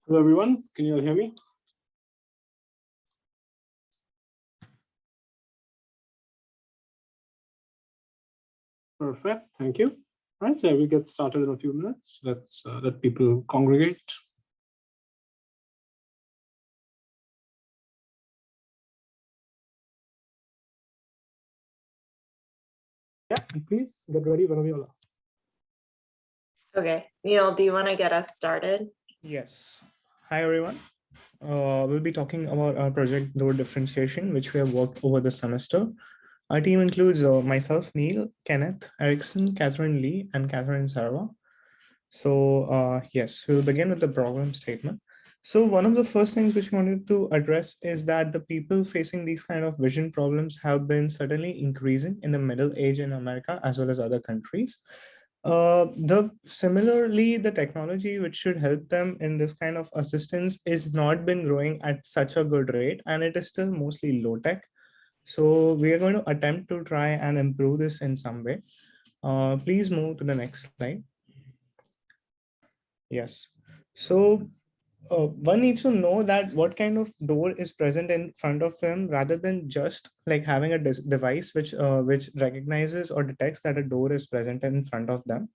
Hello, everyone. Can you all hear me? Perfect. Thank you. All right, so we'll get started in a few minutes. Let's let people congregate. Yeah, please get ready whenever you are. Okay, Neil, do you want to get us started? Yes. Hi, everyone. We'll be talking about our project load differentiation, which we have worked over the semester. Our team includes myself, Neil, Kenneth Erickson, Catherine Lee, and Catherine Sarva. So yes, we'll begin with the problem statement. So one of the first things which we wanted to address is that the people facing these kind of vision problems have been certainly increasing in the middle age in America as well as other countries. Similarly, the technology which should help them in this kind of assistance is not been growing at such a good rate, and it is still mostly low tech. So we are going to attempt to try and improve this in some way. Please move to the next slide. Yes. So one needs to know that what kind of door is present in front of them rather than just like having a device which recognizes or detects that a door is present in front of them.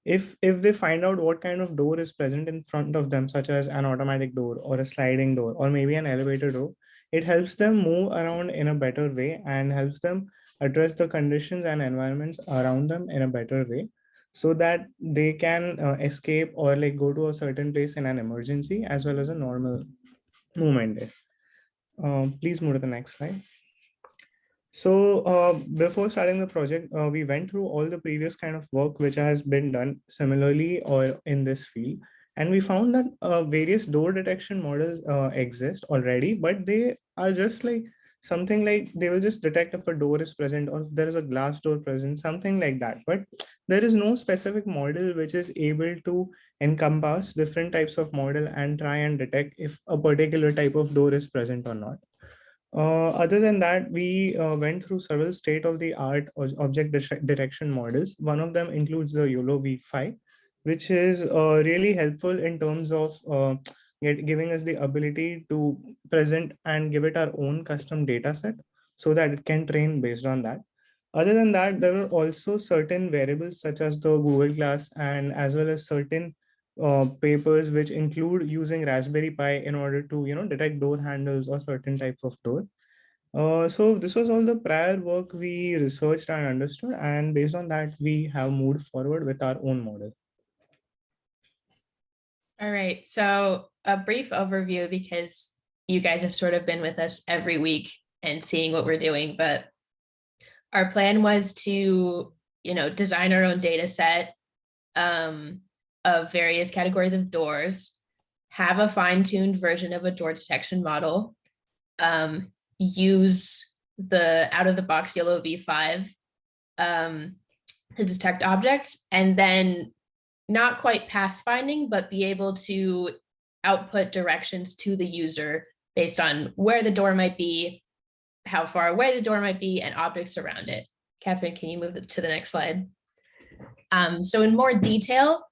If they find out what kind of door is present in front of them, such as an automatic door or a sliding door or maybe an elevator door, it helps them move around in a better way and helps them address the conditions and environments around them in a better way. so that they can escape or like go to a certain place in an emergency as well as a normal movement there. Please move to the next slide. So before starting the project, we went through all the previous kind of work which has been done similarly or in this field. And we found that various door detection models exist already, but they are just like something like they will just detect if a door is present or if there is a glass door present, something like that. But there is no specific model which is able to encompass different types of model and try and detect if a particular type of door is present or not. Other than that, we went through several state-of-the-art object detection models. One of them includes the YOLO V5, which is really helpful in terms of giving us the ability to present and give it our own custom data set so that it can train based on that. Other than that, there are also certain variables such as the Google Glass and as well as certain papers which include using Raspberry Pi in order to detect door handles or certain types of door. So this was all the prior work we researched and understood, and based on that we have moved forward with our own model. All right, so a brief overview, because you guys have sort of been with us every week and seeing what we're doing, but our plan was to, design our own data set of various categories of doors, have a fine-tuned version of a door detection model, use the out-of-the-box YOLO V5 to detect objects, and then not quite pathfinding, but be able to output directions to the user based on where the door might be, how far away the door might be, and objects around it. Catherine, can you move to the next slide? So in more detail,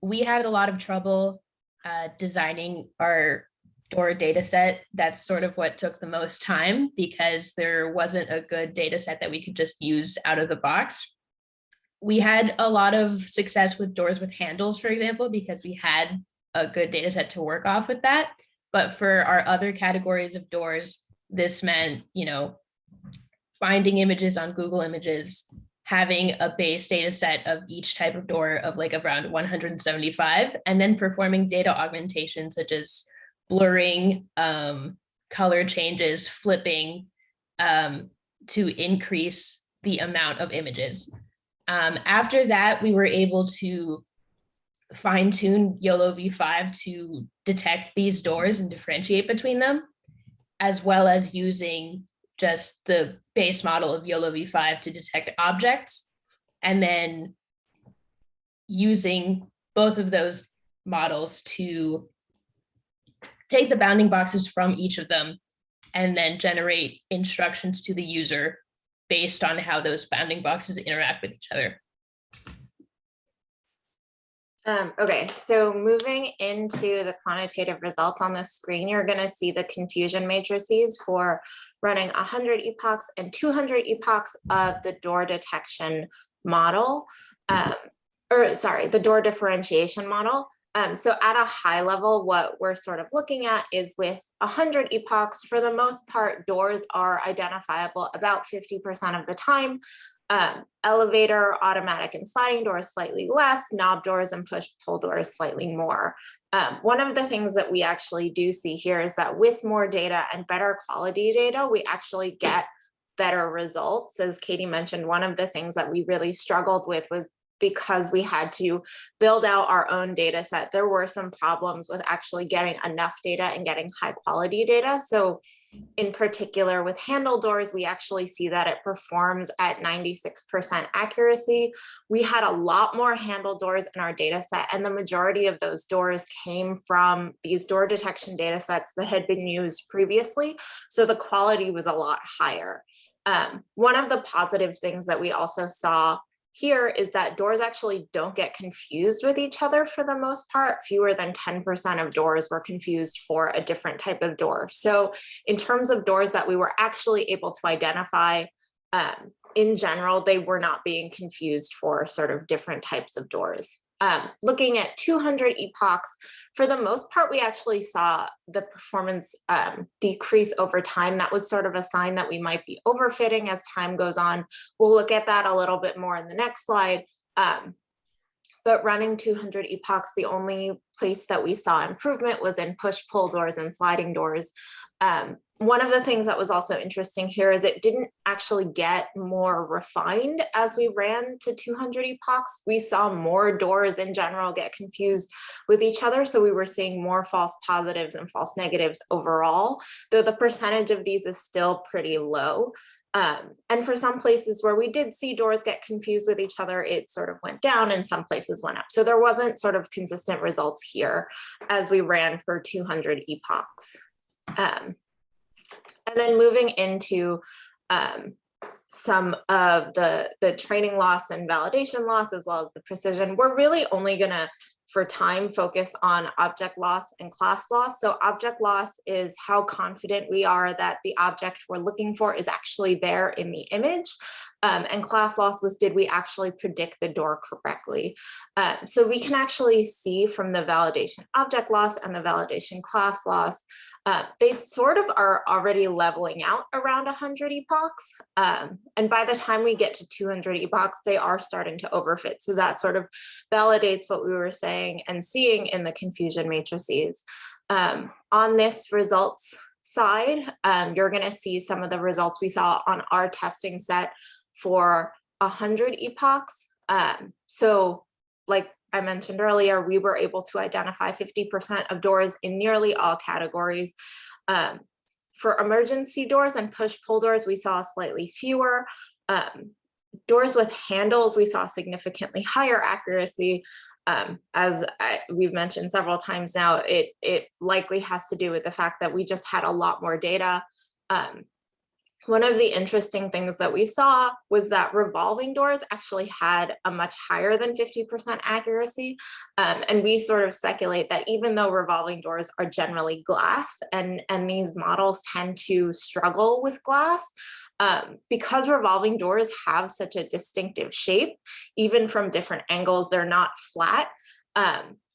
we had a lot of trouble designing our door data set. That's sort of what took the most time, because there wasn't a good data set that we could just use out of the box. We had a lot of success with doors with handles, for example, because we had a good data set to work off with that. But for our other categories of doors, this meant, finding images on Google Images, having a base data set of each type of door of like around 175, and then performing data augmentation such as blurring, color changes, flipping, to increase the amount of images. After that, we were able to fine-tune YOLO V5 to detect these doors and differentiate between them, as well as using just the base model of YOLO V5 to detect objects, and then using both of those models to take the bounding boxes from each of them and then generate instructions to the user based on how those bounding boxes interact with each other. Okay, so moving into the quantitative results on the screen, you're going to see the confusion matrices for running 100 epochs and 200 epochs of the door detection model, the door differentiation model. So at a high level, what we're sort of looking at is with 100 epochs, for the most part, doors are identifiable about 50% of the time. Elevator, automatic and sliding doors slightly less, knob doors and push-pull doors slightly more. One of the things that we actually do see here is that with more data and better quality data, we actually get better results. As Katie mentioned, one of the things that we really struggled with was because we had to build out our own data set, there were some problems with actually getting enough data and getting high quality data. So in particular with handle doors, we actually see that it performs at 96% accuracy. We had a lot more handle doors in our data set, and the majority of those doors came from these door detection data sets that had been used previously. So the quality was a lot higher. One of the positive things that we also saw here is that doors actually don't get confused with each other for the most part. Fewer than 10% of doors were confused for a different type of door. So in terms of doors that we were actually able to identify, in general, they were not being confused for sort of different types of doors. Looking at 200 epochs, for the most part, we actually saw the performance decrease over time. That was sort of a sign that we might be overfitting as time goes on. We'll look at that a little bit more in the next slide. But running 200 epochs, the only place that we saw improvement was in push-pull doors and sliding doors. One of the things that was also interesting here is it didn't actually get more refined as we ran to 200 epochs. We saw more doors in general get confused with each other. So we were seeing more false positives and false negatives overall, though the percentage of these is still pretty low. And for some places where we did see doors get confused with each other, it sort of went down and some places went up. So there wasn't sort of consistent results here as we ran for 200 epochs. And then moving into some of the training loss and validation loss, as well as the precision, we're really only gonna, for time, focus on object loss and class loss. So object loss is how confident we are that the object we're looking for is actually there in the image. And class loss was, did we actually predict the door correctly? So we can actually see from the validation object loss and the validation class loss, they sort of are already leveling out around 100 epochs. And by the time we get to 200 epochs, they are starting to overfit. So that sort of validates what we were saying and seeing in the confusion matrices. On this results side, you're gonna see some of the results we saw on our testing set for 100 epochs. So like I mentioned earlier, we were able to identify 50% of doors in nearly all categories. For emergency doors and push-pull doors, we saw slightly fewer. Doors with handles, we saw significantly higher accuracy. We've mentioned several times now, it likely has to do with the fact that we just had a lot more data. One of the interesting things that we saw was that revolving doors actually had a much higher than 50% accuracy. And we sort of speculate that even though revolving doors are generally glass and these models tend to struggle with glass, because revolving doors have such a distinctive shape, even from different angles, they're not flat,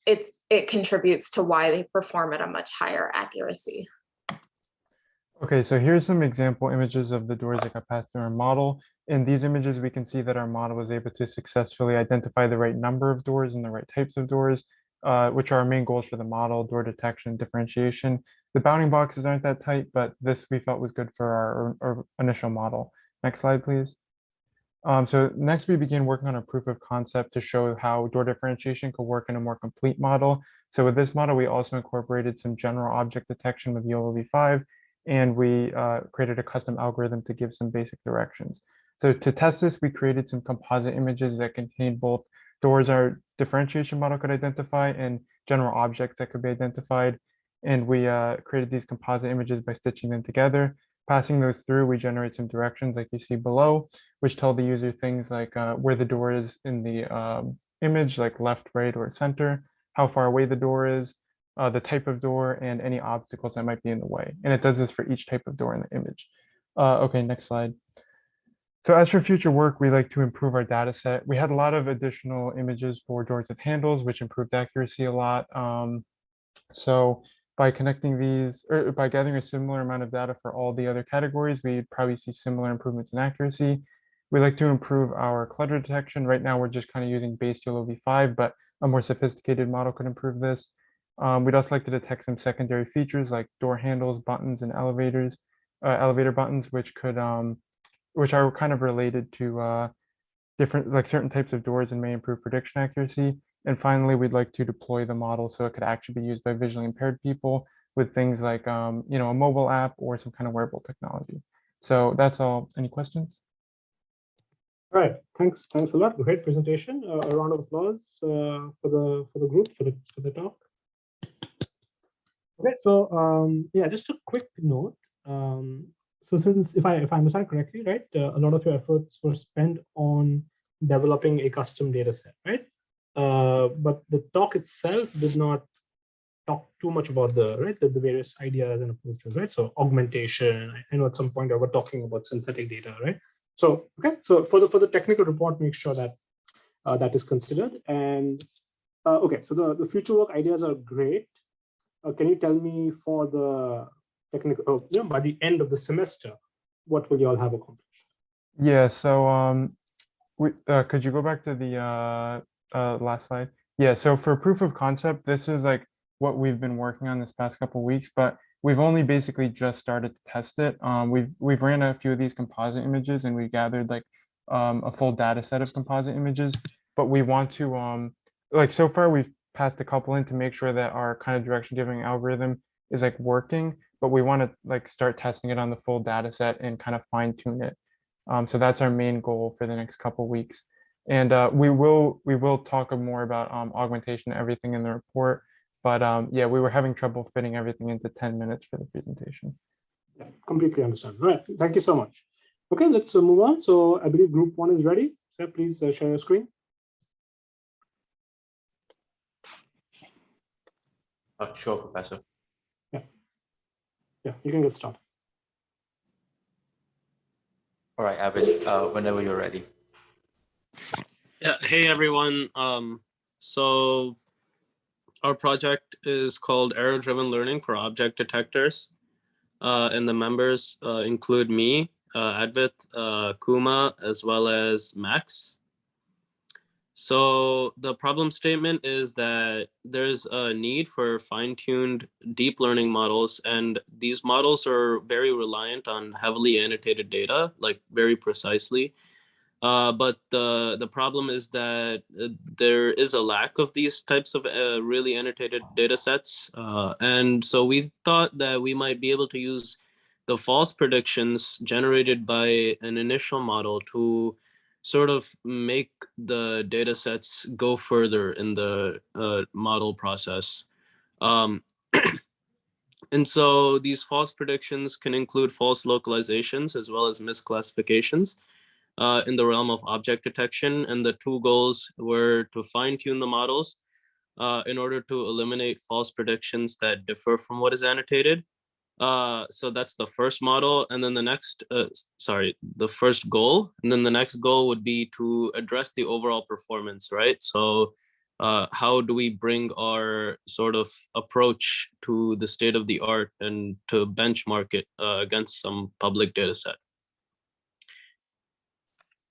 it contributes to why they perform at a much higher accuracy. Okay, so here's some example images of the doors that got passed through our model. In these images, we can see that our model was able to successfully identify the right number of doors and the right types of doors, which are our main goals for the model: door detection and differentiation. The bounding boxes aren't that tight, but this we felt was good for our initial model. Next slide, please. So next we begin working on a proof of concept to show how door differentiation could work in a more complete model. So with this model, we also incorporated some general object detection with YOLO v5, and we created a custom algorithm to give some basic directions. So to test this, we created some composite images that contain both doors our differentiation model could identify and general objects that could be identified. And we created these composite images by stitching them together. Passing those through, we generate some directions like you see below, which tell the user things like where the door is in the image, like left, right, or center, how far away the door is, the type of door, and any obstacles that might be in the way. And it does this for each type of door in the image. Okay, next slide. So as for future work, we like to improve our data set. We had a lot of additional images for doors with handles, which improved accuracy a lot. So by connecting these, or by gathering a similar amount of data for all the other categories, we probably see similar improvements in accuracy. We like to improve our clutter detection. Right now, we're just kind of using base YOLO v5, but a more sophisticated model could improve this. We'd also like to detect some secondary features like door handles, buttons, and elevator buttons, which could, which are kind of related to different, like certain types of doors and may improve prediction accuracy. And finally, we'd like to deploy the model so it could actually be used by visually impaired people with things like, a mobile app or some kind of wearable technology. So that's all. Any questions? All right, thanks a lot. Great presentation. A round of applause for the group for the talk. Okay, so yeah, just a quick note. So since if I understand correctly, right, a lot of your efforts were spent on developing a custom data set, right? But the talk itself did not talk too much about the various ideas and approaches, right? So augmentation. I know at some point I was talking about synthetic data, right? So okay, so for the technical report, make sure that that is considered. And okay, so the future work ideas are great. Can you tell me for the technical, by the end of the semester, what will you all have accomplished? Yeah, so Could you go back to the last slide? Yeah, so for proof of concept, this is like what we've been working on this past couple weeks, but we've only basically just started to test it. We've ran a few of these composite images and we gathered like a full data set of composite images, but we want to like so far we've passed a couple in to make sure that our kind of direction giving algorithm is like working, but we want to like start testing it on the full data set and kind of fine tune it. So that's our main goal for the next couple weeks. And we will talk more about augmentation and everything in the report. But yeah, we were having trouble fitting everything into 10 minutes for the presentation. Yeah, completely understand. All right, thank you so much. Okay, let's move on. So I believe group 1 is ready. So please share your screen. Sure, Professor. Yeah, you can get started. All right, Abid, whenever you're ready. Yeah, hey everyone. So our project is called Error-Driven Learning for Object Detectors. And the members include me, Advit, Kuma, as well as Max. So the problem statement is that there's a need for fine-tuned deep learning models, and these models are very reliant on heavily annotated data, like very precisely. But the problem is that there is a lack of these types of really annotated data sets. And so we thought that we might be able to use the false predictions generated by an initial model to sort of make the data sets go further in the model process. And so these false predictions can include false localizations as well as misclassifications in the realm of object detection. And the two goals were to fine tune the models in order to eliminate false predictions that differ from what is annotated. So that's the first model. And then the next, the first goal. And then the next goal would be to address the overall performance, right? So how do we bring our sort of approach to the state of the art and to benchmark it against some public data set?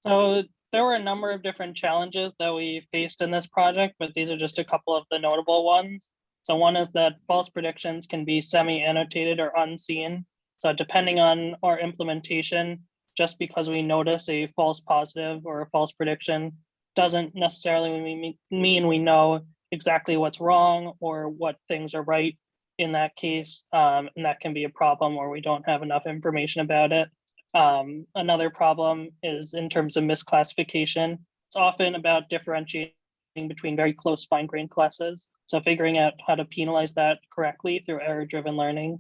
So there were a number of different challenges that we faced in this project, but these are just a couple of the notable ones. So one is that false predictions can be semi-annotated or unseen. So depending on our implementation, just because we notice a false positive or a false prediction doesn't necessarily mean we know exactly what's wrong or what things are right in that case. And that can be a problem where we don't have enough information about it. Another problem is in terms of misclassification. It's often about differentiating between very close fine-grained classes. So figuring out how to penalize that correctly through error-driven learning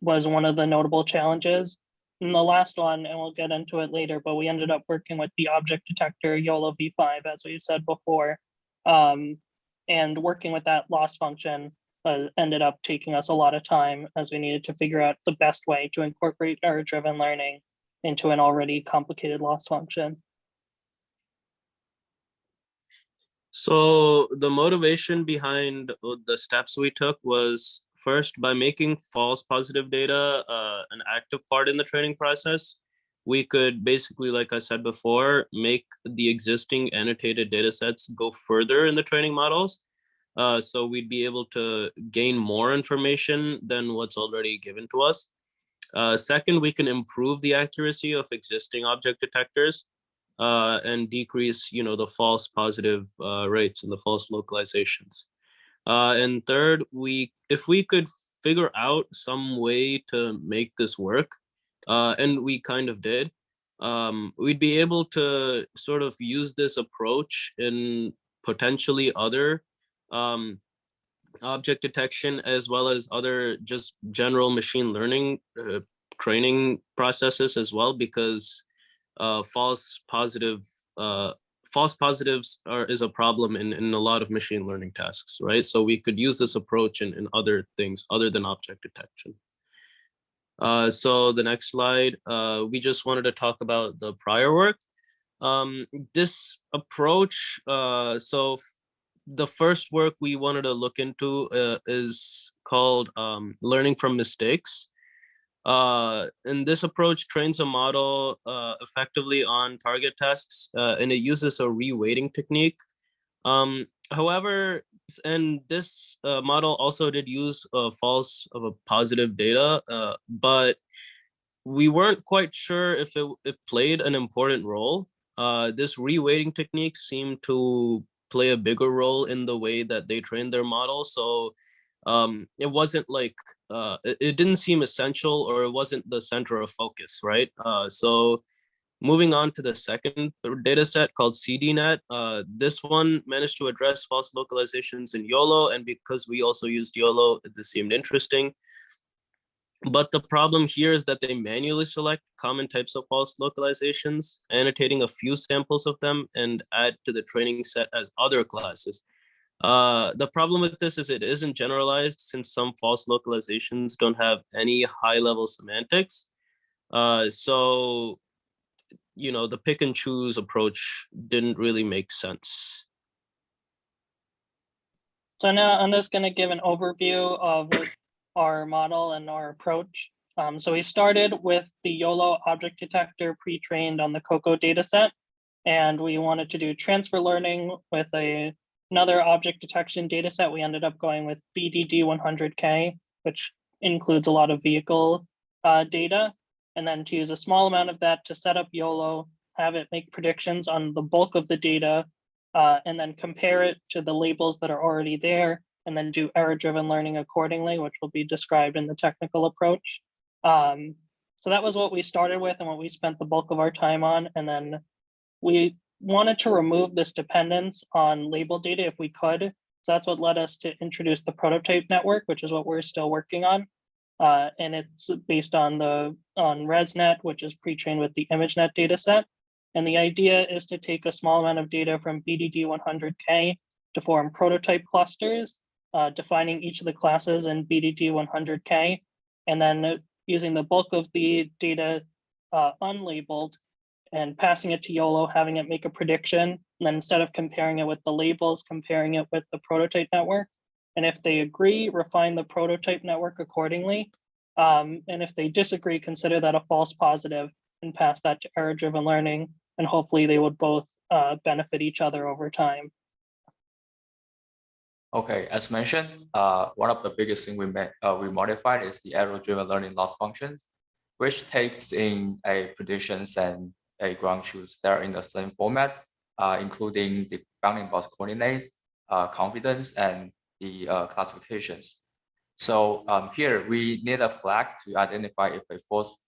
was one of the notable challenges. And the last one, and we'll get into it later, but we ended up working with the object detector YOLO v5, as we said before. And working with that loss function ended up taking us a lot of time as we needed to figure out the best way to incorporate error-driven learning into an already complicated loss function. So the motivation behind the steps we took was first, by making false positive data an active part in the training process, we could basically, like I said before, make the existing annotated data sets go further in the training models. So we'd be able to gain more information than what's already given to us. Second, we can improve the accuracy of existing object detectors and decrease, the false positive rates and the false localizations. And third, if we could figure out some way to make this work, and we kind of did, we'd be able to sort of use this approach in potentially other object detection, as well as other just general machine learning training processes as well, because false positives is a problem in a lot of machine learning tasks, right? So we could use this approach in other things other than object detection. So the next slide, we just wanted to talk about the prior work. This approach, so the first work we wanted to look into is called learning from mistakes. And this approach trains a model effectively on target tests, and it uses a reweighting technique. However, and this model also did use false of a positive data, but we weren't quite sure if it played an important role. This reweighting technique seemed to play a bigger role in the way that they trained their model. So it wasn't like, it didn't seem essential, or it wasn't the center of focus, right? So moving on to the second data set called CDNet, this one managed to address false localizations in YOLO, and because we also used YOLO, this seemed interesting. But the problem here is that they manually select common types of false localizations, annotating a few samples of them, and add to the training set as other classes. The problem with this is it isn't generalized, since some false localizations don't have any high-level semantics. So, the pick and choose approach didn't really make sense. So now I'm just going to give an overview of our model and our approach. So we started with the YOLO object detector pre-trained on the COCO dataset, and we wanted to do transfer learning with another object detection dataset. We ended up going with BDD100K, which includes a lot of vehicle data, and then to use a small amount of that to set up YOLO, have it make predictions on the bulk of the data, and then compare it to the labels that are already there, and then do error-driven learning accordingly, which will be described in the technical approach. So that was what we started with and what we spent the bulk of our time on. And then we wanted to remove this dependence on label data if we could. So that's what led us to introduce the prototype network, which is what we're still working on. And it's based on ResNet, which is pre-trained with the ImageNet dataset. And the idea is to take a small amount of data from BDD100K to form prototype clusters, defining each of the classes in BDD100K, and then using the bulk of the data unlabeled and passing it to YOLO, having it make a prediction, and then instead of comparing it with the labels, comparing it with the prototype network. And if they agree, refine the prototype network accordingly. And if they disagree, consider that a false positive and pass that to error-driven learning. And hopefully they would both benefit each other over time. Okay, as mentioned, one of the biggest things we modified is the error-driven learning loss functions, which takes in a predictions and a ground truth that are in the same format, including the bounding box coordinates, confidence, and the classifications. So here we need a flag to identify if a false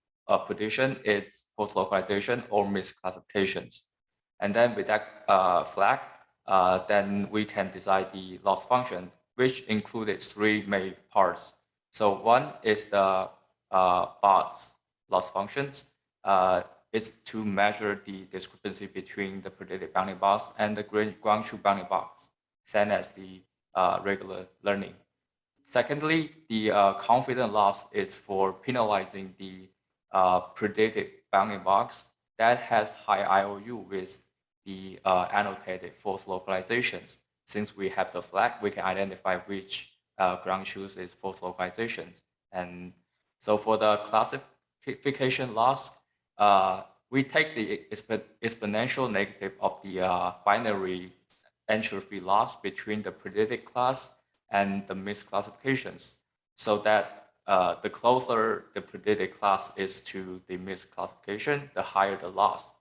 prediction is false localization or misclassifications. And then with that flag, then we can decide the loss function, which included 3 main parts. So one is the BODS loss functions. It's to measure the discrepancy between the predicted bounding box and the ground truth bounding box, same as the regular learning. Secondly, the confidence loss is for penalizing the predicted bounding box that has high IOU with the annotated false localizations. Since we have the flag, we can identify which ground truth is false localizations. And so for the classification loss, we take the exponential negative of the binary entropy loss between the predicted class and the misclassifications, so that the closer the predicted class is to the misclassification, the higher the loss.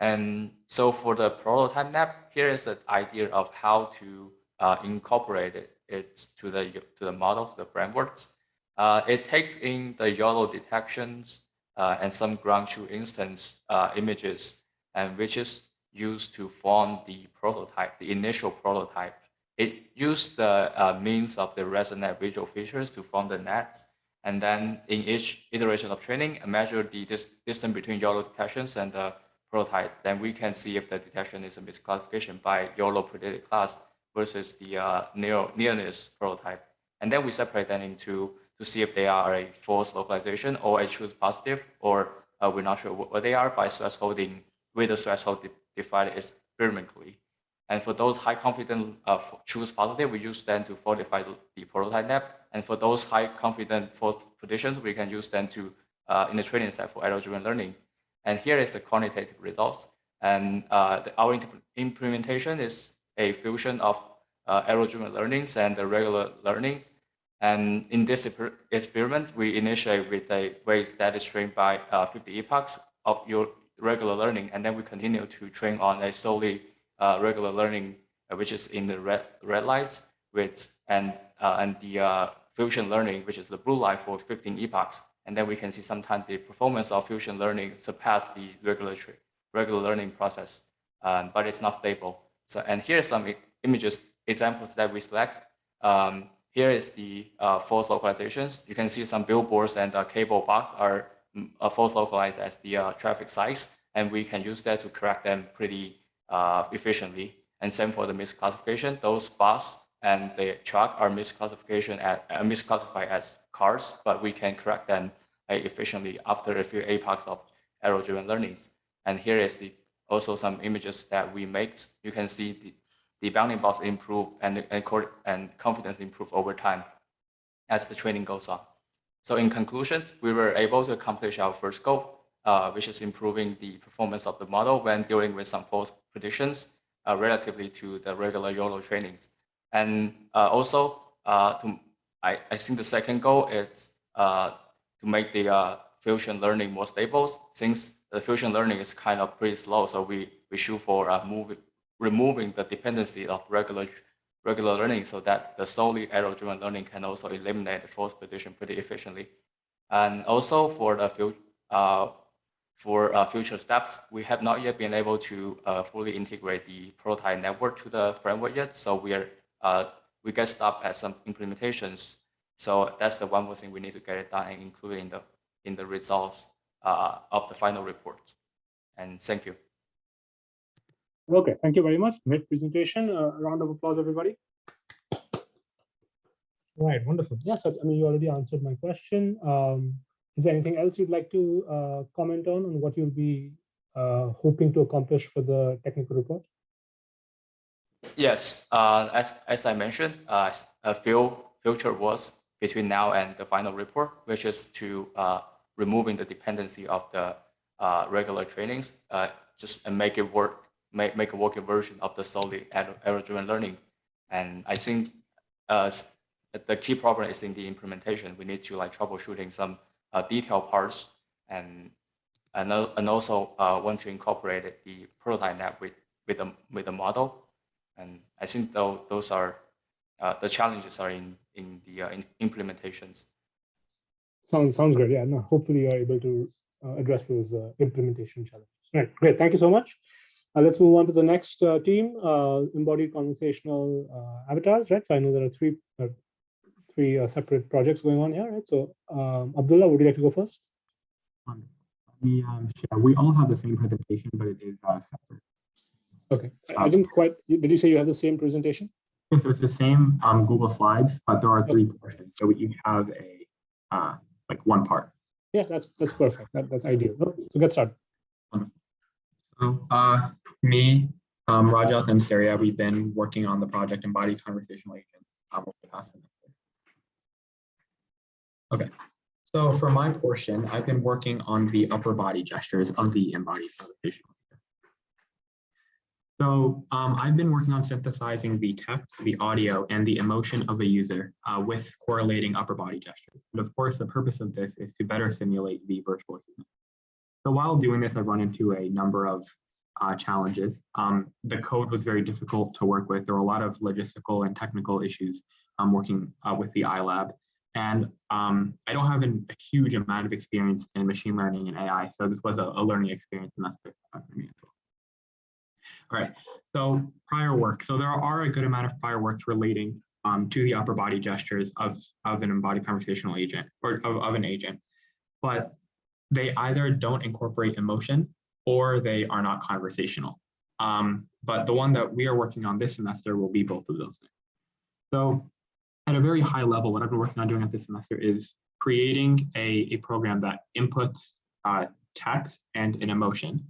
And so for the prototype map, here is an idea of how to incorporate it to the model, to the frameworks. It takes in the YOLO detections and some ground truth instance images, and which is used to form the prototype, the initial prototype. It used the means of the ResNet visual features to form the nets. And then in each iteration of training, measure the distance between YOLO detections and the prototype. Then we can see if the detection is a misclassification by YOLO predicted class versus the nearness prototype. And then we separate them into to see if they are a false localization or a true positive, or we're not sure what they are by thresholding with the threshold defined experimentally. And for those high confident choose positive, we use them to fortify the prototype map. And for those high confident false predictions, we can use them to in the training set for error-driven learning. And here is the quantitative results. And our implementation is a fusion of error-driven learnings and the regular learnings. And in this experiment, we initiate with a weight that is trained by 50 epochs of your regular learning, and then we continue to train on a solely regular learning, which is in the red lights, and the fusion learning, which is the blue light for 15 epochs. And then we can see sometimes the performance of fusion learning surpass the regular learning process, but it's not stable. So, and here are some images examples that we select. Here is the false localizations. You can see some billboards and cable box are false localized as the traffic sites, and we can use that to correct them pretty efficiently. And same for the misclassification. Those bus and the truck are misclassified as cars, but we can correct them efficiently after a few epochs of error-driven learnings. And here is also some images that we make. You can see the bounding box improve and confidence improve over time as the training goes on. So in conclusions, we were able to accomplish our first goal, which is improving the performance of the model when dealing with some false predictions relatively to the regular YOLO trainings. And also, I think the second goal is to make the fusion learning more stable, since the fusion learning is kind of pretty slow. So we shoot for removing the dependency of regular learning so that the solely error-driven learning can also eliminate the false prediction pretty efficiently. And also for the future steps, we have not yet been able to fully integrate the prototype network to the framework yet. So we get stopped at some implementations. So that's the one more thing we need to get it done and include in the results of the final report. And thank you. Okay, thank you very much. Great presentation. A round of applause, everybody. Right, wonderful. Yes, I mean, you already answered my question. Is there anything else you'd like to comment on what you'll be hoping to accomplish for the technical report? Yes, as I mentioned, a few future works between now and the final report, which is to removing the dependency of the regular trainings, just make it work. Make a working version of the solely error-driven learning. And I think the key problem is in the implementation. We need to troubleshooting some detailed parts and also want to incorporate the prototype map with the model. And I think those are the challenges are in the implementations. Sounds great. Yeah, no, hopefully you're able to address those implementation challenges. Right, great. Thank you so much. Let's move on to the next team, embodied conversational avatars, right? So I know there are three separate projects going on here, right? So Abdullah, would you like to go first? We all have the same presentation, but it is separate. Okay, I didn't quite, did you say you have the same presentation? Yes, so it's the same Google Slides, but there are three portions. So we each have a one part. Yeah, that's perfect. That's ideal. So get started. So me, Rajath and Saria, we've been working on the project Embodied Conversational Agents over the past semester. Okay, so for my portion, I've been working on the upper body gestures of the embodied conversational agent. So I've been working on synthesizing the text, the audio, and the emotion of a user with correlating upper body gestures. And of course, the purpose of this is to better simulate the virtual human. So while doing this, I've run into a number of challenges. The code was very difficult to work with. There were a lot of logistical and technical issues working with the iLab. And I don't have a huge amount of experience in machine learning and AI, so this was a learning experience semester for me as well. All right, so prior work. So there are a good amount of prior works relating to the upper body gestures of an embodied conversational agent or of an agent, but they either don't incorporate emotion or they are not conversational. But the one that we are working on this semester will be both of those things. So at a very high level, what I've been working on doing at this semester is creating a program that inputs text and an emotion.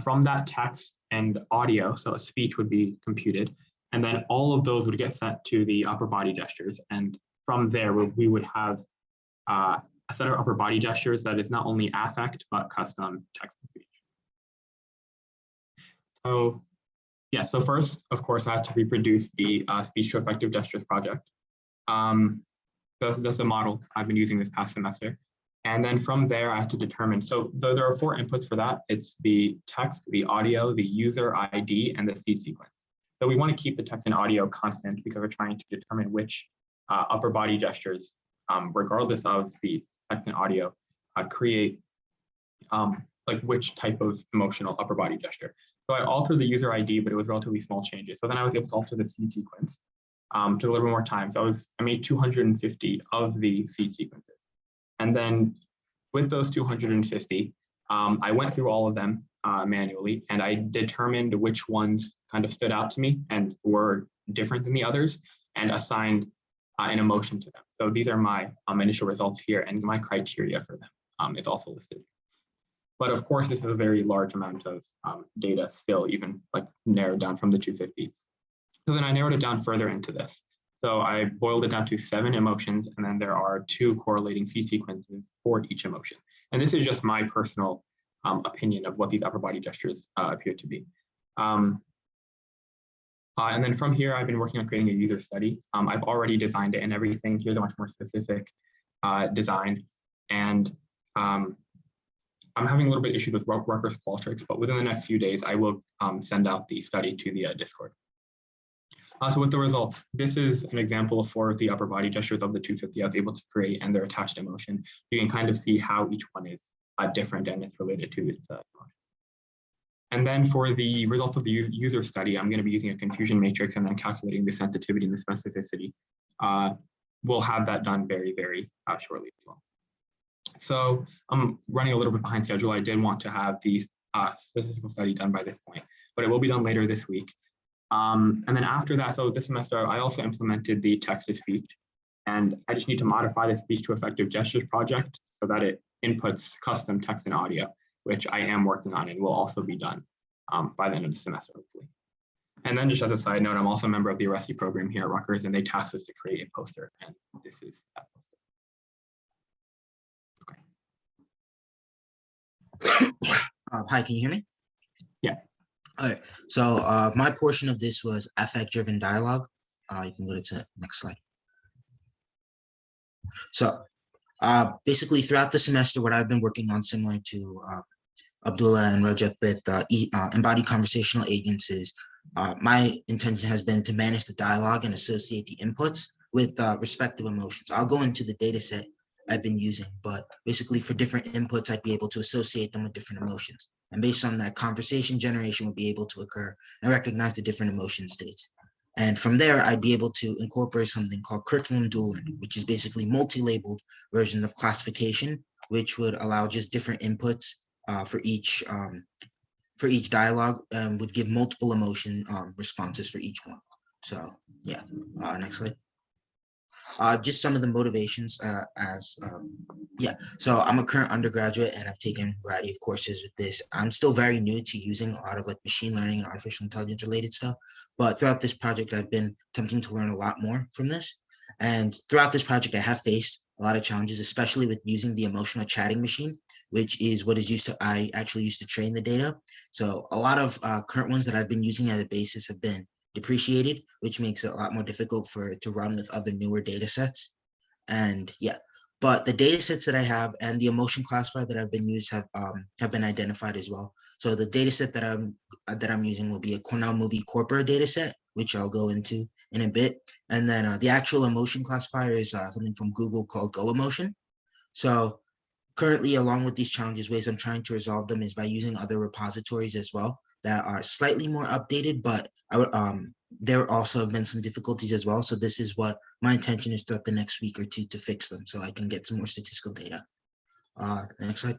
From that text, and audio, so a speech would be computed. And then all of those would get sent to the upper body gestures. And from there, we would have a set of upper body gestures that is not only affect, but custom text and speech. So yeah, so first, of course, I had to reproduce the speech to effective gestures project. That's a model I've been using this past semester. And then from there, I have to determine, so there are 4 inputs for that. It's the text, the audio, the user ID, and the seed sequence. So we want to keep the text and audio constant because we're trying to determine which upper body gestures, regardless of the text and audio, create like which type of emotional upper body gesture. So I altered the user ID, but it was relatively small changes. So then I was able to alter the seed sequence to a little bit more time. So I made 250 of the seed sequences. And then with those 250, I went through all of them manually, and I determined which ones kind of stood out to me and were different than the others, and assigned an emotion to them. So these are my initial results here, and my criteria for them is also listed. But of course, this is a very large amount of data still, even like narrowed down from the 250. So then I narrowed it down further into this. So I boiled it down to 7 emotions, and then there are 2 correlating seed sequences for each emotion. And this is just my personal opinion of what these upper body gestures appear to be. And then from here, I've been working on creating a user study. I've already designed it and everything. Here's a much more specific design. And I'm having a little bit of issues with Rutgers Qualtrics, but within the next few days, I will send out the study to the Discord. So with the results, this is an example of 4 of the upper body gestures of the 250 I was able to create and their attached emotion. You can kind of see how each one is different and it's related to its emotion. And then for the results of the user study, I'm going to be using a confusion matrix and then calculating the sensitivity and the specificity. We'll have that done very, very shortly as well. So I'm running a little bit behind schedule. I did want to have the statistical study done by this point, but it will be done later this week. And then after that, so this semester, I also implemented the text to speech, and I just need to modify the speech to effective gestures project so that it inputs custom text and audio, which I am working on and will also be done by the end of the semester, hopefully. And then just as a side note, I'm also a member of the Aresti program here at Rutgers, and they tasked us to create a poster, and this is that poster. Okay. Hi, can you hear me? Yeah. All right, so my portion of this was affect-driven dialogue. You can go to the next slide. So basically throughout the semester, what I've been working on, similar to Abdullah and Rajat with embodied conversational agents, is my intention has been to manage the dialogue and associate the inputs with respective emotions. I'll go into the data set I've been using, but basically for different inputs, I'd be able to associate them with different emotions. And based on that, conversation generation would be able to occur and recognize the different emotion states. And from there, I'd be able to incorporate something called curriculum dual learning, which is basically multi-labeled version of classification, which would allow just different inputs for each dialogue, and would give multiple emotion responses for each one. So yeah, next slide. Just some of the motivations so I'm a current undergraduate and I've taken a variety of courses with this. I'm still very new to using a lot of like machine learning and artificial intelligence related stuff, but throughout this project, I've been attempting to learn a lot more from this. And throughout this project, I have faced a lot of challenges, especially with using the emotional chatting machine, which is what is I actually used to train the data. So a lot of current ones that I've been using as a basis have been depreciated, which makes it a lot more difficult to run with other newer data sets. And yeah, but the data sets that I have and the emotion classifier that I've been used have been identified as well. So the data set that I'm using will be a Cornell Movie Corpora data set, which I'll go into in a bit. And then the actual emotion classifier is something from Google called GoEmotion. So currently, along with these challenges, ways I'm trying to resolve them is by using other repositories as well that are slightly more updated, but there also have been some difficulties as well. So this is what my intention is throughout the next week or two to fix them so I can get some more statistical data. Next slide.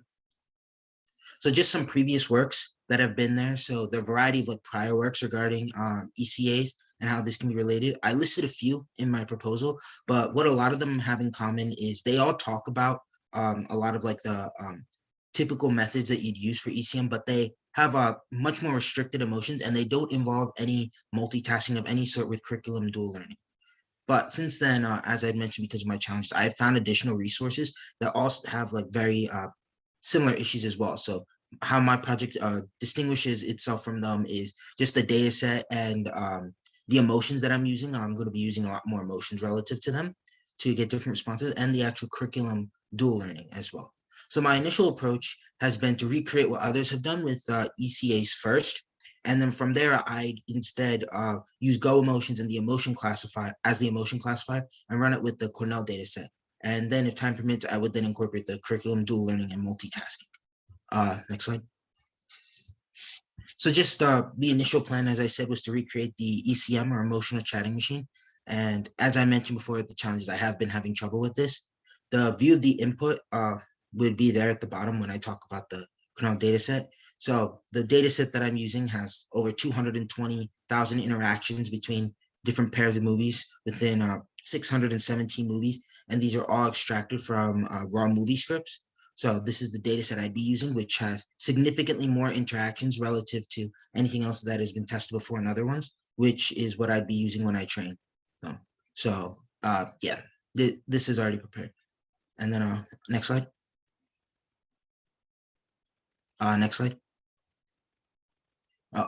So just some previous works that have been there. So the variety of like prior works regarding ECAs and how this can be related. I listed a few in my proposal, but what a lot of them have in common is they all talk about a lot of like the typical methods that you'd use for ECM, but they have much more restricted emotions, and they don't involve any multitasking of any sort with curriculum dual learning. But since then, as I mentioned, because of my challenges, I found additional resources that also have like very similar issues as well. So how my project distinguishes itself from them is just the data set and the emotions that I'm using. I'm going to be using a lot more emotions relative to them to get different responses, and the actual curriculum dual learning as well. So my initial approach has been to recreate what others have done with ECAs first. And then from there, I instead use Go Emotions and the emotion classifier as the emotion classifier and run it with the Cornell data set. And then if time permits, I would then incorporate the curriculum dual learning and multitasking. Next slide. So just the initial plan, as I said, was to recreate the ECM or emotional chatting machine. And as I mentioned before, the challenges, I have been having trouble with this. The view of the input would be there at the bottom when I talk about the Cornell data set. So the data set that I'm using has over 220,000 interactions between different pairs of movies within 617 movies. And these are all extracted from raw movie scripts. So this is the data set I'd be using, which has significantly more interactions relative to anything else that has been tested before in other ones, which is what I'd be using when I train them. So yeah, this is already prepared. And then next slide. Next slide.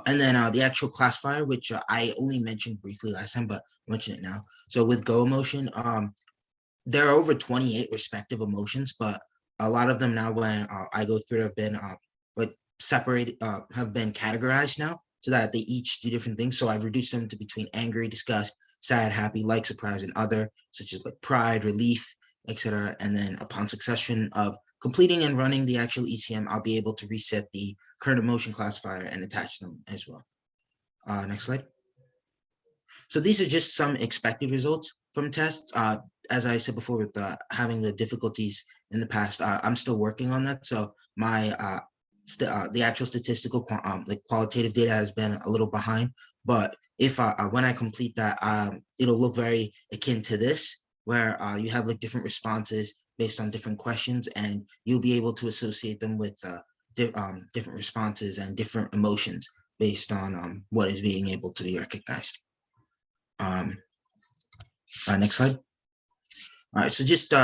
And then the actual classifier, which I only mentioned briefly last time, but I'll mention it now. So with Go Emotion, there are over 28 respective emotions, but a lot of them now when I go through have been like separated, have been categorized now so that they each do different things. So I've reduced them to between angry, disgust, sad, happy, like, surprise, and other, such as like pride, relief, etc. And then upon succession of completing and running the actual ECM, I'll be able to reset the current emotion classifier and attach them as well. Next slide. So these are just some expected results from tests. As I said before, with having the difficulties in the past, I'm still working on that. So my the actual statistical like qualitative data has been a little behind. But if when I complete that, it'll look very akin to this, where you have like different responses based on different questions, and you'll be able to associate them with different responses and different emotions based on what is being able to be recognized. Next slide. All right, so just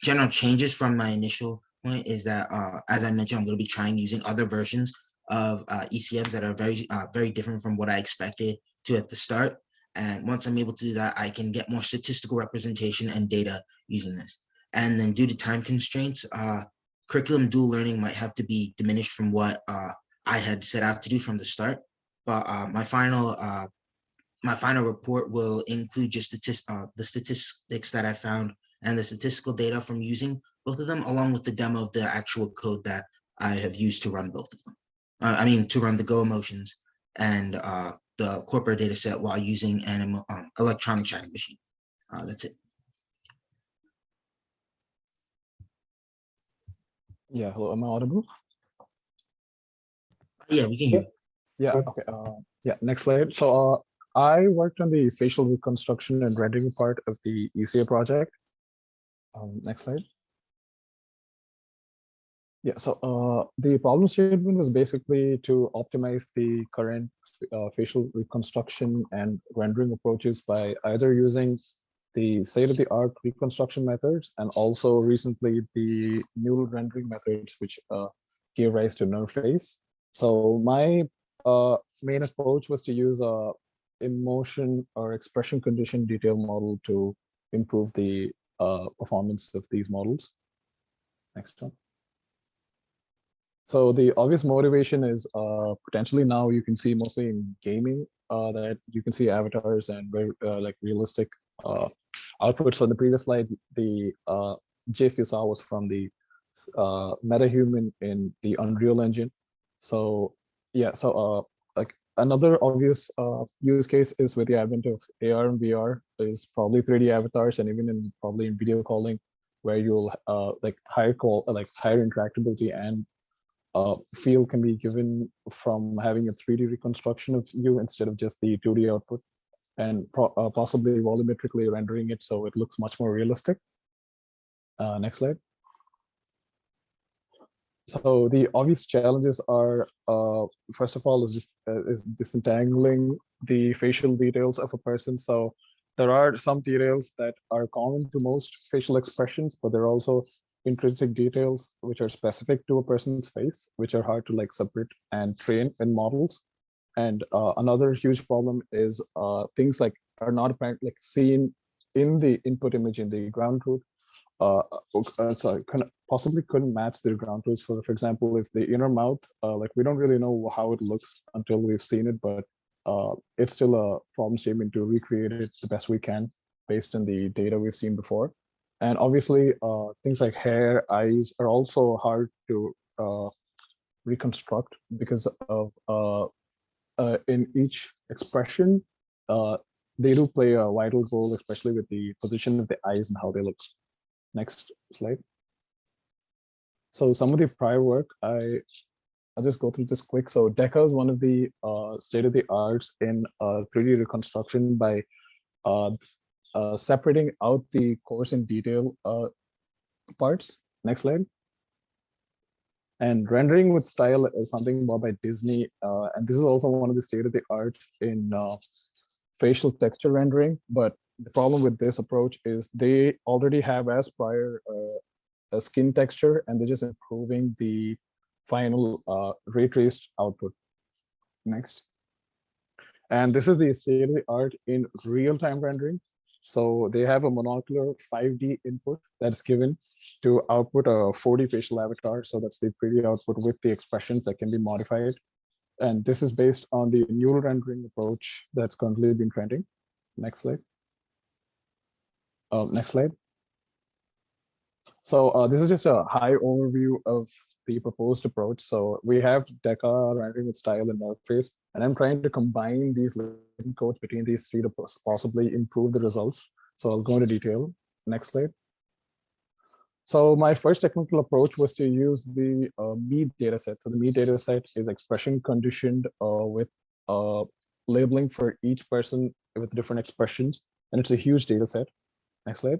general changes from my initial point is that, as I mentioned, I'm going to be trying using other versions of ECMs that are very different from what I expected to at the start. And once I'm able to do that, I can get more statistical representation and data using this. And then due to time constraints, curriculum dual learning might have to be diminished from what I had set out to do from the start. But my final report will include just the statistics that I found and the statistical data from using both of them, along with the demo of the actual code that I have used to run both of them. To run the Go Emotions and the corporate data set while using an electronic chatting machine. That's it. Yeah, hello, am I audible? Yeah, we can hear you. Yeah, okay. Yeah, next slide. So I worked on the facial reconstruction and rendering part of the ECA project. Next slide. Yeah, so the problem statement was basically to optimize the current facial reconstruction and rendering approaches by either using the state-of-the-art reconstruction methods and also recently the neural rendering methods, which gave rise to NeurFace. So my main approach was to use a emotion or expression condition detail model to improve the performance of these models. Next one. So the obvious motivation is potentially now you can see mostly in gaming that you can see avatars and very like realistic outputs. On the previous slide, the GIF you saw was from the MetaHuman in the Unreal Engine. So yeah, so like another obvious use case is with the advent of AR and VR is probably 3D avatars, and even probably in video calling, where you'll like higher interactability and feel can be given from having a 3D reconstruction of you instead of just the 2D output, and possibly volumetrically rendering it so it looks much more realistic. Next slide. So the obvious challenges are, first of all, is disentangling the facial details of a person. So there are some details that are common to most facial expressions, but there are also intrinsic details which are specific to a person's face, which are hard to like separate and train in models. And another huge problem is things like are not apparent, like seen in the input image in the ground truth. Sorry, possibly couldn't match the ground truths. For example, if the inner mouth, like we don't really know how it looks until we've seen it, but it's still a problem statement to recreate it the best we can based on the data we've seen before. And obviously, things like hair, eyes are also hard to reconstruct because of in each expression, they do play a vital role, especially with the position of the eyes and how they look. Next slide. So some of the prior work, I'll just go through this quick. So DECA is one of the state-of-the-arts in 3D reconstruction by separating out the coarse and detail parts. Next slide. And rendering with style is something bought by Disney. And this is also one of the state-of-the-art in facial texture rendering. But the problem with this approach is they already have as prior a skin texture, and they're just improving the final ray traced output. Next. And this is the state-of-the-art in real-time rendering. So they have a monocular 5D input that's given to output a 4D facial avatar. So that's the 3D output with the expressions that can be modified. And this is based on the neural rendering approach that's currently been trending. Next slide. Next slide. So this is just a high overview of the proposed approach. So we have DECA rendering with style and Northface, and I'm trying to combine these link codes between these three to possibly improve the results. So I'll go into detail. Next slide. So my first technical approach was to use the MEAD dataset. So the MEAD dataset is expression conditioned with labeling for each person with different expressions, and it's a huge dataset. Next slide.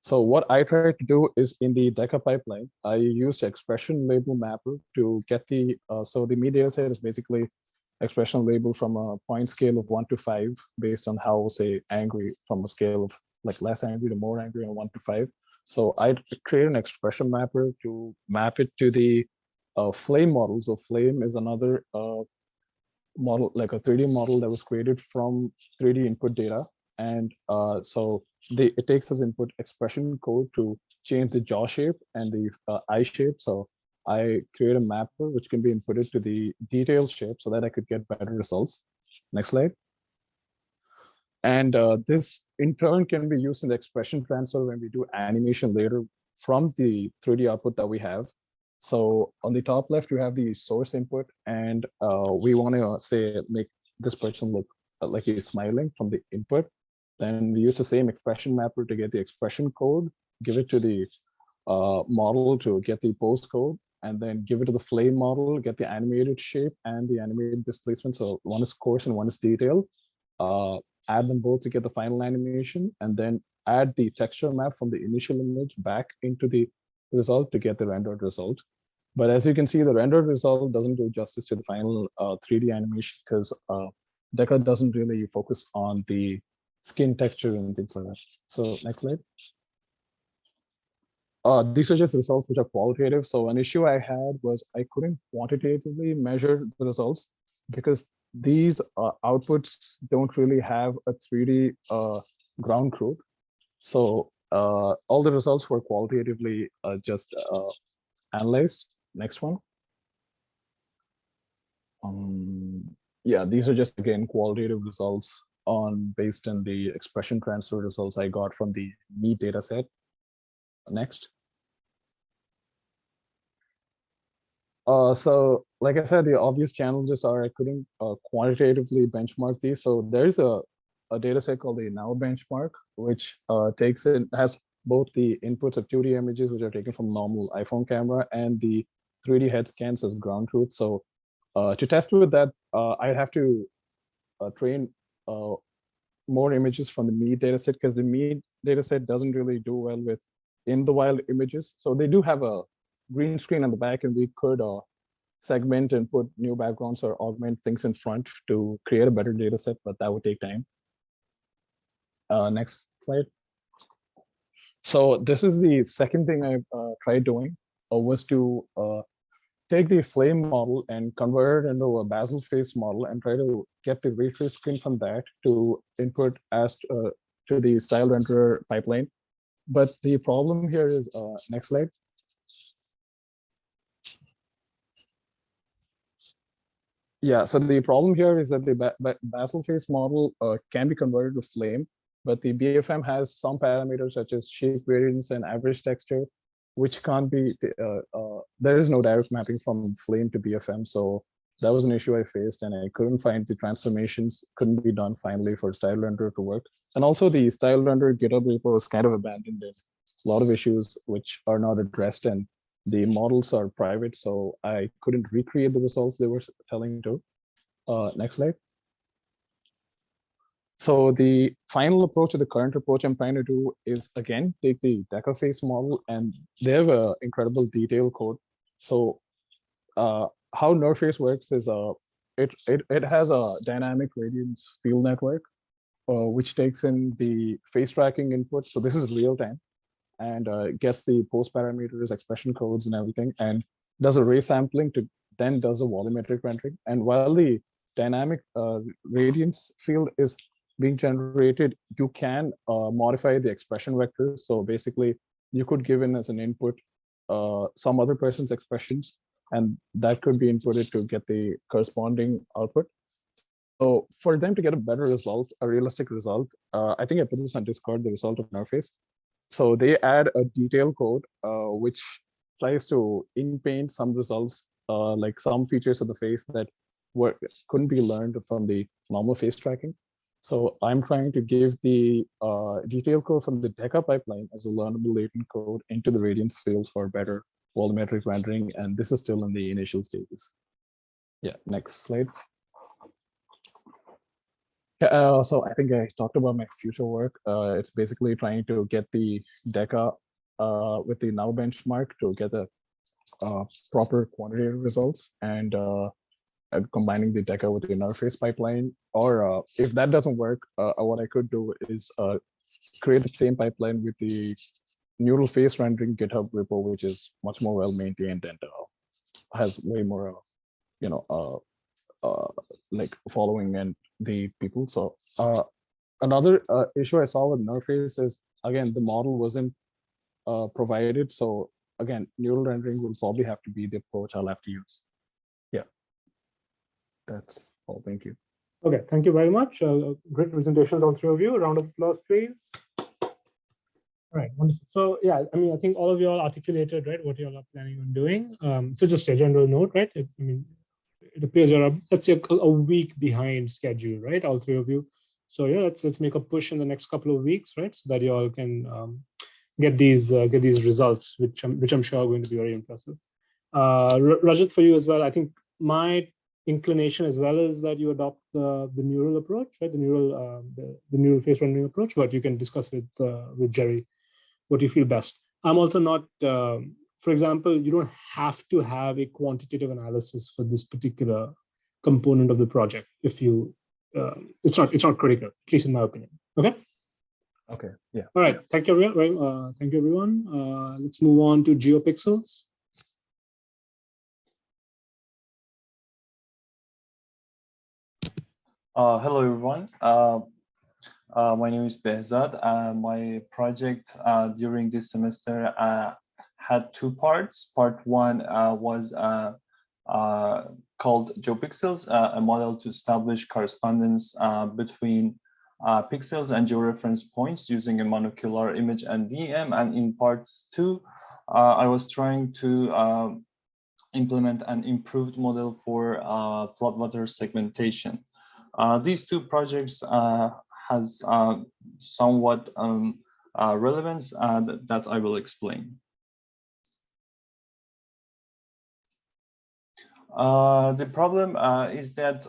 So what I tried to do is in the DECA pipeline, I used expression label mapper to get the, so the MEAD dataset is basically expression label from a point scale of 1 to 5 based on how, say, angry from a scale of like less angry to more angry on 1 to 5. So I create an expression mapper to map it to the flame model. So flame is another model, like a 3D model that was created from 3D input data. And so it takes as input expression code to change the jaw shape and the eye shape. So I create a mapper which can be inputted to the detail shape so that I could get better results. Next slide. And this in turn can be used in the expression transfer when we do animation later from the 3D output that we have. So on the top left, you have the source input, and we want to say make this person look like he's smiling from the input. Then we use the same expression mapper to get the expression code, give it to the model to get the pose code, and then give it to the flame model, get the animated shape and the animated displacement. So one is coarse and one is detail. Add them both to get the final animation, and then add the texture map from the initial image back into the result to get the rendered result. But as you can see, the rendered result doesn't do justice to the final 3D animation because DECA doesn't really focus on the skin texture and things like that. So next slide. These are just results which are qualitative. So an issue I had was I couldn't quantitatively measure the results because these outputs don't really have a 3D ground truth. So all the results were qualitatively just analyzed. Next one. Yeah, these are just again qualitative results based on the expression transfer results I got from the MEAD dataset. Next. So like I said, the obvious challenges are I couldn't quantitatively benchmark these. So there's a data set called the Now benchmark, which has both the inputs of 2D images, which are taken from normal iPhone camera, and the 3D head scans as ground truth. So to test with that, I'd have to train more images from the MEAD dataset because the MEAD dataset doesn't really do well with in the wild images. So they do have a green screen on the back, and we could segment and put new backgrounds or augment things in front to create a better data set, but that would take time. Next slide. So this is the second thing I tried doing, was to take the flame model and convert it into a Basel face model and try to get the ray trace screen from that to input as to the style renderer pipeline. But the problem here is, next slide. Yeah, so the problem here is that the Basel face model can be converted to flame, but the BFM has some parameters such as shape variance and average texture, which can't be, there is no direct mapping from flame to BFM. So that was an issue I faced, and I couldn't find the transformations couldn't be done finally for style renderer to work. And also the style renderer GitHub repo is kind of abandoned in a lot of issues which are not addressed, and the models are private, so I couldn't recreate the results they were telling to. Next slide. So the final approach, or the current approach I'm trying to do, is again take the Deca face model, and they have an incredible detail code. So how NeurFace works is it has a dynamic radiance field network, which takes in the face tracking input. So this is real time, and gets the post parameters, expression codes, and everything, and does a ray sampling to then does a volumetric rendering. And while the dynamic radiance field is being generated, you can modify the expression vectors. So basically, you could give in as an input some other person's expressions, and that could be inputted to get the corresponding output. So for them to get a better result, a realistic result, I think I put this on Discord, the result of NeurFace. So they add a detail code which tries to in-paint some results, like some features of the face that couldn't be learned from the normal face tracking. So I'm trying to give the detail code from the Deca pipeline as a learnable latent code into the radiance fields for better volumetric rendering, and this is still in the initial stages. Yeah, next slide. So I think I talked about my future work. It's basically trying to get the Deca with the now benchmark to get the proper quantitative results, and combining the Deca with the NeurFace pipeline. Or if that doesn't work, what I could do is create the same pipeline with the neural face rendering GitHub repo, which is much more well maintained and has way more, like following and the people. So another issue I saw with NeurFace is, again, the model wasn't provided. So again, neural rendering will probably have to be the approach I'll have to use. Yeah, that's all. Thank you. Okay, thank you very much. Great presentations, all three of you. A round of applause, please. All right, wonderful. So yeah, I mean, I think all of you all articulated, right, what you all are planning on doing. So just a general note, right? It appears you're, let's say, a week behind schedule, right? All three of you. So yeah, let's make a push in the next couple of weeks, right? So that you all can get these results, which I'm sure are going to be very impressive. Rajat, for you as well, I think my inclination as well is that you adopt the neural approach, right? The neural face rendering approach, but you can discuss with Jerry what you feel best. I'm also not, for example, you don't have to have a quantitative analysis for this particular component of the project. If you, it's not critical, at least in my opinion. Okay. Okay. Yeah. All right. Thank you, everyone. Thank you, everyone. Let's move on to GeoPixels. Hello, everyone. My name is Behzad. My project during this semester had two parts. Part one was called GeoPixels, a model to establish correspondence between pixels and georeference points using a monocular image and DEM. And in part two, I was trying to implement an improved model for floodwater segmentation. These two projects has somewhat relevance that I will explain. The problem is that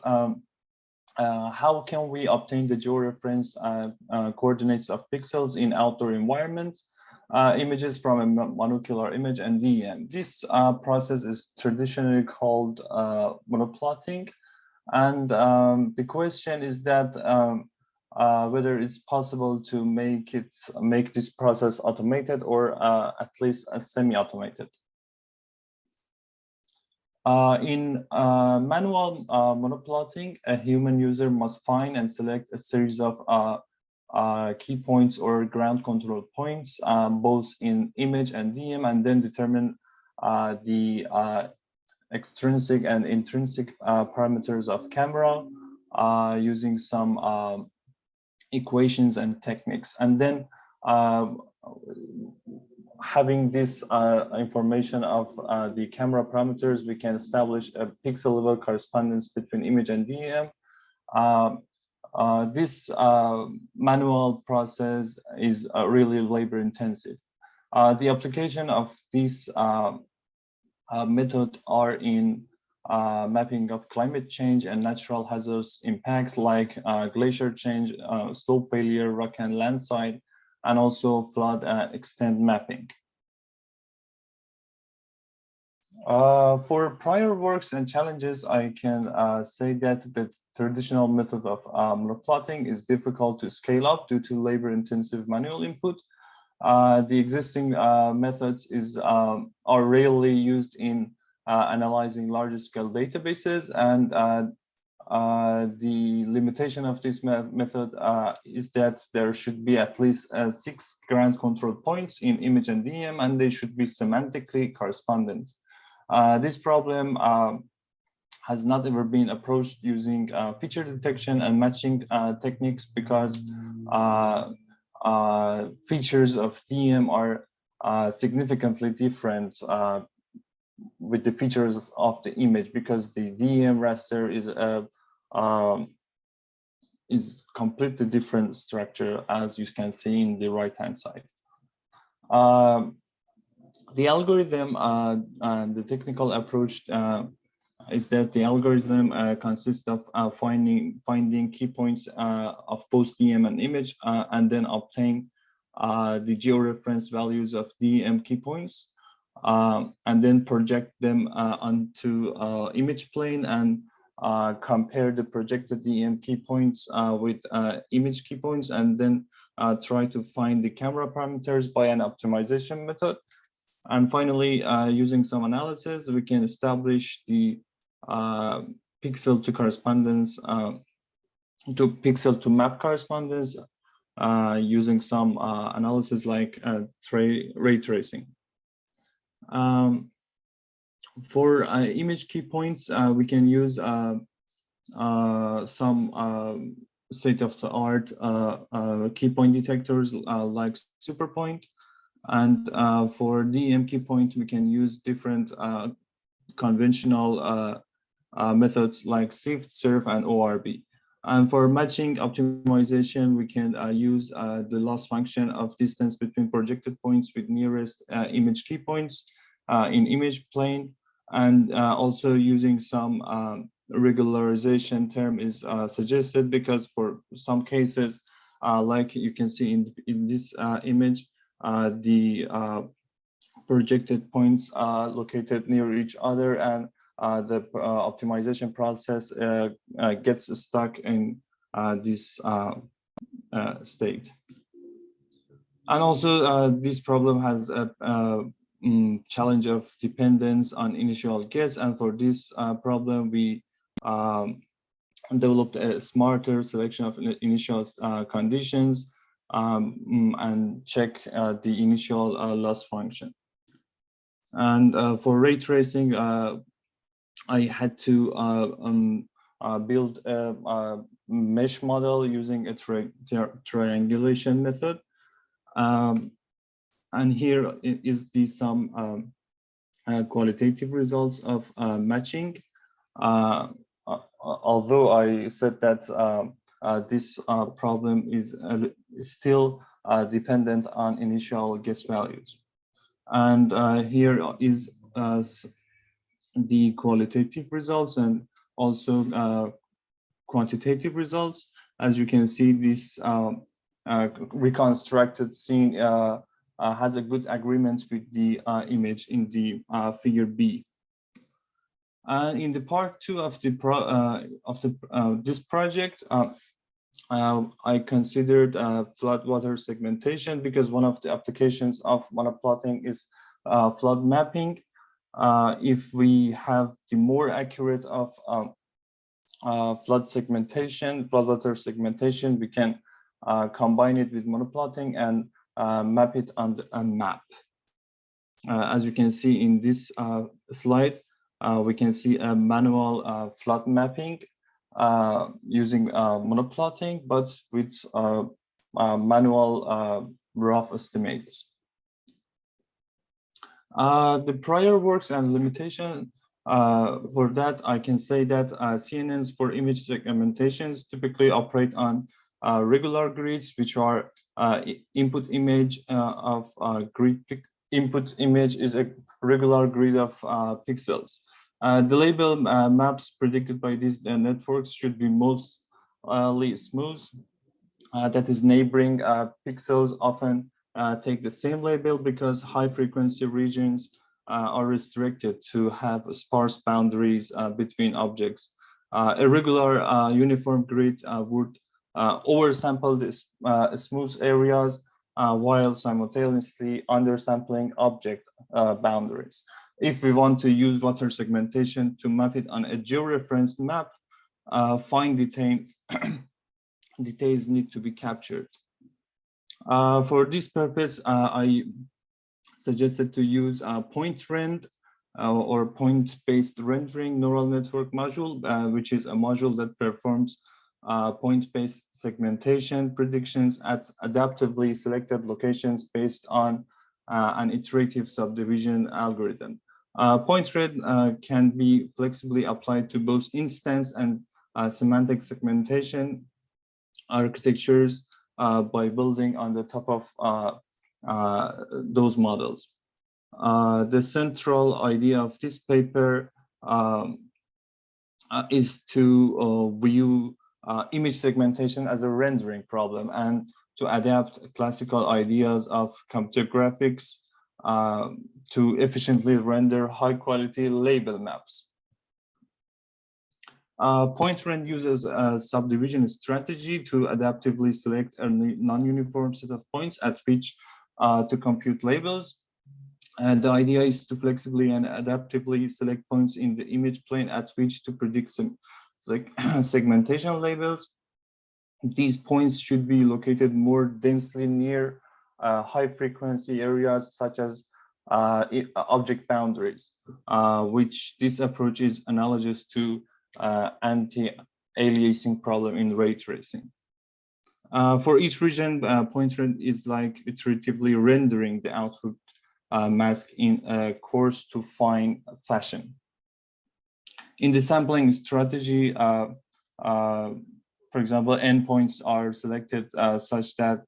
how can we obtain the georeference coordinates of pixels in outdoor environments? images from a monocular image and DEM. This process is traditionally called monoplotting. And the question is that whether it's possible to make this process automated or at least semi-automated. In manual monoplotting, a human user must find and select a series of key points or ground control points, both in image and DEM, and then determine the extrinsic and intrinsic parameters of camera using some equations and techniques. And then having this information of the camera parameters, we can establish a pixel level correspondence between image and DEM. This manual process is really labor intensive. The application of this method are in mapping of climate change and natural hazards impact like glacier change, slope failure, rock and landslide, and also flood extent mapping. For prior works and challenges, I can say that the traditional method of monoplotting is difficult to scale up due to labor-intensive manual input. The existing methods are rarely used in analyzing larger-scale databases, and the limitation of this method is that there should be at least 6 ground control points in image and DEM, and they should be semantically correspondent. This problem has not ever been approached using feature detection and matching techniques because features of DEM are significantly different with the features of the image, because the DEM raster is completely different structure, as you can see in the right-hand side. The algorithm and the technical approach is that the algorithm consists of finding key points of both DEM and image, and then obtain the georeference values of DEM key points, and then project them onto image plane and compare the projected DEM key points with image key points, and then try to find the camera parameters by an optimization method. And finally, using some analysis, we can establish the pixel to correspondence to pixel to map correspondence using some analysis like ray tracing. For image key points, we can use some state-of-the-art key point detectors like SuperPoint. And for DEM key point, we can use different conventional methods like SIFT, SURF, and ORB. And for matching optimization, we can use the loss function of distance between projected points with nearest image key points in image plane. And also using some regularization term is suggested, because for some cases, like you can see in this image, the projected points are located near each other, and the optimization process gets stuck in this state. And also this problem has a challenge of dependence on initial guess, and for this problem we developed a smarter selection of initial conditions and check the initial loss function. And for ray tracing, I had to build a mesh model using a triangulation method. And here is some qualitative results of matching. Although I said that this problem is still dependent on initial guess values. And here is the qualitative results and also quantitative results. As you can see, this reconstructed scene has a good agreement with the image in the figure B. And in the part 2 of the this project, I considered floodwater segmentation because one of the applications of monoplotting is flood mapping. If we have the more accurate of floodwater segmentation, we can combine it with monoplotting and map it on a map. As you can see in this slide, we can see a manual flood mapping using monoplotting, but with manual rough estimates. The prior works and limitation for that, I can say that CNNs for image segmentations typically operate on regular grids, which are input image of grid. Input image is a regular grid of pixels. The label maps predicted by these networks should be mostly smooth. That is, neighboring pixels often take the same label because high frequency regions are restricted to have sparse boundaries between objects. A regular uniform grid would oversample this smooth areas while simultaneously undersampling object boundaries. If we want to use water segmentation to map it on a georeferenced map, fine details need to be captured. For this purpose, I suggested to use point rend or point-based rendering neural network module, which is a module that performs point-based segmentation predictions at adaptively selected locations based on an iterative subdivision algorithm. Point rend can be flexibly applied to both instance and semantic segmentation architectures by building on the top of those models. The central idea of this paper is to view image segmentation as a rendering problem and to adapt classical ideas of computer graphics to efficiently render high quality label maps. Point rend uses a subdivision strategy to adaptively select a non-uniform set of points at which to compute labels. And the idea is to flexibly and adaptively select points in the image plane at which to predict some segmentation labels. These points should be located more densely near high frequency areas such as object boundaries, which this approach is analogous to anti-aliasing problem in ray tracing. For each region, point rend is like iteratively rendering the output mask in a coarse to fine fashion. In the sampling strategy, for example, endpoints are selected such that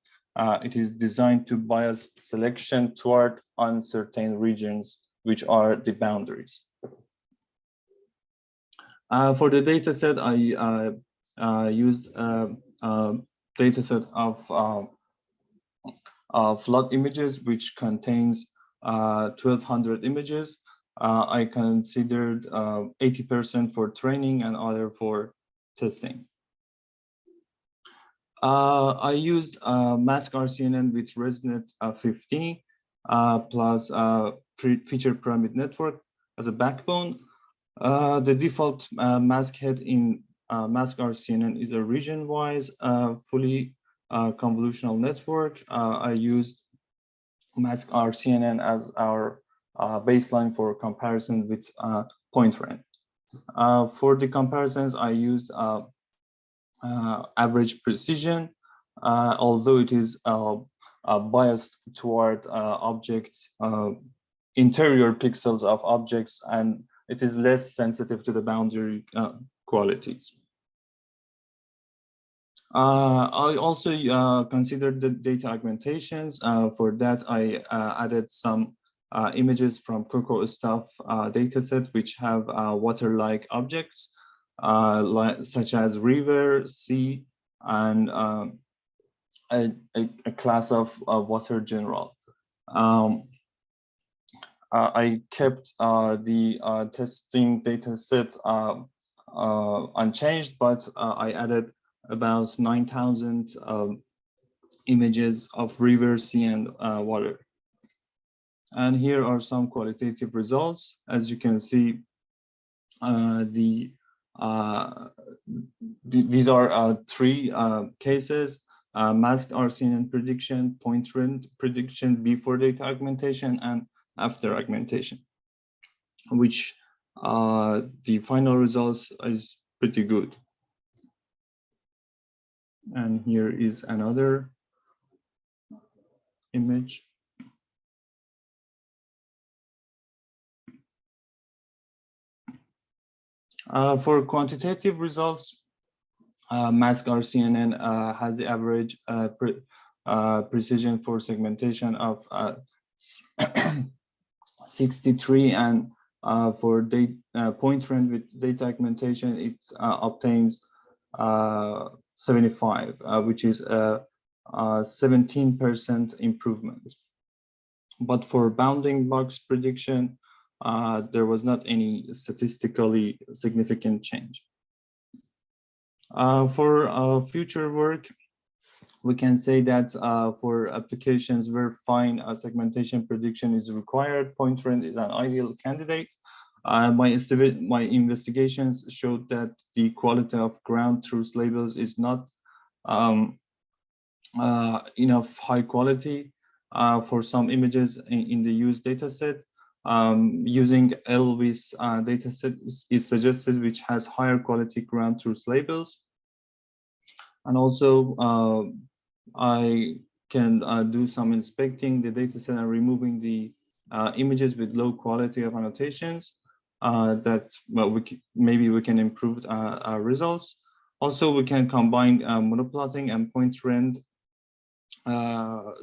it is designed to bias selection toward uncertain regions, which are the boundaries. For the dataset, I used a dataset of flood images, which contains 1,200 images. I considered 80% for training and other for testing. I used Mask RCNN with ResNet 50 plus feature pyramid network as a backbone. The default mask head in Mask RCNN is a region-wise fully convolutional network. I used Mask RCNN as our baseline for comparison with point rend. For the comparisons, I used average precision, although it is biased toward objects, interior pixels of objects, and it is less sensitive to the boundary qualities. I also considered the data augmentations. For that, I added some images from CocoaStuff dataset, which have water-like objects, such as river, sea, and a class of water general. I kept the testing data set unchanged, but I added about 9,000 images of river, sea, and water. And here are some qualitative results. As you can see, these are three cases: mask RCNN prediction, point trend prediction before data augmentation, and after augmentation, which the final results is pretty good. And here is another image. For quantitative results, mask RCNN has the average precision for segmentation of 63, and for point trend with data augmentation, it obtains 75, which is a 17% improvement. But for bounding box prediction, there was not any statistically significant change. For future work, we can say that for applications where fine segmentation prediction is required, point trend is an ideal candidate. My investigations showed that the quality of ground truth labels is not enough high quality for some images in the used dataset. Using LWIS dataset is suggested, which has higher quality ground truth labels. And also, I can do some inspecting the dataset and removing the images with low quality of annotations. That maybe we can improve our results. Also, we can combine monoplotting and point trend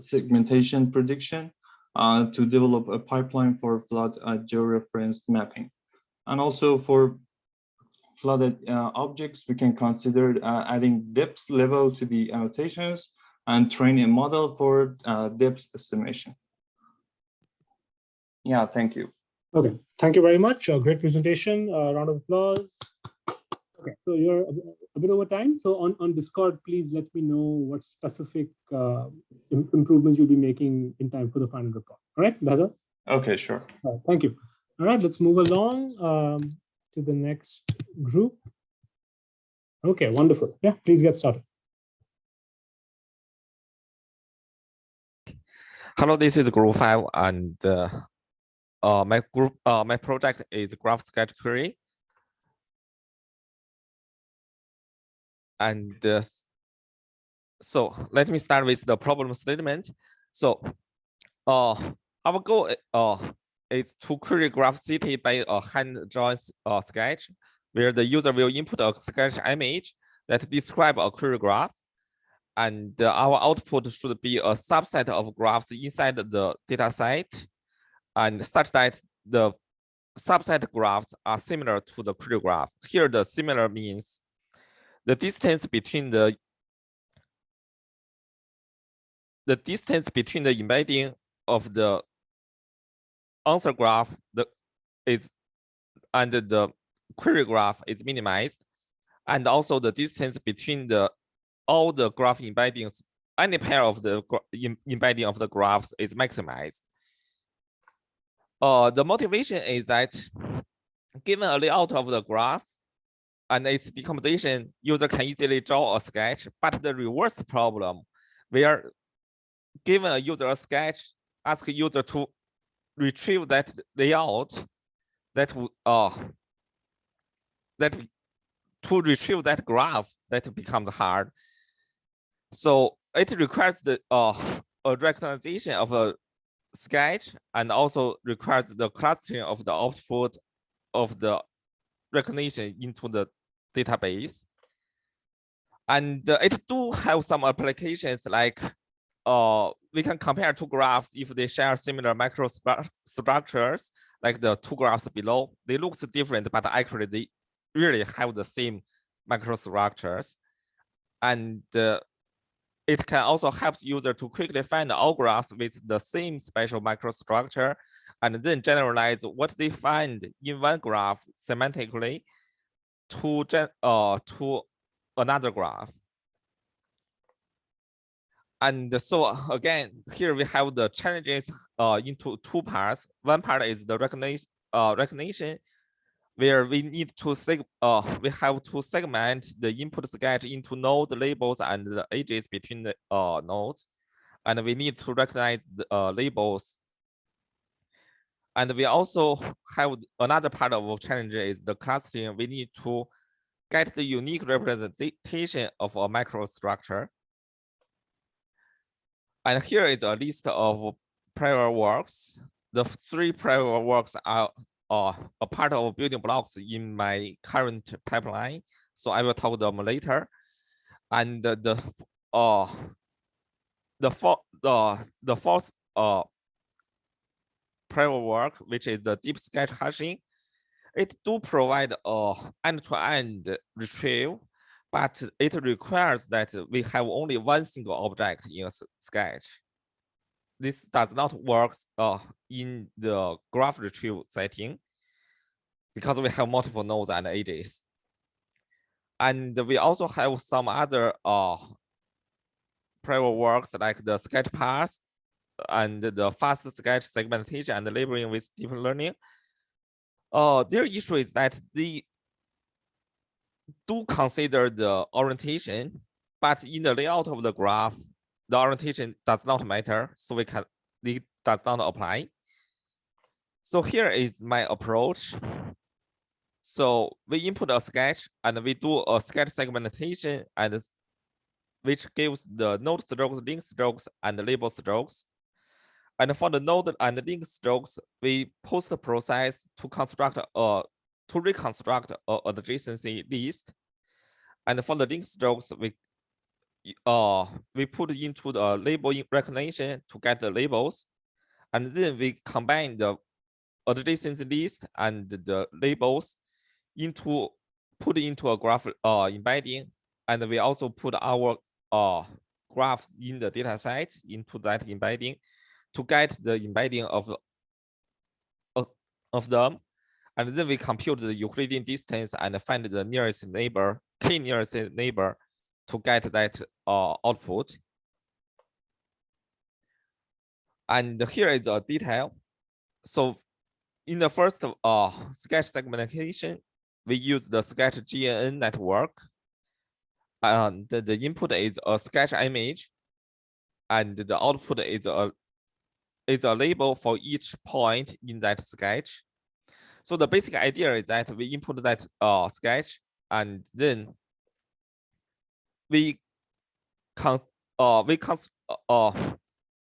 segmentation prediction to develop a pipeline for flood georeferenced mapping. And also for flooded objects, we can consider adding depth level to the annotations and train a model for depth estimation. Yeah, thank you. Okay, thank you very much. A great presentation. Round of applause. Okay, so you're a bit over time. So on Discord, please let me know what specific improvements you'll be making in time for the final report. All right, Behzad? Okay, sure. Thank you. All right, let's move along to the next group. Okay, wonderful. Yeah, please get started. Hello, this is Group 5, and my project is Graph Sketch Query. And so let me start with the problem statement. So our goal is to query Graph City by a hand-drawn sketch, where the user will input a sketch image that describes a query graph. And our output should be a subset of graphs inside the dataset, and such that the subset graphs are similar to the query graph. Here, the similar means the distance between the embedding of the answer graph and the query graph is minimized, and also the distance between all the graph embeddings, any pair of the embedding of the graphs is maximized. The motivation is that given a layout of the graph and its decomposition, user can easily draw a sketch. But the reverse problem, where given a user a sketch, ask a user to retrieve that layout, to retrieve that graph, that becomes hard. So it requires the a recognition of a sketch, and also requires the clustering of the output of the recognition into the database. And it do have some applications, like we can compare two graphs if they share similar microstructures, like the two graphs below. They look different, but actually they really have the same microstructures. And it can also help user to quickly find all graphs with the same special microstructure and then generalize what they find in one graph semantically to another graph. And so again, here we have the challenges into two parts. One part is the recognition, where we need to we have to segment the input sketch into node labels and the edges between the nodes, and we need to recognize the labels. And we also have another part of our challenge is the clustering. We need to get the unique representation of a microstructure. And here is a list of prior works. The 3 prior works are a part of building blocks in my current pipeline, so I will talk them later. And the fourth prior work, which is the deep sketch hashing, it do provide a end-to-end retrieve, but it requires that we have only one single object in a sketch. This does not work in the graph retrieve setting because we have multiple nodes and edges. And we also have some other prior works like the sketch path and the fast sketch segmentation and labeling with deep learning. Their issue is that they do consider the orientation, but in the layout of the graph, the orientation does not matter, so it does not apply. So here is my approach. So we input a sketch and we do a sketch segmentation, and which gives the node strokes, link strokes, and label strokes. And for the node and link strokes, we post process to reconstruct a adjacency list. And for the link strokes, we put into the label recognition to get the labels, and then we combine the adjacency list and the labels put into a graph embedding, and we also put our graphs in the data set into that embedding to get the embedding of them, and then we compute the Euclidean distance and find the nearest neighbor, k nearest neighbor, to get that output. And here is a detail. So in the first sketch segmentation, we use the sketch GNN network. And the input is a sketch image, and the output is a label for each point in that sketch. So the basic idea is that we input that sketch, and then we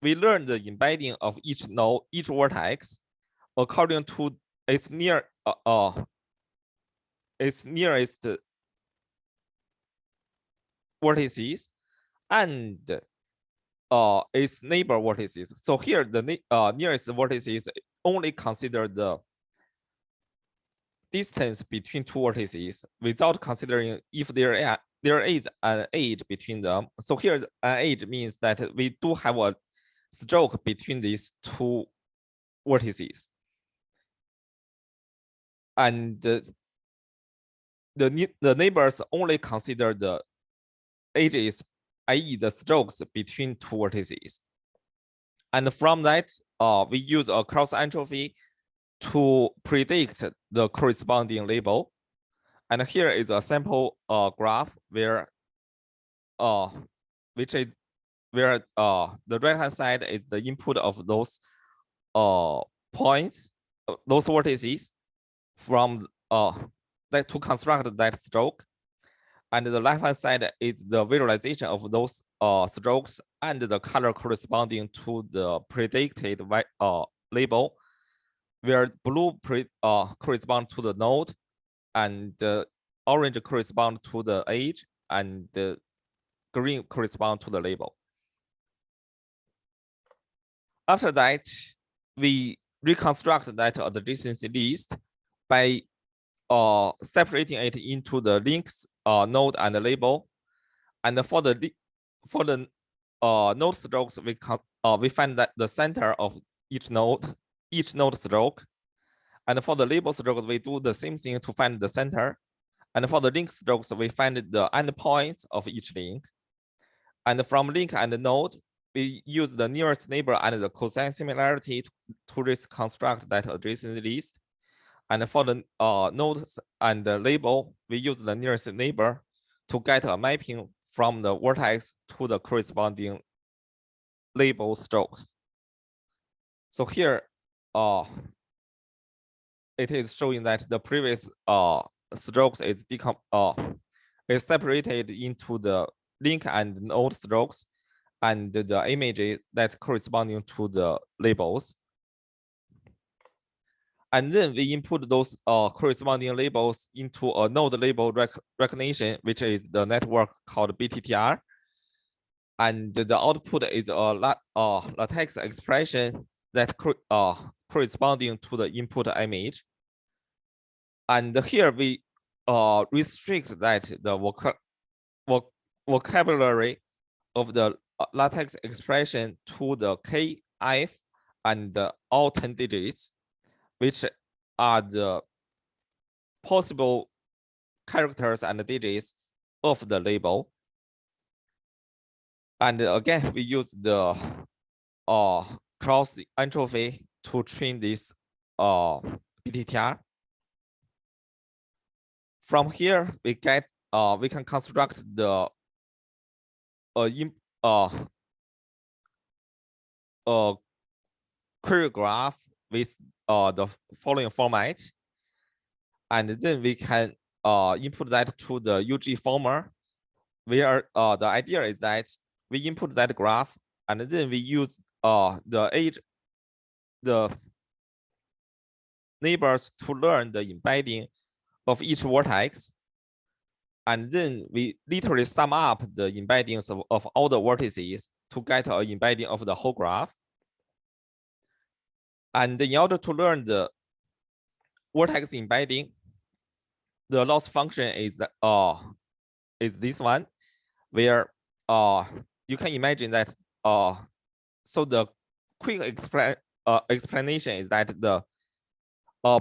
learn the embedding of each node, each vertex, according to its nearest vertices and its neighbor vertices. So here the nearest vertices only consider the distance between 2 vertices without considering if there is an edge between them. So here an edge means that we do have a stroke between these 2 vertices. And the neighbors only consider the edges, i.e. the strokes between 2 vertices. And from that, we use a cross entropy to predict the corresponding label. And here is a sample graph where the right hand side is the input of those points, those vertices from that to construct that stroke. And the left hand side is the visualization of those strokes and the color corresponding to the predicted label, where blue correspond to the node, and the orange correspond to the edge, and the green correspond to the label. After that, we reconstruct that adjacency list by separating it into the links node and the label. And for the node strokes, we find that the center of each node stroke. And for the label strokes, we do the same thing to find the center. And for the link strokes, we find the endpoints of each link. And from link and node, we use the nearest neighbor and the cosine similarity to reconstruct that adjacent list. And for the nodes and the label, we use the nearest neighbor to get a mapping from the vertex to the corresponding label strokes. So here, it is showing that the previous strokes is separated into the link and node strokes and the image that corresponding to the labels. And then we input those corresponding labels into a node label recognition, which is the network called BTTR. And the output is a LaTeX expression that corresponding to the input image. And here we restrict that the vocabulary of the LaTeX expression to the KF and all 10 digits, which are the possible characters and digits of the label. And again, we use the cross entropy to train this BTTR. From here, we can construct the query graph with the following format, and then we can input that to the UG-Former, where the idea is that we input that graph, and then we use the neighbors to learn the embedding of each vertex, and then we literally sum up the embeddings of all the vertices to get an embedding of the whole graph. And in order to learn the vertex embedding, the loss function is this one, where you can imagine that so the quick explanation is that the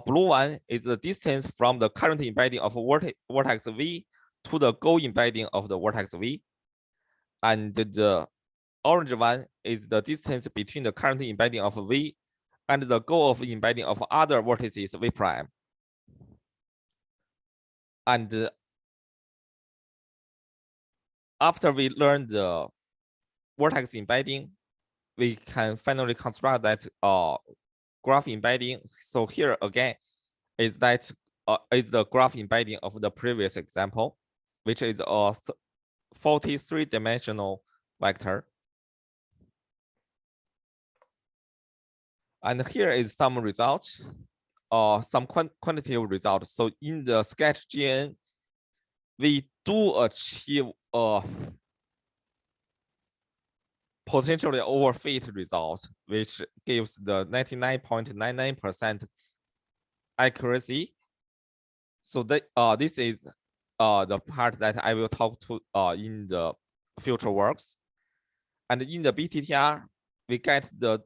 blue one is the distance from the current embedding of vertex V to the goal embedding of the vertex V. And the orange one is the distance between the current embedding of V and the goal of embedding of other vertices V prime. And after we learn the vertex embedding, we can finally construct that graph embedding. So here again is that is the graph embedding of the previous example, which is a 43-dimensional vector. And here is some results, some quantitative results. So in the SketchGN, we do achieve a potentially overfit result, which gives the 99.99% accuracy. So that this is the part that I will talk to in the future works. And in the BTTR, we get the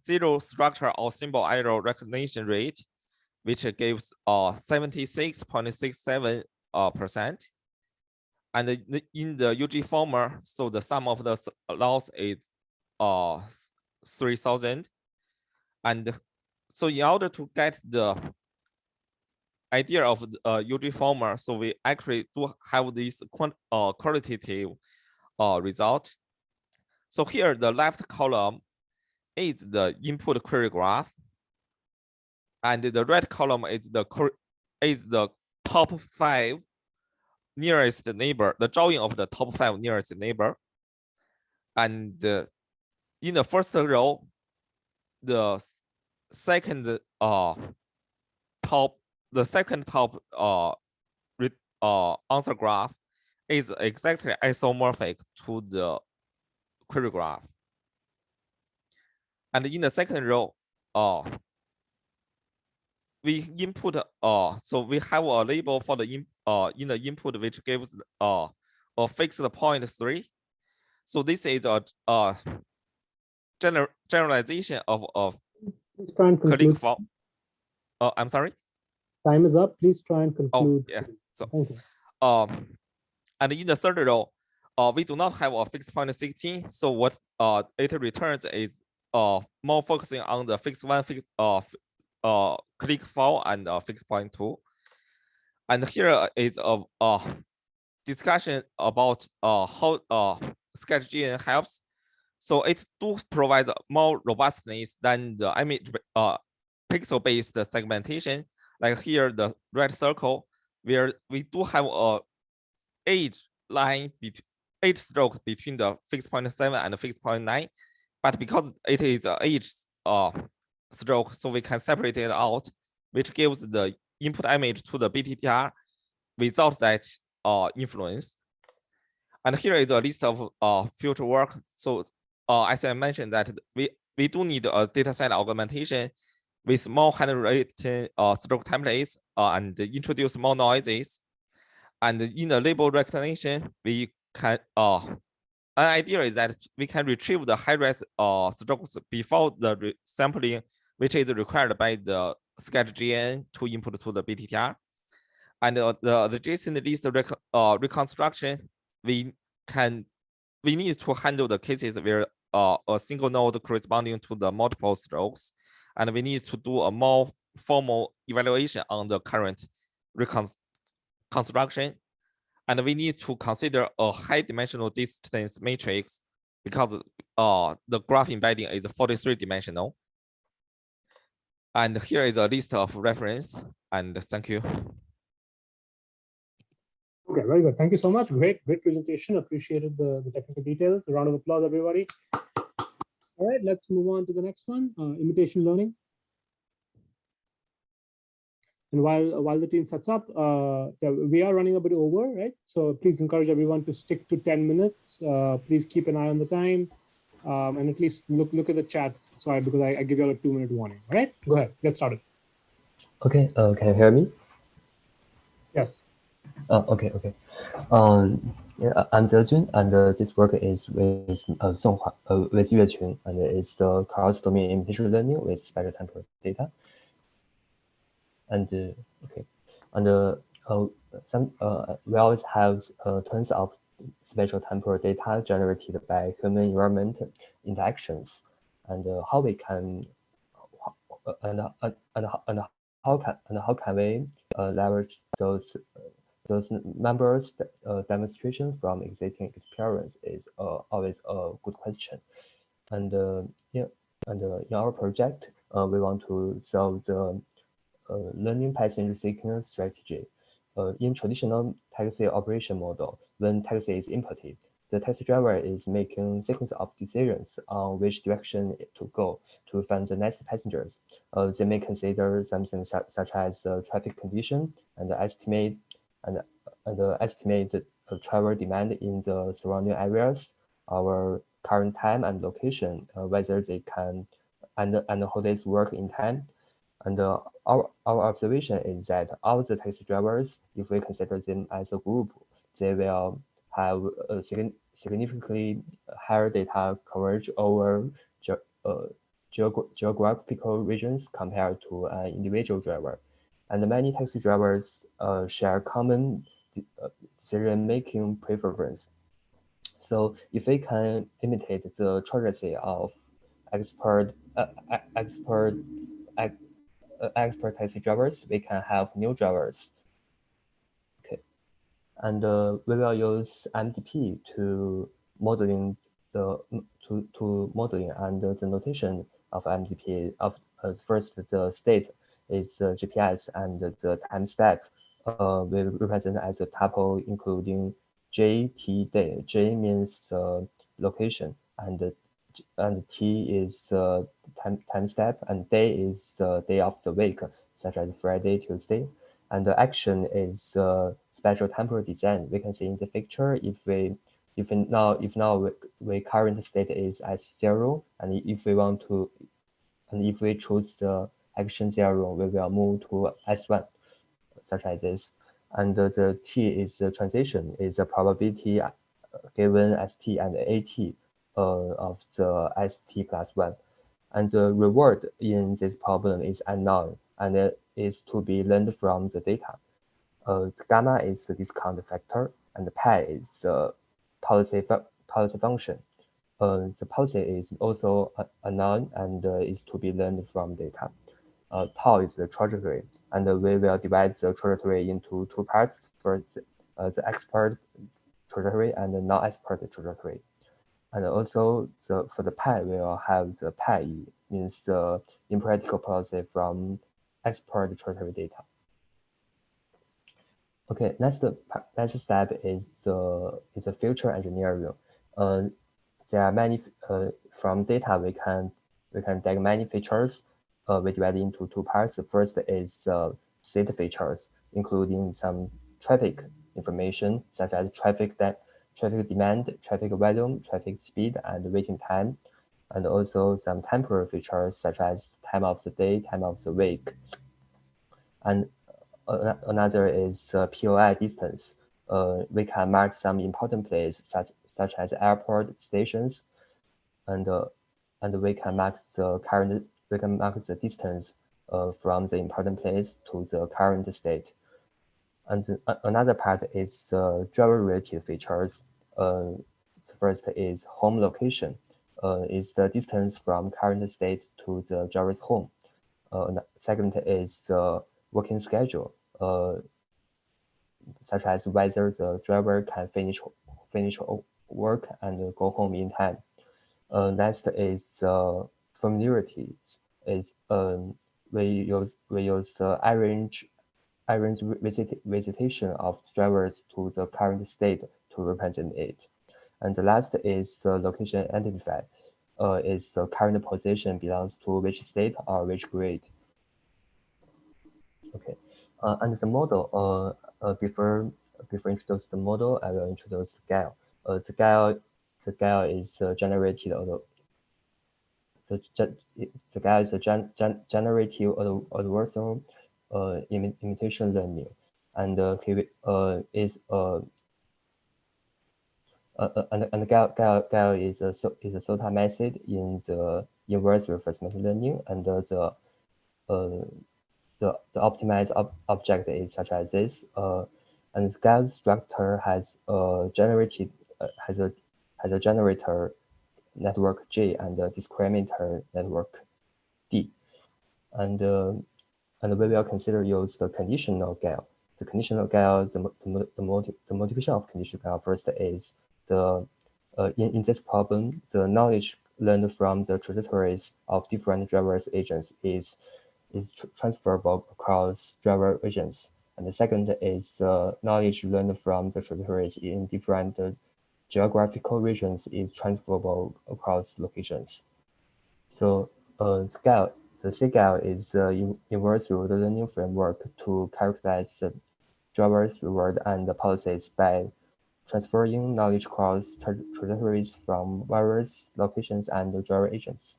zero structure or symbol error recognition rate, which gives 76.67%. And in the UG-Former, so the sum of the loss is 3,000. And so in order to get the idea of UG-Former, so we actually do have this qualitative result. So here, the left column is the input query graph, and the right column is the top 5 nearest neighbor, the drawing of the top 5 nearest neighbor. And in the first row, the second top answer graph is exactly isomorphic to the query graph. And in the second row, we input so we have a label for the in the input which gives a fixed point 3. So this is a generalization of Please try and click conclude. for. I'm sorry. Time is up. Please try and Oh, conclude. yeah. So, Thank you. and in the third row, we do not have a fixed point 16. So what it returns is more focusing on the fixed one, fixed click for and fixed point 2. And here is a discussion about how SketchGN helps. So it do provide more robustness than the image pixel-based segmentation. Like here, the red circle, where we do have a age line between age stroke between the fixed point 7 and the fixed point 9, but because it is a age stroke, so we can separate it out, which gives the input image to the BTTR without that influence. And here is a list of future work. So as I mentioned that we do need a dataset augmentation with more handwritten stroke templates and introduce more noises. And in the label recognition, we can an idea is that we can retrieve the high-res strokes before the sampling, which is required by the SketchGN to input to the BTTR. And the JSON list reconstruction, we need to handle the cases where a single node corresponding to the multiple strokes, and we need to do a more formal evaluation on the current reconstruction. And we need to consider a high dimensional distance matrix because the graph embedding is 43 dimensional. And here is a list of reference, and thank you. Okay, very good. Thank you so much. Great presentation. Appreciated the technical details. A round of applause, everybody. All right, let's move on to the next one, imitation learning. And while the team sets up, we are running a bit over, right? So please encourage everyone to stick to 10 minutes. Please keep an eye on the time, and at least look at the chat. Sorry, because I give you all a 2-minute warning. All right, go ahead, get started. Okay, can you hear me? Yes. Okay. Yeah, I'm Dejun, and this work is with Songhua, with Yuequn, and it's the cross-domain imitation learning with spatial temporal data. And okay, and we always have tons of spatial temporal data generated by human environment interactions, and how we can how can we leverage those members demonstration from existing experience is always a good question. And yeah, and in our project, we want to solve the learning passenger sequence strategy. In traditional taxi operation model, when taxi is inputted, the taxi driver is making sequence of decisions on which direction to go to find the next passengers. They may consider something such as traffic condition and estimate the travel demand in the surrounding areas, our current time and location, whether they can and how they work in time. And our observation is that all the taxi drivers, if we consider them as a group, they will have a significantly higher data coverage over geographical regions compared to an individual driver. And many taxi drivers share common decision-making preference. So if we can imitate the trajectory of expert taxi drivers, we can have new drivers. Okay, and we will use MDP to modeling modeling, and the notation of MDP of first the state is the GPS, and the time step we represent as a tuple including JT day. J means location, and T is the time step, and day is the day of the week, such as Friday, Tuesday, and the action is spatial temporal design. We can see in the picture if now we current state is at 0, and if we choose the action 0, we will move to S1, such as this. And the T is the transition, is the probability given st and at of the st plus 1. And the reward in this problem is unknown, and it is to be learned from the data. The gamma is the discount factor, and the pi is the policy function. The policy is also unknown and is to be learned from data. Tau is the trajectory, and we will divide the trajectory into two parts. First, the expert trajectory and the non-expert trajectory. And also for the pi, we will have the pi means the empirical policy from expert trajectory data. Okay, next step is the feature engineering. There are many from data we can take many features. We divide into two parts. The first is state features, including some traffic information such as traffic demand, traffic volume, traffic speed, and waiting time, and also some temporal features such as time of the day, time of the week. And another is POI distance. We can mark some important places such as airport stations, and we can mark the distance from the important place to the current state. And another part is driver-related features. The first is home location. Is the distance from current state to the driver's home. Second is the working schedule, such as whether the driver can finish work and go home in time. Next is the familiarity. Is we use the average visitation of drivers to the current state to represent it. And the last is the location identifier. Is the current position belongs to which state or which grade. Okay, and the model. Before introduce the model, I will introduce Gail. The Gail is generated. The Gail is a generative adversarial imitation learning, and he is and Gail is a SOTA method in the inverse reinforcement learning, and the optimized object is such as this. And Gail's structure has a generator network J and a discriminator network D. And we will consider use the conditional Gail. The conditional Gail, the motivation of conditional Gail first is in this problem, the knowledge learned from the trajectories of different drivers agents is transferable across driver agents. And the second is knowledge learned from the trajectories in different geographical regions is transferable across locations. So the CGAL is the inverse reward learning framework to characterize the driver's reward and the policies by transferring knowledge across trajectories from various locations and driver agents.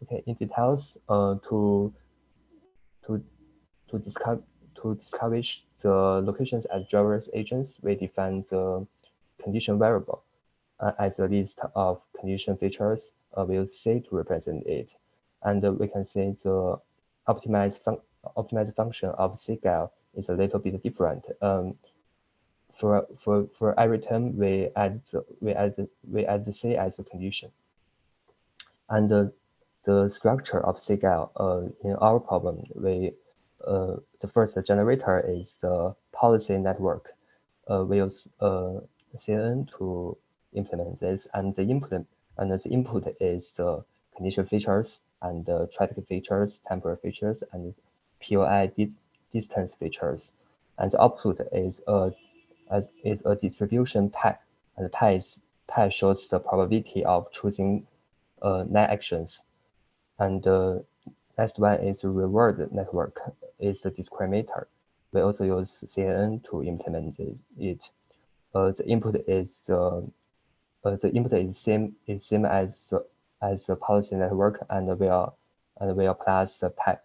Okay, in details, to distinguish the locations as drivers agents, we define the condition variable as a list of condition features. We use C to represent it, and we can say the optimized function of CGAL is a little bit different. For every term, we add the C as a condition, and the structure of CGAL in our problem, the first generator is the policy network. We use CNN to implement this, and the input is the condition features and the traffic features, temporal features, and POI distance features. And the output is a distribution pi, and pi shows the probability of choosing 9 actions. And the next one is reward network, is the discriminator. We also use CNN to implement it. The input is same as the policy network, and will plus the pi.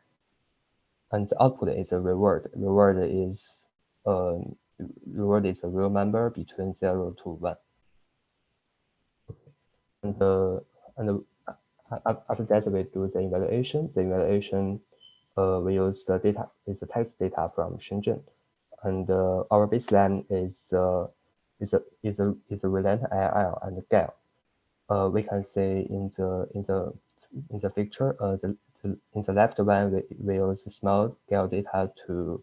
And the output is a reward. Reward is a real number between 0 to 1. and after that we do the evaluation. The evaluation we use the data is the text data from Shenzhen, and our baseline is a relent IIL and GAL. We can see in the picture, in the left one we use small GAL data to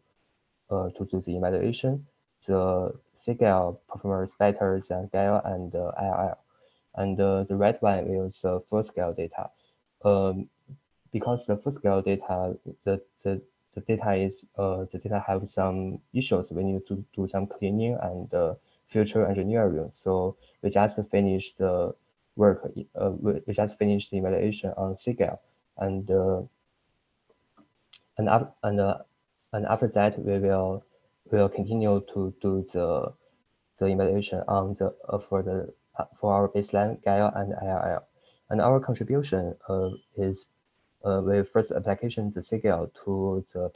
do the evaluation. The CGAL performs better than GAL and IIL. And the right one we use full scale data. Because the full scale data, the data have some issues. We need to do some cleaning and future engineering. So we just finished the work. We just finished the evaluation on CGAL, and after that we will continue to do the evaluation on the for our baseline GAL and IIL. And our contribution is with first application the CGAL to the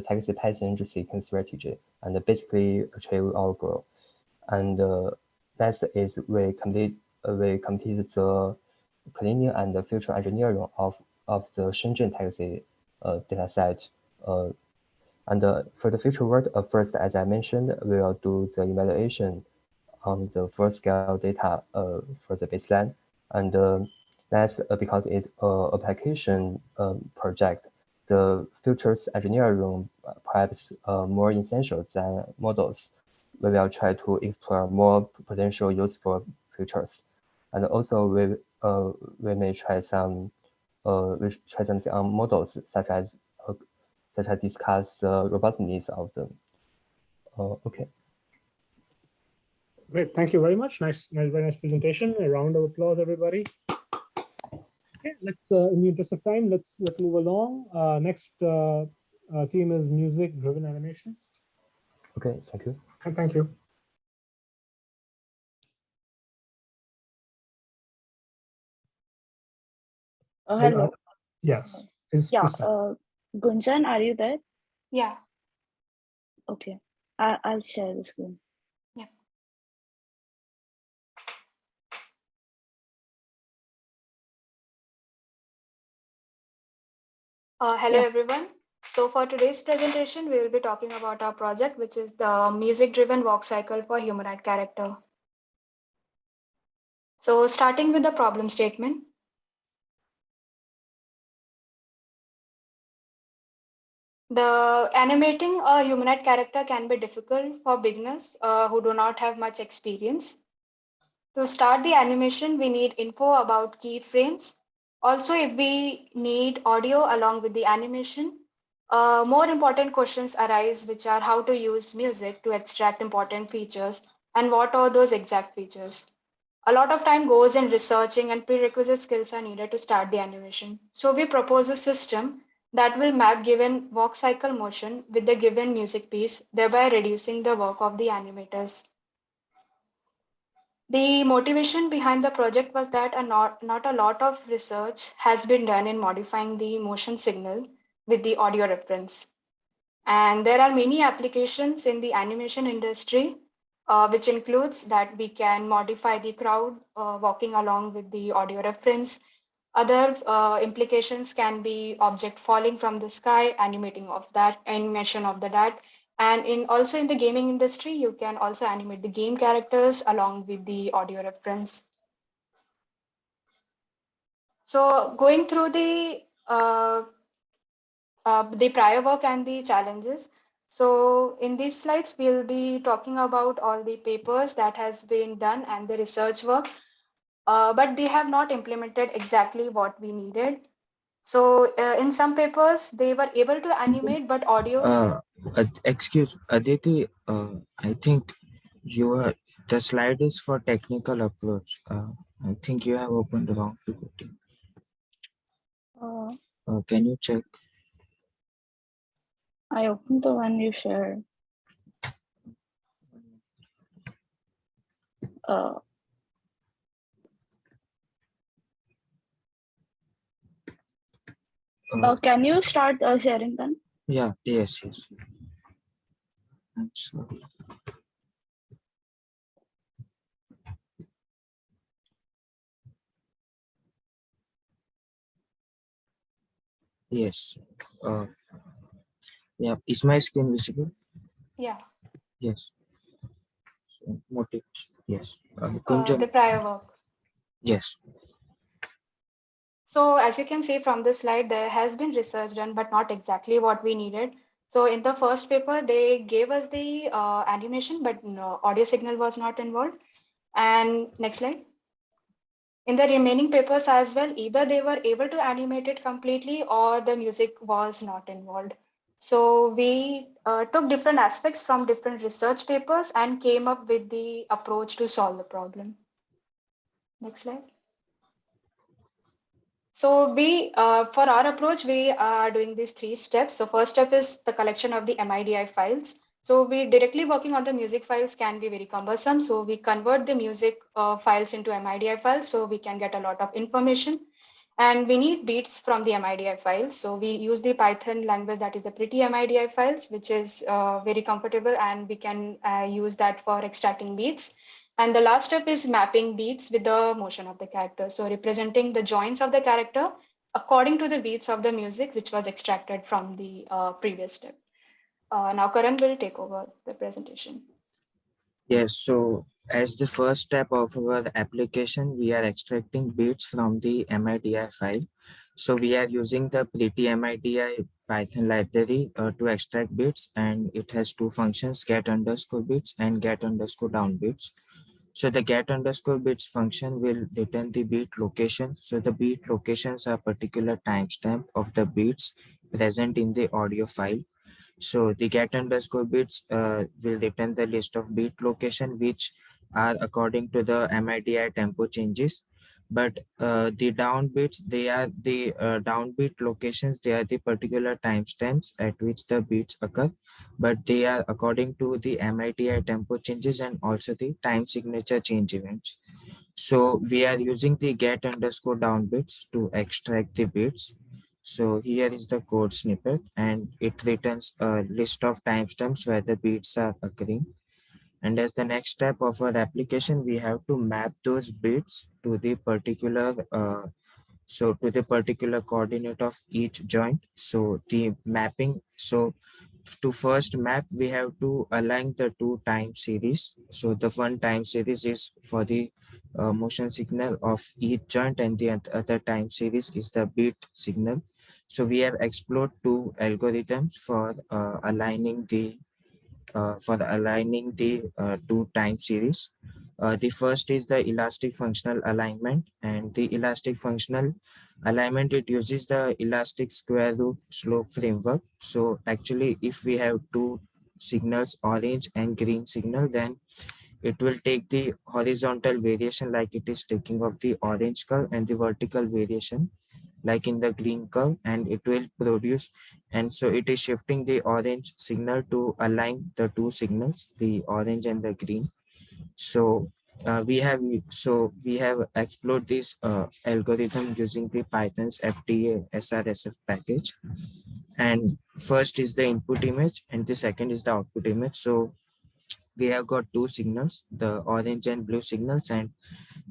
taxi passenger seeking strategy, and basically achieve our goal. And next is we complete the cleaning and the future engineering of the Shenzhen taxi data set. And for the future work, first, as I mentioned, we will do the evaluation on the full scale data for the baseline. And that's because it's an application project. The futures engineering perhaps more essential than models. We will try to explore more potential useful features. And also we may try something on models, such as discuss the robustness of them. Okay. Great, thank you very much. Very nice presentation. A round of applause, everybody. Okay, let's in the interest of time, let's move along. Next team is music-driven animation. Okay, thank you. Thank you. Hello. Yes. Gunjan, are you there? Yeah. Okay. I'll share the screen. Yeah. Hello, everyone. So for today's presentation, we will be talking about our project, which is the music-driven walk cycle for humanoid character. So starting with the problem statement. The animating a humanoid character can be difficult for beginners who do not have much experience. To start the animation, we need info about keyframes. Also, if we need audio along with the animation, more important questions arise, which are how to use music to extract important features and what are those exact features. A lot of time goes in researching and prerequisite skills are needed to start the animation. So we propose a system that will map given walk cycle motion with the given music piece, thereby reducing the work of the animators. The motivation behind the project was that not a lot of research has been done in modifying the motion signal with the audio reference. And there are many applications in the animation industry, which includes that we can modify the crowd walking along with the audio reference. Other implications can be object falling from the sky, animation of that. And also in the gaming industry, you can also animate the game characters along with the audio reference. So going through the prior work and the challenges. So in these slides, we'll be talking about all the papers that has been done and the research work. But they have not implemented exactly what we needed. So in some papers, they were able to animate, but audio. Excuse Aditi, I think the slide is for technical approach. I think you have opened the wrong PPT. Can you check? I opened the one you shared. Can you start sharing then? Yeah, yes. I'm sorry. Yes. Yeah. Is my screen visible? Yeah, Yes. So, motivation. Yes. the Kunjan. prior work. Yes. So as you can see from this slide, there has been research done, but not exactly what we needed. So in the first paper, they gave us the animation, but no audio signal was not involved. And next slide. In the remaining papers as well, either they were able to animate it completely or the music was not involved. So we took different aspects from different research papers and came up with the approach to solve the problem. Next slide. So for our approach, we are doing these 3 steps. So first step is the collection of the MIDI files. So we directly working on the music files can be very cumbersome. So we convert the music files into MIDI files so we can get a lot of information. And we need beats from the MIDI files. So we use the Python language that is the pretty MIDI files, which is very comfortable, and we can use that for extracting beats. And the last step is mapping beats with the motion of the character. So representing the joints of the character according to the beats of the music, which was extracted from the previous step. Now Karan will take over the presentation. Yes, so as the first step of our application, we are extracting bits from the MIDI file. So we are using the pretty MIDI Python library to extract bits, and it has 2 functions, get underscore bits and get underscore down bits. So the get underscore bits function will return the beat location. So the beat locations are particular timestamp of the beats present in the audio file. So the get underscore bits will return the list of beat location which are according to the MIDI tempo changes. But the down bits, they are the downbeat locations. They are the particular timestamps at which the beats occur, but they are according to the MIDI tempo changes and also the time signature change events. So we are using the get underscore down bits to extract the bits. So here is the code snippet, and it returns a list of timestamps where the beats are occurring. And as the next step of our application, we have to map those bits to the particular to the particular coordinate of each joint. So the mapping, so to first map, we have to align the 2 time series. So the one time series is for the motion signal of each joint, and the other time series is the beat signal. So we have explored 2 algorithms for aligning the 2 time series. The first is the elastic functional alignment, and the elastic functional alignment, it uses the elastic square root slope framework. So actually, if we have 2 signals, orange and green signal, then it will take the horizontal variation like it is taking of the orange curve, and the vertical variation like in the green curve, and it will produce, and so it is shifting the orange signal to align the 2 signals, the orange and the green. So we have explored this algorithm using the Python's FTA SRSF package. And first is the input image and the second is the output image. So we have got 2 signals, the orange and blue signals, and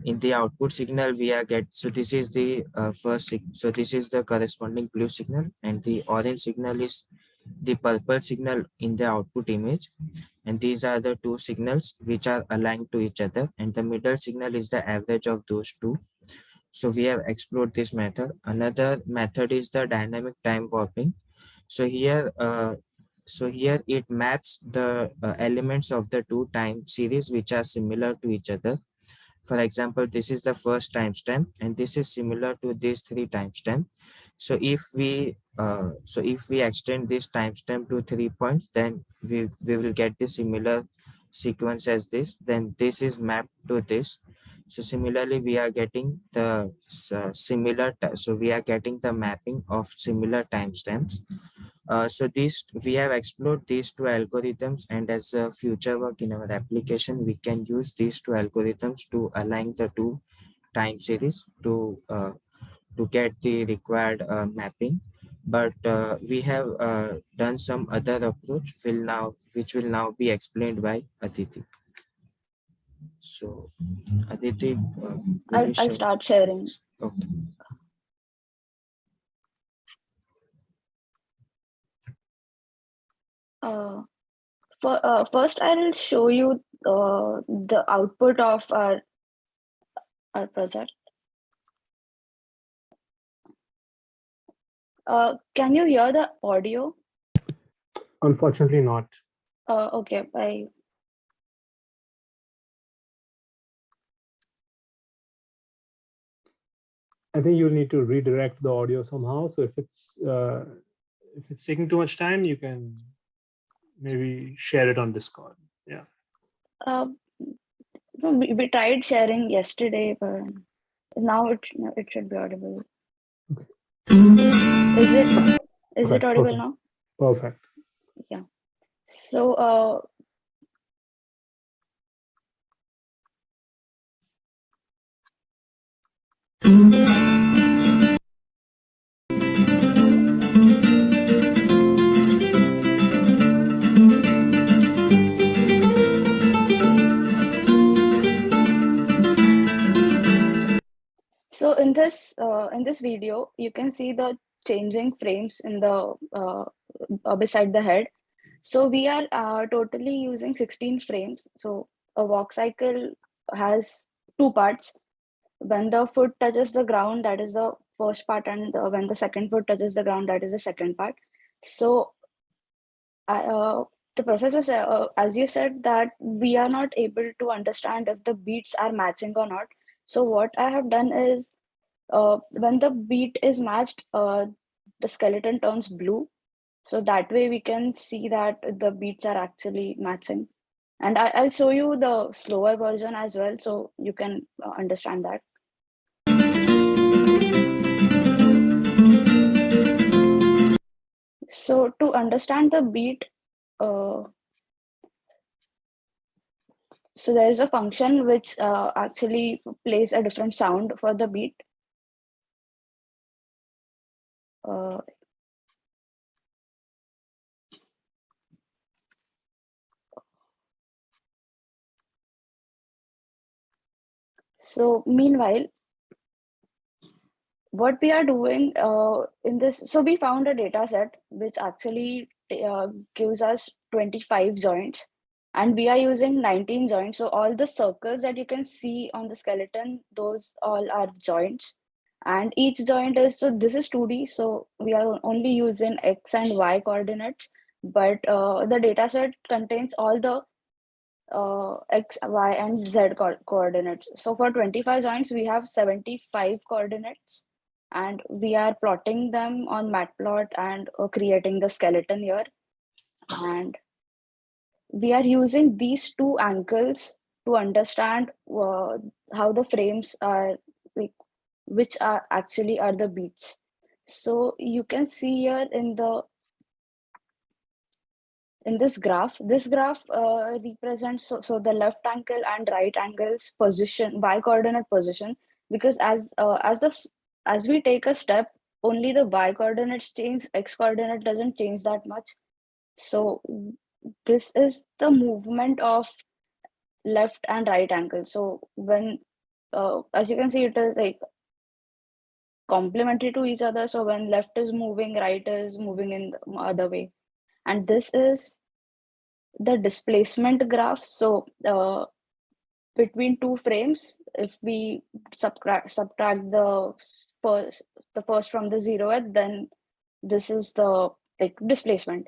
in the output signal we are so this is the so this is the corresponding blue signal, and the orange signal is the purple signal in the output image, and these are the 2 signals which are aligned to each other, and the middle signal is the average of those 2. So we have explored this method. Another method is the dynamic time warping. So here it maps the elements of the 2 time series which are similar to each other. For example, this is the first timestamp, and this is similar to these 3 timestamp. So if we extend this timestamp to 3 points, then we will get the similar sequence as this. Then this is mapped to this. So similarly, we are getting the so we are getting the mapping of similar timestamps. So we have explored these 2 algorithms, and as a future work in our application, we can use these 2 algorithms to align the 2 time series to get the required mapping. But we have done some other approach which will now be explained by Aditi. So Aditi, I'll start sharing. Okay. First, I'll show you the output of our project. Can you hear the audio? Unfortunately not. Okay, I think you'll need to redirect the audio somehow. So if it's taking too much time, you can maybe share it on Discord. Yeah. we tried sharing yesterday, but now it should be audible. Okay. Is it Okay, audible perfect. now? Perfect. Yeah. So So in this video, you can see the changing frames in the beside the head. So we are totally using 16 frames. So a walk cycle has 2 parts. When the foot touches the ground, that is the first part, and when the second foot touches the ground, that is the second part. So the professor said, as you said, that we are not able to understand if the beats are matching or not. So what I have done is, when the beat is matched, the skeleton turns blue. So that way we can see that the beats are actually matching. And I'll show you the slower version as well, so you can understand that. So to understand the beat, so there is a function which actually plays a different sound for the beat. So meanwhile, what we are doing in this, so we found a data set which actually gives us 25 joints, and we are using 19 joints. So all the circles that you can see on the skeleton, those all are joints, and each joint is, so this is 2D, so we are only using X and Y coordinates, but the data set contains all the X, Y, and Z coordinates. So for 25 joints, we have 75 coordinates, and we are plotting them on Matplot and creating the skeleton here. And we are using these 2 angles to understand how the frames are, like, which are actually are the beats. So you can see here in this graph represents, so the left angle and right angles position, Y coordinate position, because as we take a step, only the Y coordinates change, X coordinate doesn't change that much. So this is the movement of left and right angle. So when as you can see, it is like complementary to each other. So when left is moving, right is moving in the other way. And this is the displacement graph. So between 2 frames, if we subtract the first from the 0th, then this is the displacement.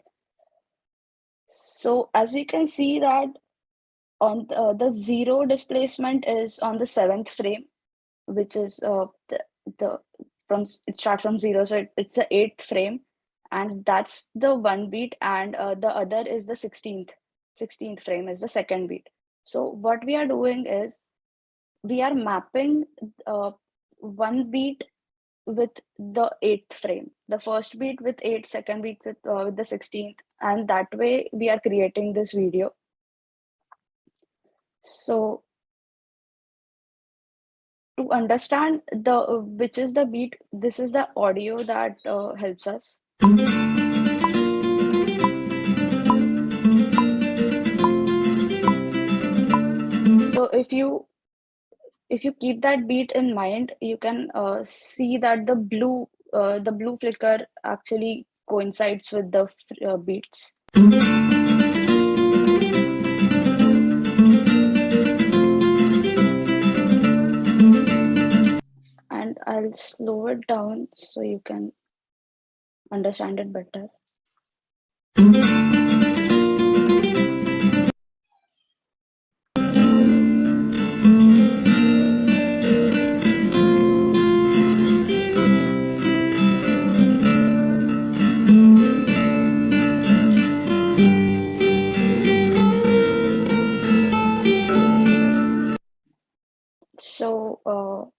So as we can see that on the 0 displacement is on the 7th frame, which is it starts from 0, so it's the 8th frame, and that's the 1 beat, and the other is the 16th frame is the 2nd beat. So what we are doing is we are mapping 1 beat with the 8th frame, the first beat with 8, second beat with the 16th, and that way we are creating this video. So to understand which is the beat, this is the audio that helps us. So if you keep that beat in mind, you can see that the blue flicker actually coincides with the beats. and I'll slow it down so you can understand it better. So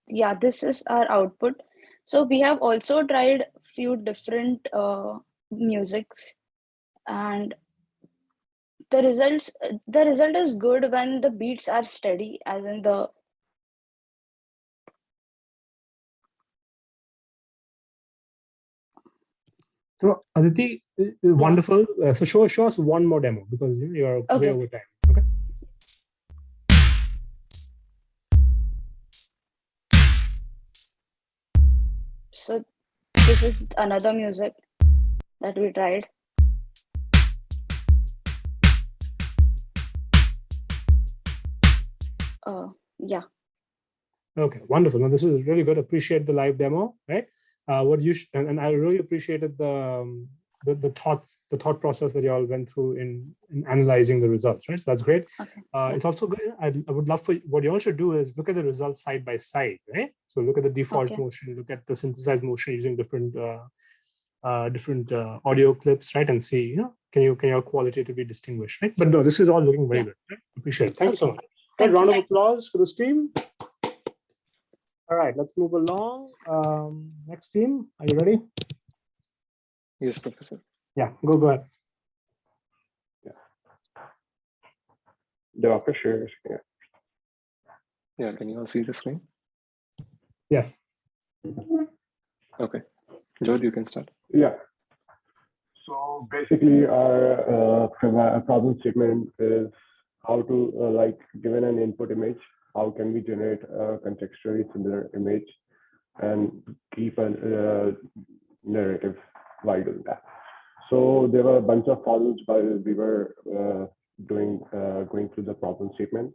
yeah, this is our output. So we have also tried few different musics, and the result is good when the beats are steady, as in the So Aditi, wonderful. So show us one more demo because you're way Okay. over time. Okay. So this is another music that we tried. Yeah. Okay, wonderful. Now this is really good. Appreciate the live demo, right? What you and I really appreciated the thought process that you all went through in analyzing the results, right? So that's great. Okay. It's also good. I would love for what you all should do is look at the results side by side, right? So look at the default Okay. motion, look at the synthesized motion using different audio clips, right? And see, can you qualitatively distinguish, right? But no, this is all looking very good. Right? Appreciate it. Thank you so much. Thank Round you. of applause for the team. All right, let's move along. Next team, are you ready? Yes, Professor. Yeah, go ahead. Devakas, share your screen. Yeah, can you all see the screen? Yes. Okay. George, you can start. Yeah. So basically, our problem statement is how to, like, given an input image, how can we generate a contextually similar image and keep a narrative while doing that. So there were a bunch of problems while we were going through the problem statement.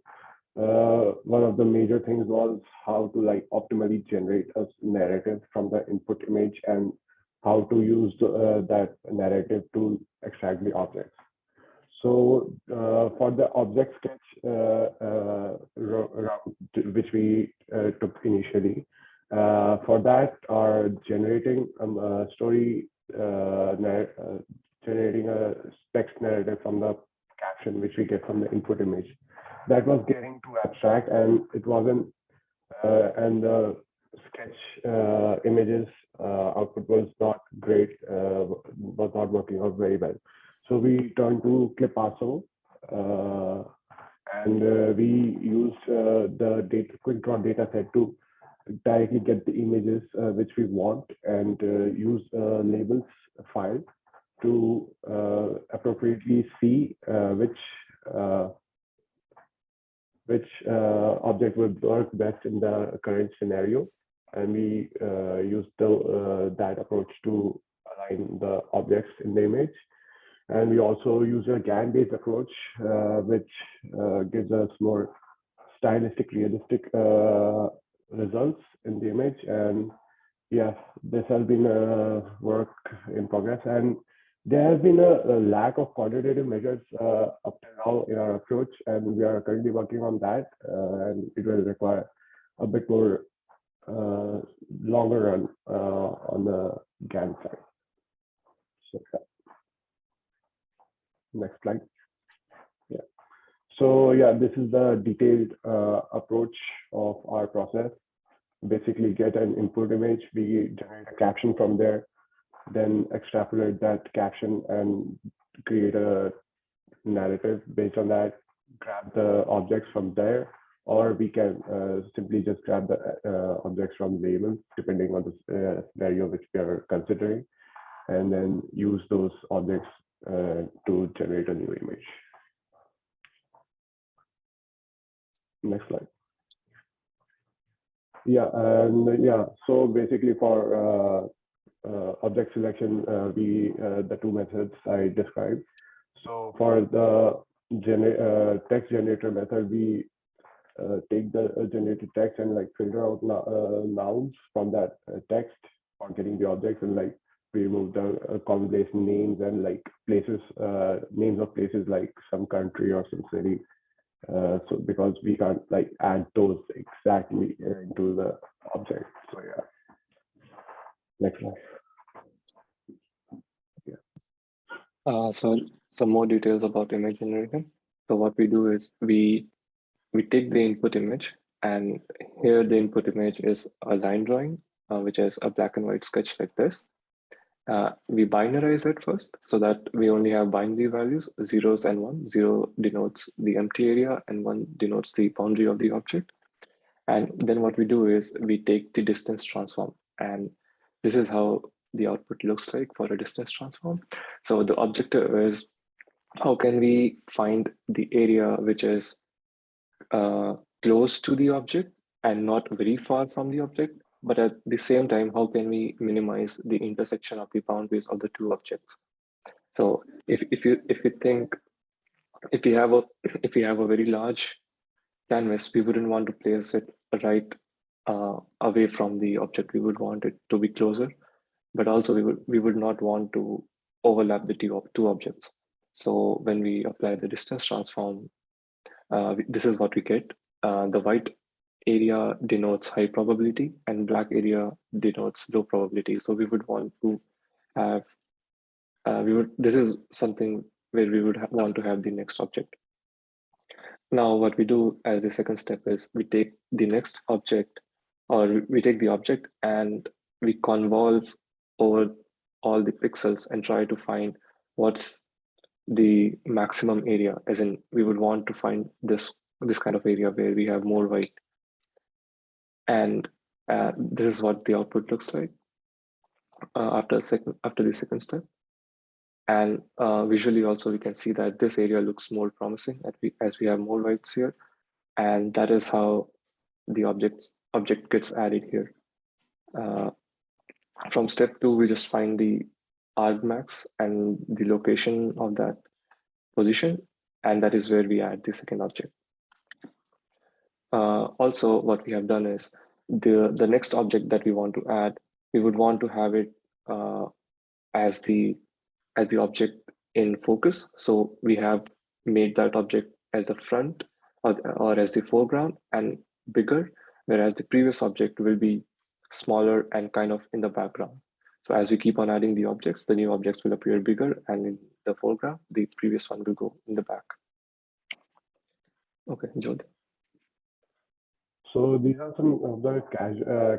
One of the major things was how to optimally generate a narrative from the input image and how to use that narrative to extract the objects. So for the object sketch which we took initially, for that our generating a story, generating a text narrative from the caption which we get from the input image, that was getting too abstract and it wasn't, and the sketch images output was not great, was not working out very well. So we turned to Clipasso, and we used the quick draw data set to directly get the images which we want and use labels file to appropriately see which object would work best in the current scenario. And we used that approach to align the objects in the image. And we also use a GAN-based approach, which gives us more stylistic, realistic results in the image. And yeah, this has been a work in progress. And there has been a lack of quantitative measures up to now in our approach, and we are currently working on that. And it will require a bit more longer run on the GAN side. So, yeah. Next slide. Yeah. So yeah, this is the detailed approach of our process. Basically, get an input image, we generate a caption from there, then extrapolate that caption and create a narrative based on that, grab the objects from there, or we can simply just grab the objects from labels, depending on the scenario which we are considering, and then use those objects to generate a new image. Next slide. Yeah, and yeah, so basically for object selection, the two methods I described. So for the text generator method, we take the generated text and like filter out nouns from that text on getting the objects, and like we remove the combination names and like places, names of places like some country or some city. So because we can't like add those exactly into the object. So yeah. Next slide. So some more details about image generation. So what we do is we take the input image, and here the input image is a line drawing, which is a black and white sketch like this. We binarize it first so that we only have binary values, zeros and one. 0 denotes the empty area and 1 denotes the boundary of the object. And then what we do is we take the distance transform, and this is how the output looks like for a distance transform. So the objective is how can we find the area which is close to the object and not very far from the object, but at the same time, how can we minimize the intersection of the boundaries of the two objects? So if we have a very large canvas, we wouldn't want to place it right away from the object. We would want it to be closer, but also we would not want to overlap the two objects. So when we apply the distance transform, this is what we get. The white area denotes high probability and black area denotes low probability. So we would want to have, this is something where we would want to have the next object. Now what we do as the second step is we take the next object, or we take the object and we convolve over all the pixels and try to find what's the maximum area, as in we would want to find this kind of area where we have more white. And this is what the output looks like after the second step. And visually also we can see that this area looks more promising as we have more whites here. And that is how the object gets added here. From step 2, we just find the argmax and the location of that position, and that is where we add the second object. Also, what we have done is the next object that we want to add, we would want to have it as the object in focus. So we have made that object as the front or as the foreground and bigger, whereas the previous object will be smaller and kind of in the background. So as we keep on adding the objects, the new objects will appear bigger, and in the foreground, the previous one will go in the back. Okay, Jod. So these are some of the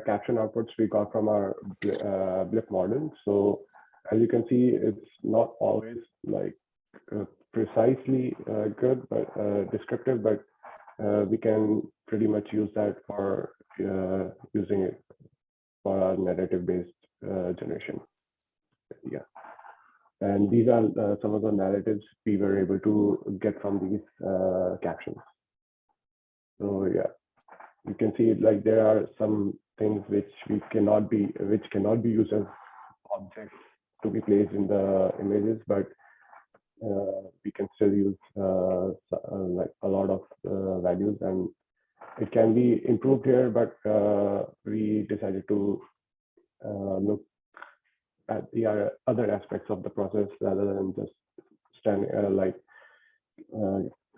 caption outputs we got from our blip model. So as you can see, it's not always like precisely good, but descriptive, but we can pretty much use that for using it for our narrative-based generation. Yeah. And these are some of the narratives we were able to get from these captions. So yeah, you can see like there are some things which cannot be used as objects to be placed in the images, but we can still use like a lot of values, and it can be improved here, but we decided to look at the other aspects of the process rather than just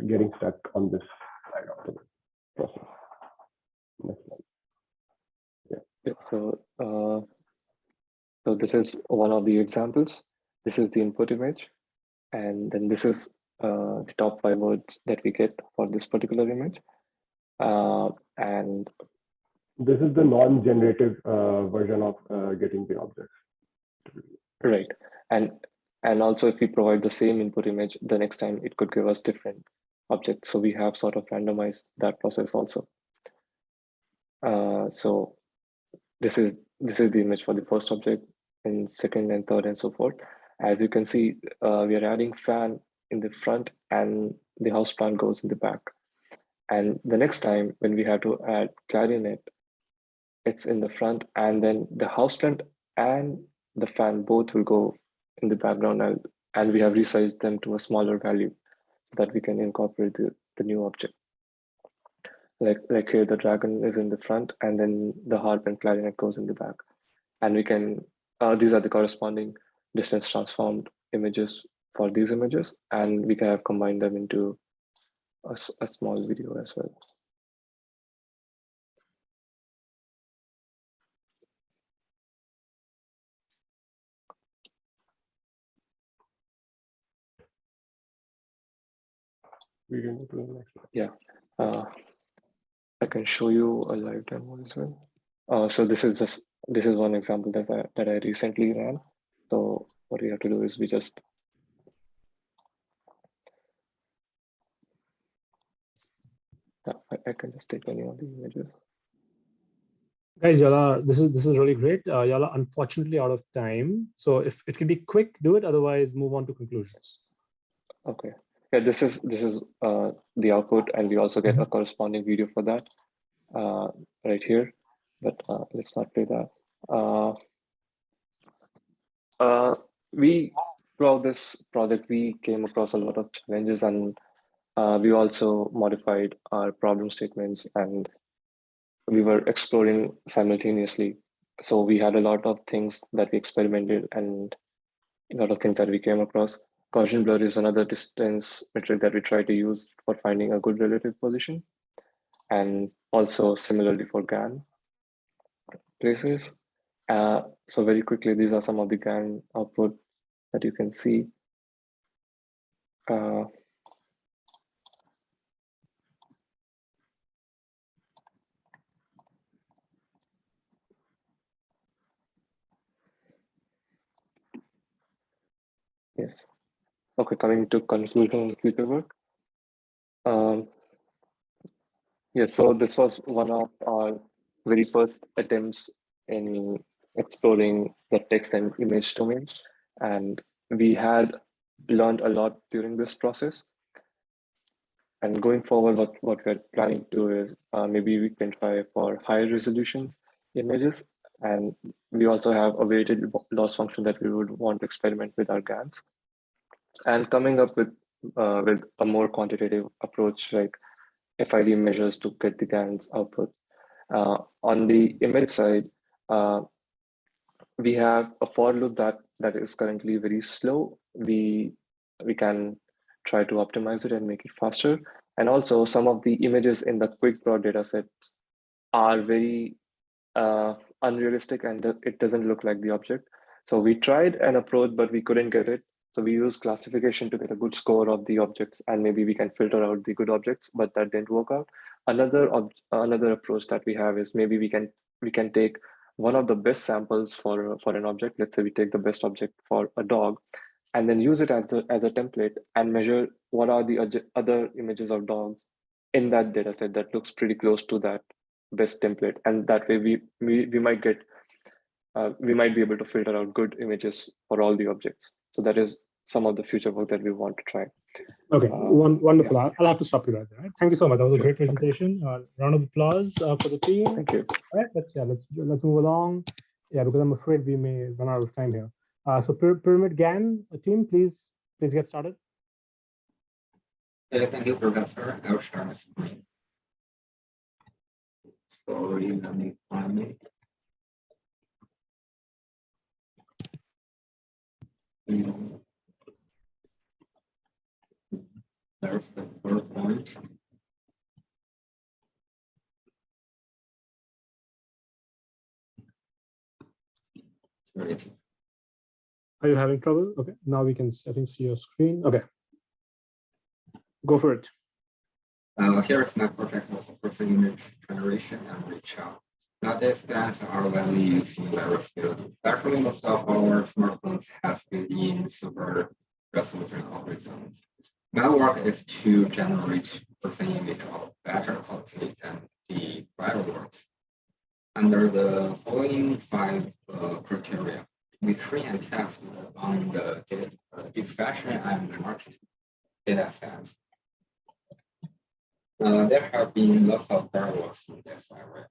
getting stuck on this side of the process. Next slide. Yeah. So this is one of the examples. This is the input image, and then this is the top 5 words that we get for this particular image. And this is the non-generative version of getting the objects. Right. And also if we provide the same input image, the next time it could give us different objects. So we have sort of randomized that process also. So this is the image for the first object, and second and third and so forth. As you can see, we are adding fan in the front and the house plant goes in the back. And the next time when we have to add clarinet, it's in the front, and then the house plant and the fan both will go in the background, and we have resized them to a smaller value so that we can incorporate the new object. Like here, the dragon is in the front, and then the harp and clarinet goes in the back. And we can, these are the corresponding distance transformed images for these images, and we can have combined them into a small video as well. We can go to the next one. Yeah, I can show you a live demo as well. So this is one example that I recently ran. So what we have to do is we just I can just take any of the images. Guys, this is really great. Y'all are unfortunately out of time. So if it can be quick, do it. Otherwise, move on to conclusions. Okay. Yeah, this is the output, and we also get a corresponding video for that right here. But let's not play that. Throughout this project, we came across a lot of challenges, and we also modified our problem statements, and we were exploring simultaneously. So we had a lot of things that we experimented and a lot of things that we came across. Gaussian blur is another distance metric that we try to use for finding a good relative position, and also similarly for GAN places. So very quickly, these are some of the GAN output that you can see. Yes. Okay, coming to conclusion and future work. Yes, so this was one of our very first attempts in exploring the text and image domains, and we had learned a lot during this process. And going forward, what we're planning to do is maybe we can try for higher resolution images, and we also have a weighted loss function that we would want to experiment with our GANs, and coming up with a more quantitative approach like FID measures to get the GANs output. On the image side, we have a for loop that is currently very slow. We can try to optimize it and make it faster. And also some of the images in the QuickBraw dataset are very unrealistic, and it doesn't look like the object. So we tried an approach, but we couldn't get it. So we use classification to get a good score of the objects, and maybe we can filter out the good objects, but that didn't work out. Another approach that we have is maybe we can take one of the best samples for an object. Let's say we take the best object for a dog, and then use it as a template and measure what are the other images of dogs in that data set that looks pretty close to that best template. And that way we might get we might be able to filter out good images for all the objects. So that is some of the future work that we want to try. Okay, wonderful. Yeah. I'll have to stop you right there. Right? Thank you so much. That was a great presentation. Round of applause for the team. Thank you. All right, let's move along. Yeah, because I'm afraid we may run out of time here. So Pyramid GAN team, please get started. Thank you, Professor. I'll share my screen. Sorry, let me find it. There's the first point. Right. Are you having trouble? Okay, now we can, I think, see your screen. Okay, go for it. Here's my project of person image generation and reach out. Now, these scans are widely used in various fields. Actually, most of our smartphones have built-in super resolution algorithm. My work is to generate person image of better quality than the prior works. Under the following 5 criteria, we train and test on the discussion and market data set. There have been lots of variables in this area.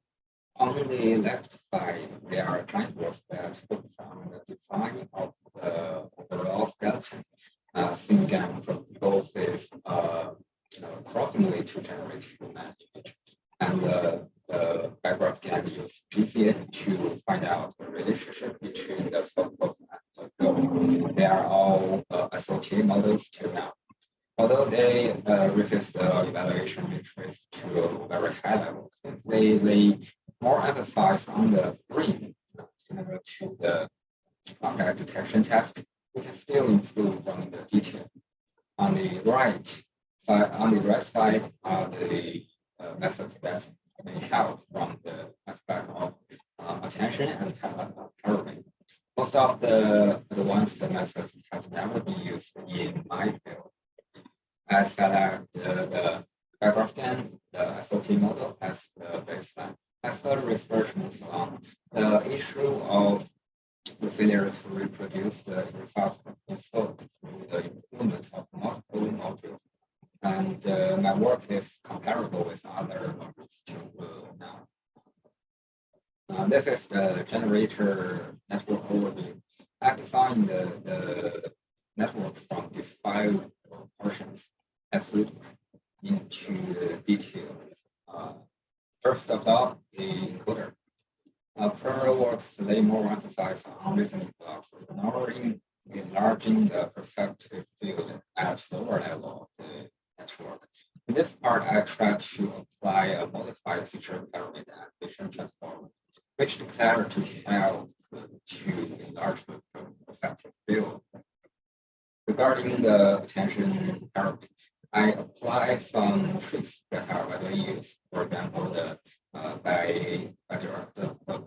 On the left side, there are giant works that focus on the design of the overall skeleton. SimGAN proposes crossing way to generate human image. and the background can use GCA to find out the relationship between the source and the goal. They are all SOT models till now. Although they resist the evaluation matrix to a very high level, since they more emphasize on the frame, similar to the object detection test, we can still improve on the detail. On the right side are the methods that may help from the aspect of attention and parallel. Most of the advanced methods have never been used in my field. I select the background scan, the SOT model as the baseline. As the research moves on, the issue of the failure to reproduce the results has been solved through the improvement of multiple modules. And my work is comparable with other modules now. This is the generator network overview. I designed the network from these 5 portions as we look into the details. First of all, the encoder. Parallel works lay more emphasis on reasoning blocks, enlarging the perceptive field at lower level of the network. In this part, I try to apply a modified feature pyramid and vision transformer, which declare to help to enlarge the perceptive field. Regarding the attention pyramid, I apply some tricks that are widely used. For example, the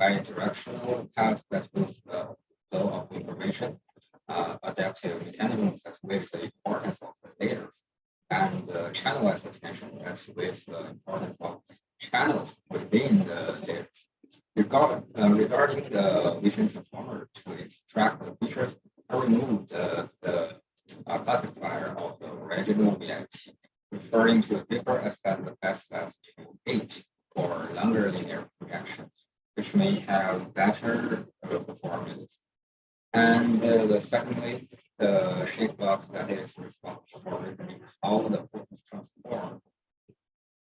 bidirectional path that moves the flow of information, adaptive mechanisms that with the importance of the layers, and channelized attention that with the importance of channels within the layers. Regarding the vision transformer, to extract the features, I removed the classifier of the original VIT, referring to a paper set the best as to 8 for longer linear projection, which may have better performance. And secondly, the shape box that is responsible for reasoning how the process transform.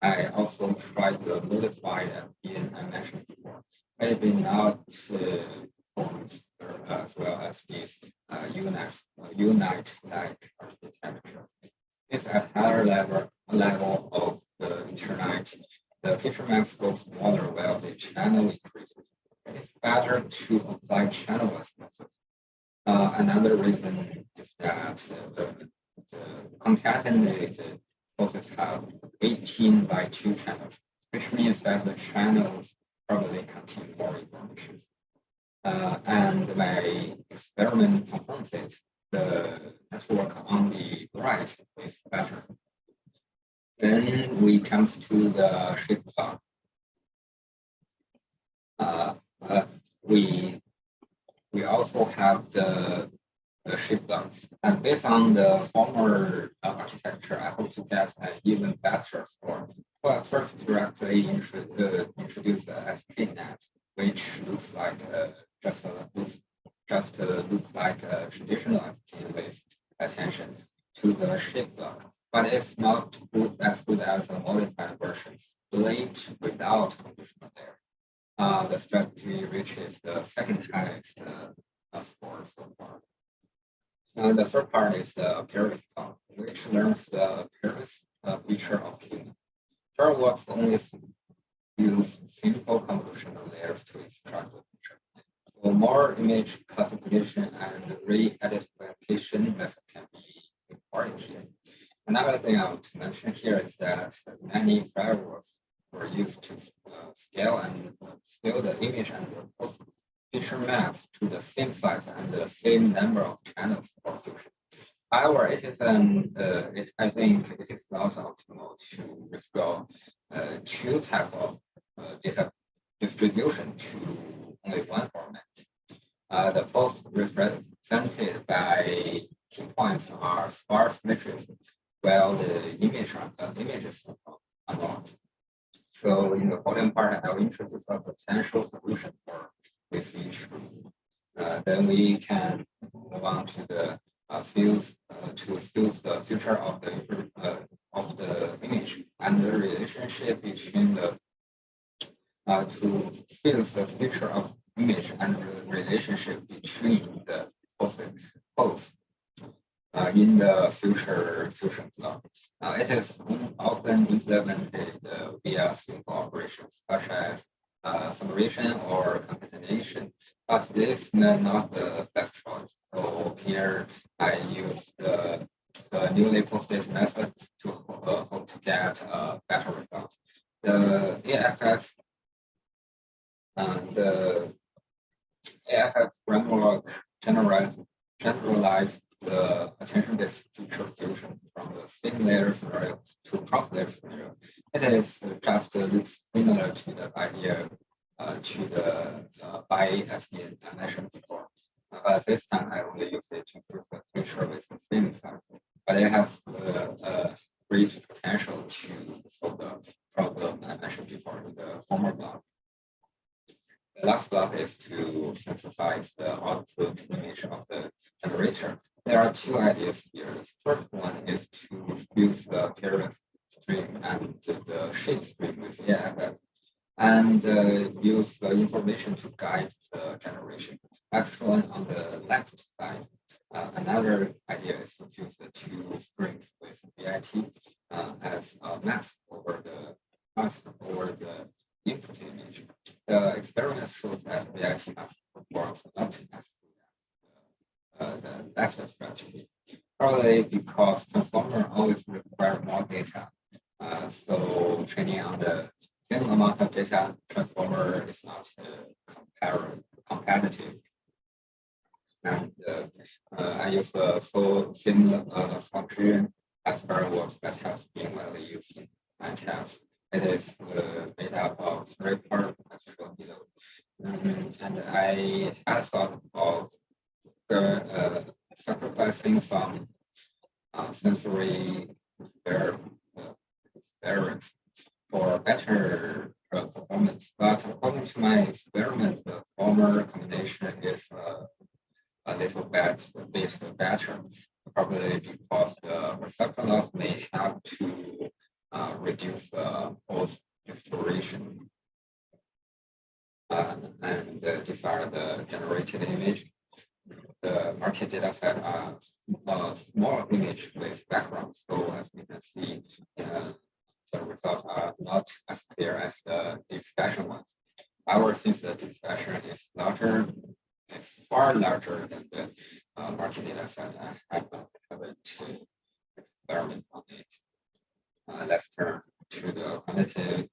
I also tried to modify that I mentioned before, maybe not forms as well as these unite-like architecture. It's at higher level of the internet. The feature maps go smaller while the channel increases. It's better to apply channel-less methods. Another reason is that the concatenated process have 18 by 2 channels, which means that the channels probably contain more information. And my experiment confirms it. The network on the right is better. Then we come to the shape plot. We also have the shape plot. And based on the former architecture, I hope to get an even better score. But first, directly introduce the SKNet, which looks like just look like a traditional FP with attention to the shape block, but it's not as good as a modified version, split without conditional layer. The strategy reaches the second highest score so far. The third part is the appearance plot, which learns the appearance feature of human. Works only use simple convolutional layers to extract the feature. So more image classification and re-identification method can be important here. Another thing I want to mention here is that many frameworks were used to scale the image and the feature maps to the same size and the same number of channels for fusion. However, I think it is not optimal to rescale 2 types of data distribution to only one format. The posts represented by key points are sparse matrices, while the images are not. So in the following part, I will introduce a potential solution for this issue. Then we can move on to the fuse the future of the image and the relationship between the to feel the feature of image and the relationship between the both in the future fusion cloud. It is often implemented via simple operations such as summation or concatenation, but this is not the best choice. So here I use the newly posted method to hope to get a better result. The AFF and the AFF framework generalize the attention-based feature fusion from the thin layer scenario to cross-layer scenario. It is just looks similar to the idea to the BiFE I mentioned before. But this time I only use it to fuse the feature with the thin size. But it has great potential to solve the problem I mentioned before in the former block. The last block is to synthesize the output image of the generator. There are two ideas here. The first one is to fuse the appearance stream and the shape stream with AFF and use the information to guide the generation. As shown on the left side, another idea is to fuse the two strings with BIT as a mask over the input image. The experiment shows that BIT mask performs not as the left strategy, probably because transformer always require more data. So training on the same amount of data, transformer is not competitive. And I use the full similar function as fireworks that has been widely used in my test. It is made up of 3 parts as shown below. And I had thought of sacrificing some sensory experiments for better performance. But according to my experiment, the former combination is a little bit better, probably because the receptor loss may have to reduce post restoration and define the generated image. The market data set are a small image with background. So as you can see, the results are not as clear as the deep fashion ones. However, since the deep fashion is larger, it's far larger than the market data set, I haven't experiment on it. Let's turn to the quantitative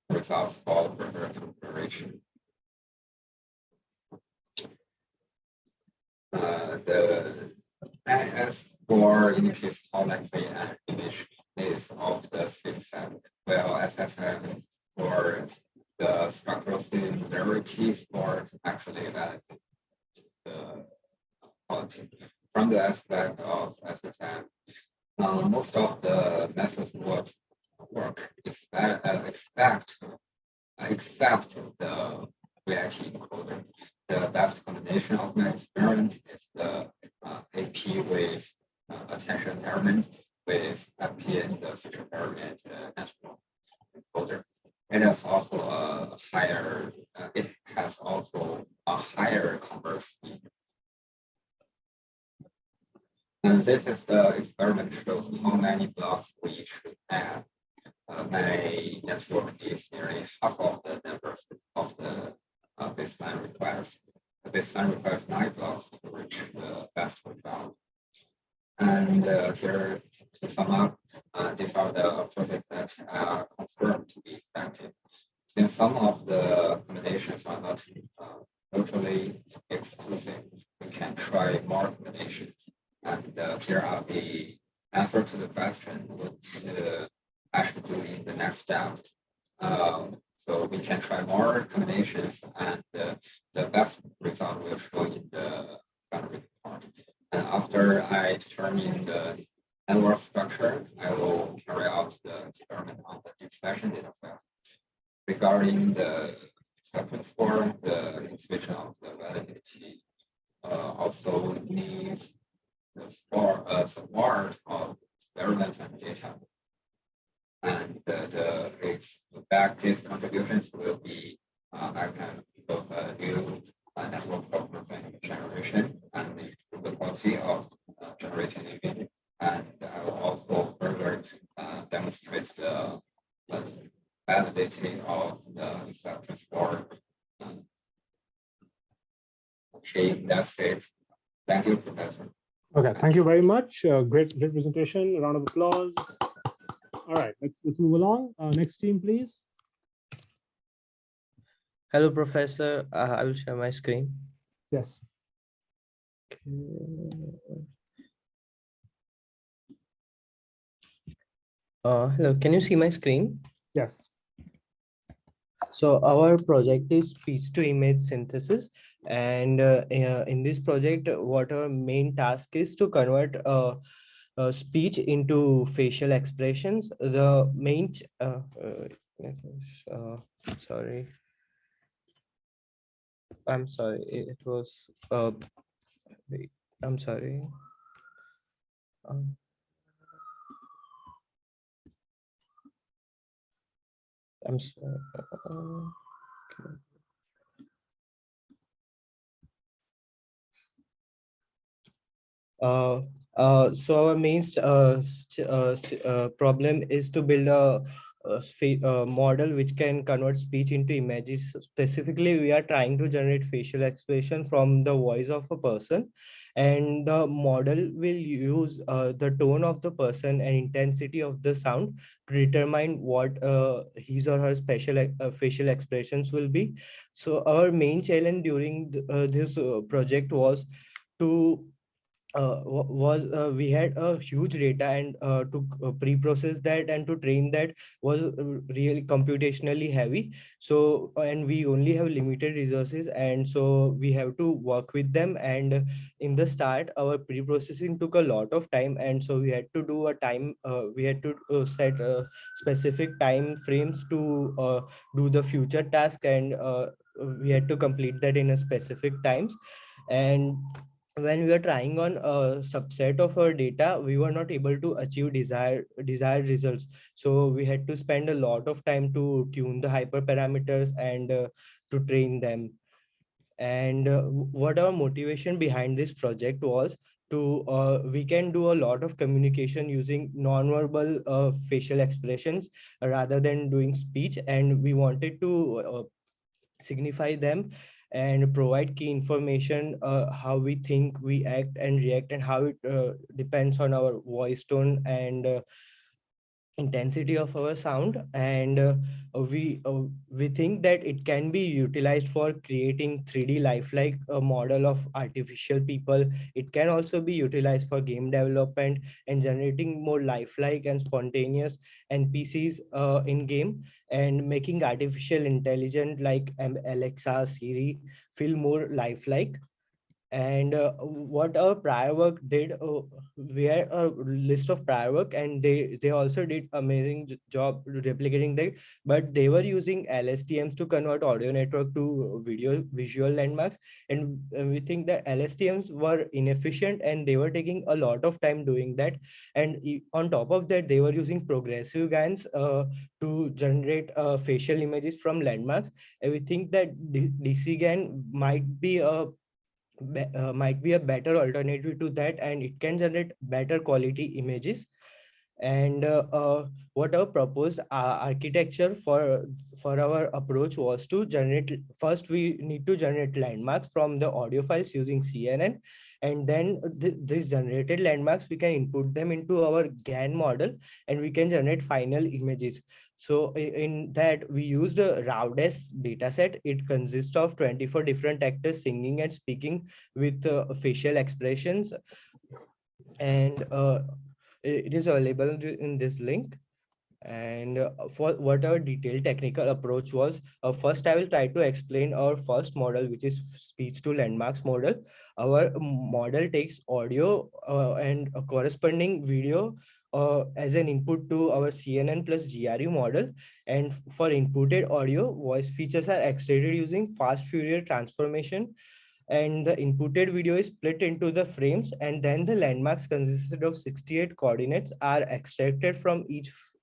results for further comparison. The IS4 indicates how likely an image is of the same set, while SSM for the structural similarity score actually validates the quality. From the aspect of SSM, most of the methods work except the VIT encoder. The best combination of my experiment is the AP with attention element with FP and the feature variant natural encoder. It has also a higher. It has also a higher converse speed. And this is the experiment shows how many blocks we should add. My network is nearly half of the numbers of the baseline requires. The baseline requires 9 blocks to reach the best result. And here to sum up, these are the approaches that are confirmed to be effective. Since some of the combinations are not mutually exclusive, we can try more combinations. And here are the answer to the question what I should do in the next step. So we can try more combinations, and the best result will show in the final report. And after I determine the network structure, I will carry out the experiment on the discussion data set. Regarding the acceptance form, the administration of the validity also needs the support of experiments and data. and its effective contributions will be I can of new network problems and generation and improve the quality of generating image. And I will also further demonstrate the validity of the acceptance for. Okay, that's it. Thank you, Professor. Okay, thank you very much. Great presentation. A round of applause. All right, let's move along. Next team, please. Hello, Professor. I will share my screen. Yes. Hello, can you see my screen? Yes. So our project is speech to image synthesis, and in this project, what our main task is to convert speech into facial expressions. The main sorry, I'm sorry, it was wait, I'm sorry. I'm sorry. Okay. So our main problem is to build a model which can convert speech into images. Specifically, we are trying to generate facial expression from the voice of a person, and the model will use the tone of the person and intensity of the sound to determine what his or her facial expressions will be. So our main challenge during this project was to we had a huge data, and to pre-process that and to train that was really computationally heavy. So and we only have limited resources, and so we have to work with them. And in the start, our pre-processing took a lot of time, and so we had to do a time we had to set specific time frames to do the future task, and we had to complete that in a specific times. And when we were trying on a subset of our data, we were not able to achieve desired results. So we had to spend a lot of time to tune the hyperparameters and to train them. And what our motivation behind this project was to we can do a lot of communication using non-verbal facial expressions rather than doing speech, and we wanted to signify them and provide key information, how we think, we act and react, and how it depends on our voice tone and intensity of our sound. And we think that it can be utilized for creating 3D lifelike model of artificial people. It can also be utilized for game development and generating more lifelike and spontaneous NPCs in game, and making artificial intelligence like Alexa, Siri feel more lifelike. And what our prior work did, we had a list of prior work, and they also did amazing job replicating that, but they were using LSTMs to convert audio network to visual landmarks. And we think that LSTMs were inefficient, and they were taking a lot of time doing that. And on top of that, they were using progressive GANs to generate facial images from landmarks. And we think that DC GAN might be a better alternative to that, and it can generate better quality images. And what our proposed architecture for our approach was to generate, first we need to generate landmarks from the audio files using CNN, and then these generated landmarks, we can input them into our GAN model, and we can generate final images. So in that, we used a Raudes dataset. It consists of 24 different actors singing and speaking with facial expressions, and it is available in this link. And for what our detailed technical approach was, first I will try to explain our first model, which is speech to landmarks model. Our model takes audio and a corresponding video as an input to our CNN plus GRU model. And for inputted audio, voice features are extracted using fast Fourier transformation, and the inputted video is split into the frames, and then the landmarks consisted of 68 coordinates are extracted from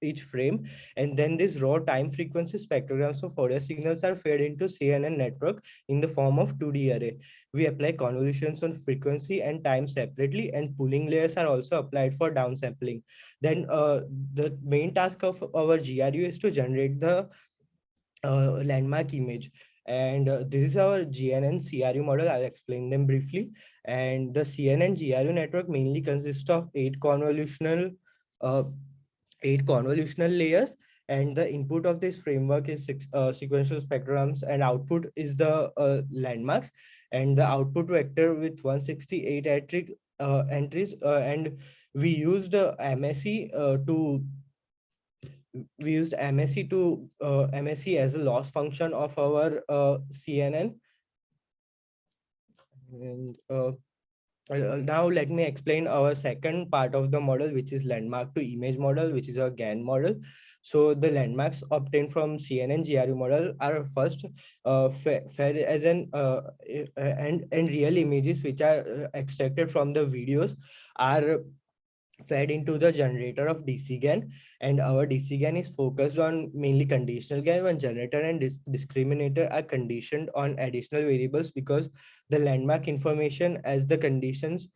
each frame. And then these raw time frequency spectrograms of Fourier signals are fed into CNN network in the form of 2D array. We apply convolutions on frequency and time separately, and pooling layers are also applied for downsampling. Then the main task of our GRU is to generate the landmark image. And this is our GNN CRU model. I'll explain them briefly. And the CNN GRU network mainly consists of 8 convolutional layers. And the input of this framework is sequential spectrograms, and output is the landmarks. And the output vector with 168 entries. And we used MSE MSE as a loss function of our CNN. And now let me explain our second part of the model, which is landmark to image model, which is a GAN model. So the landmarks obtained from CNN GRU model are first fed as and real images which are extracted from the videos are fed into the generator of DC GAN, and our DC GAN is focused on mainly conditional GAN when generator and discriminator are conditioned on additional variables, because the landmark information as the conditions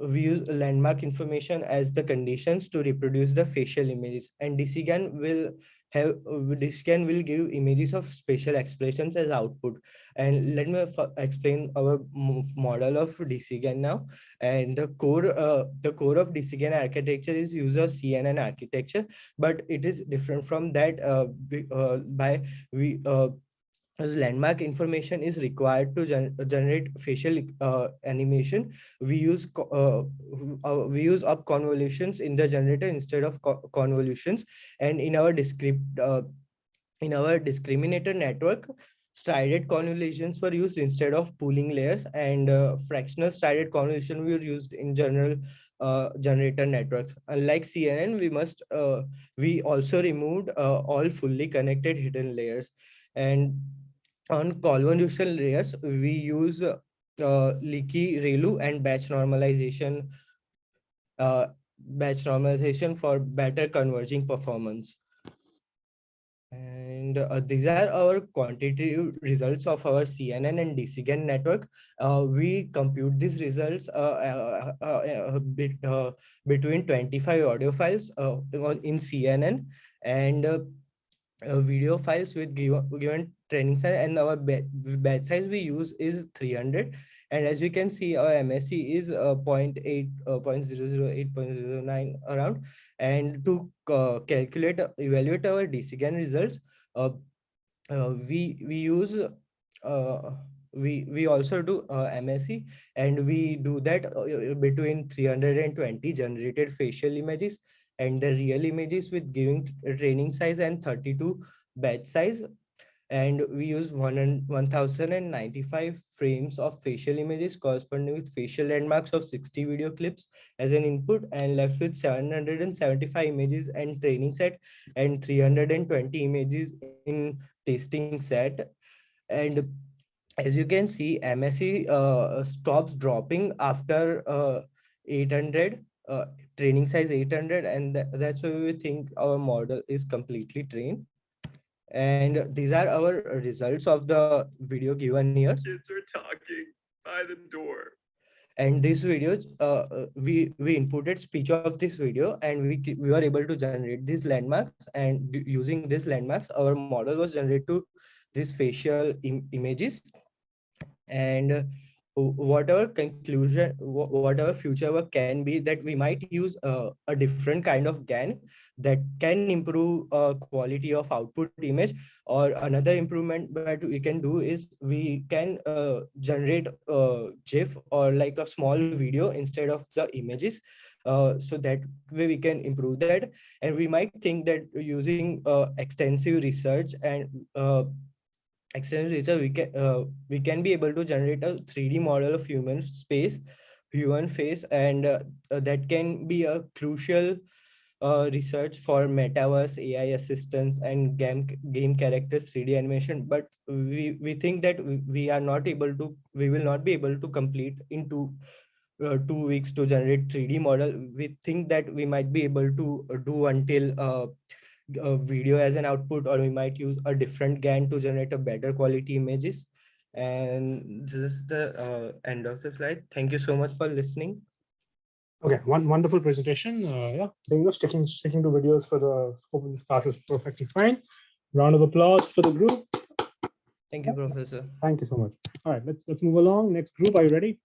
we use landmark information as the conditions to reproduce the facial images, and DC GAN will give images of spatial expressions as output. And let me explain our model of DC GAN now. And the core of DC GAN architecture is user CNN architecture, but it is different from that as landmark information is required to generate facial animation. We use up convolutions in the generator instead of convolutions. And in our discriminator network, strided convolutions were used instead of pooling layers, and fractional strided convolution were used in general generator networks. Unlike CNN, we also removed all fully connected hidden layers. And on convolutional layers, we use leaky ReLU and batch normalization for better converging performance. And these are our quantitative results of our CNN and DC GAN network. We compute these results between 25 audio files in CNN and video files with given training size, and our batch size we use is 300. And as we can see, our MSE is 0.8, 0.008, 0.09 around. And to evaluate our DC GAN results, we also do MSE, and we do that between 320 generated facial images and the real images with giving training size and 32 batch size. And we use 1095 frames of facial images corresponding with facial landmarks of 60 video clips as an input, and left with 775 images and training set and 320 images in testing set. And as you can see, MSE stops dropping after 800, training size 800, and that's why we think our model is completely trained. And these are our results of the video given here. Kids are talking by the door. And this video, we inputted speech of this video, and we were able to generate these landmarks. And using these landmarks, our model was generated to these facial images. And whatever conclusion, whatever future work can be, that we might use a different kind of GAN that can improve quality of output image. Or another improvement that we can do is we can generate GIF or like a small video instead of the images. So that way we can improve that. And we might think that using extensive research and we can be able to generate a 3D model of human face, and that can be a crucial research for metaverse, AI assistance, and game characters 3D animation. But we think that we will not be able to complete into 2 weeks to generate 3D model. We think that we might be able to do until a video as an output, or we might use a different GAN to generate a better quality images. And this is the end of the slide. Thank you so much for listening. Okay, wonderful presentation. Yeah, there you go. Sticking to videos for the scope of this class is perfectly fine. Round of applause for the group. Thank you, Professor. Thank you so much. All right, let's move along. Next group, are you ready?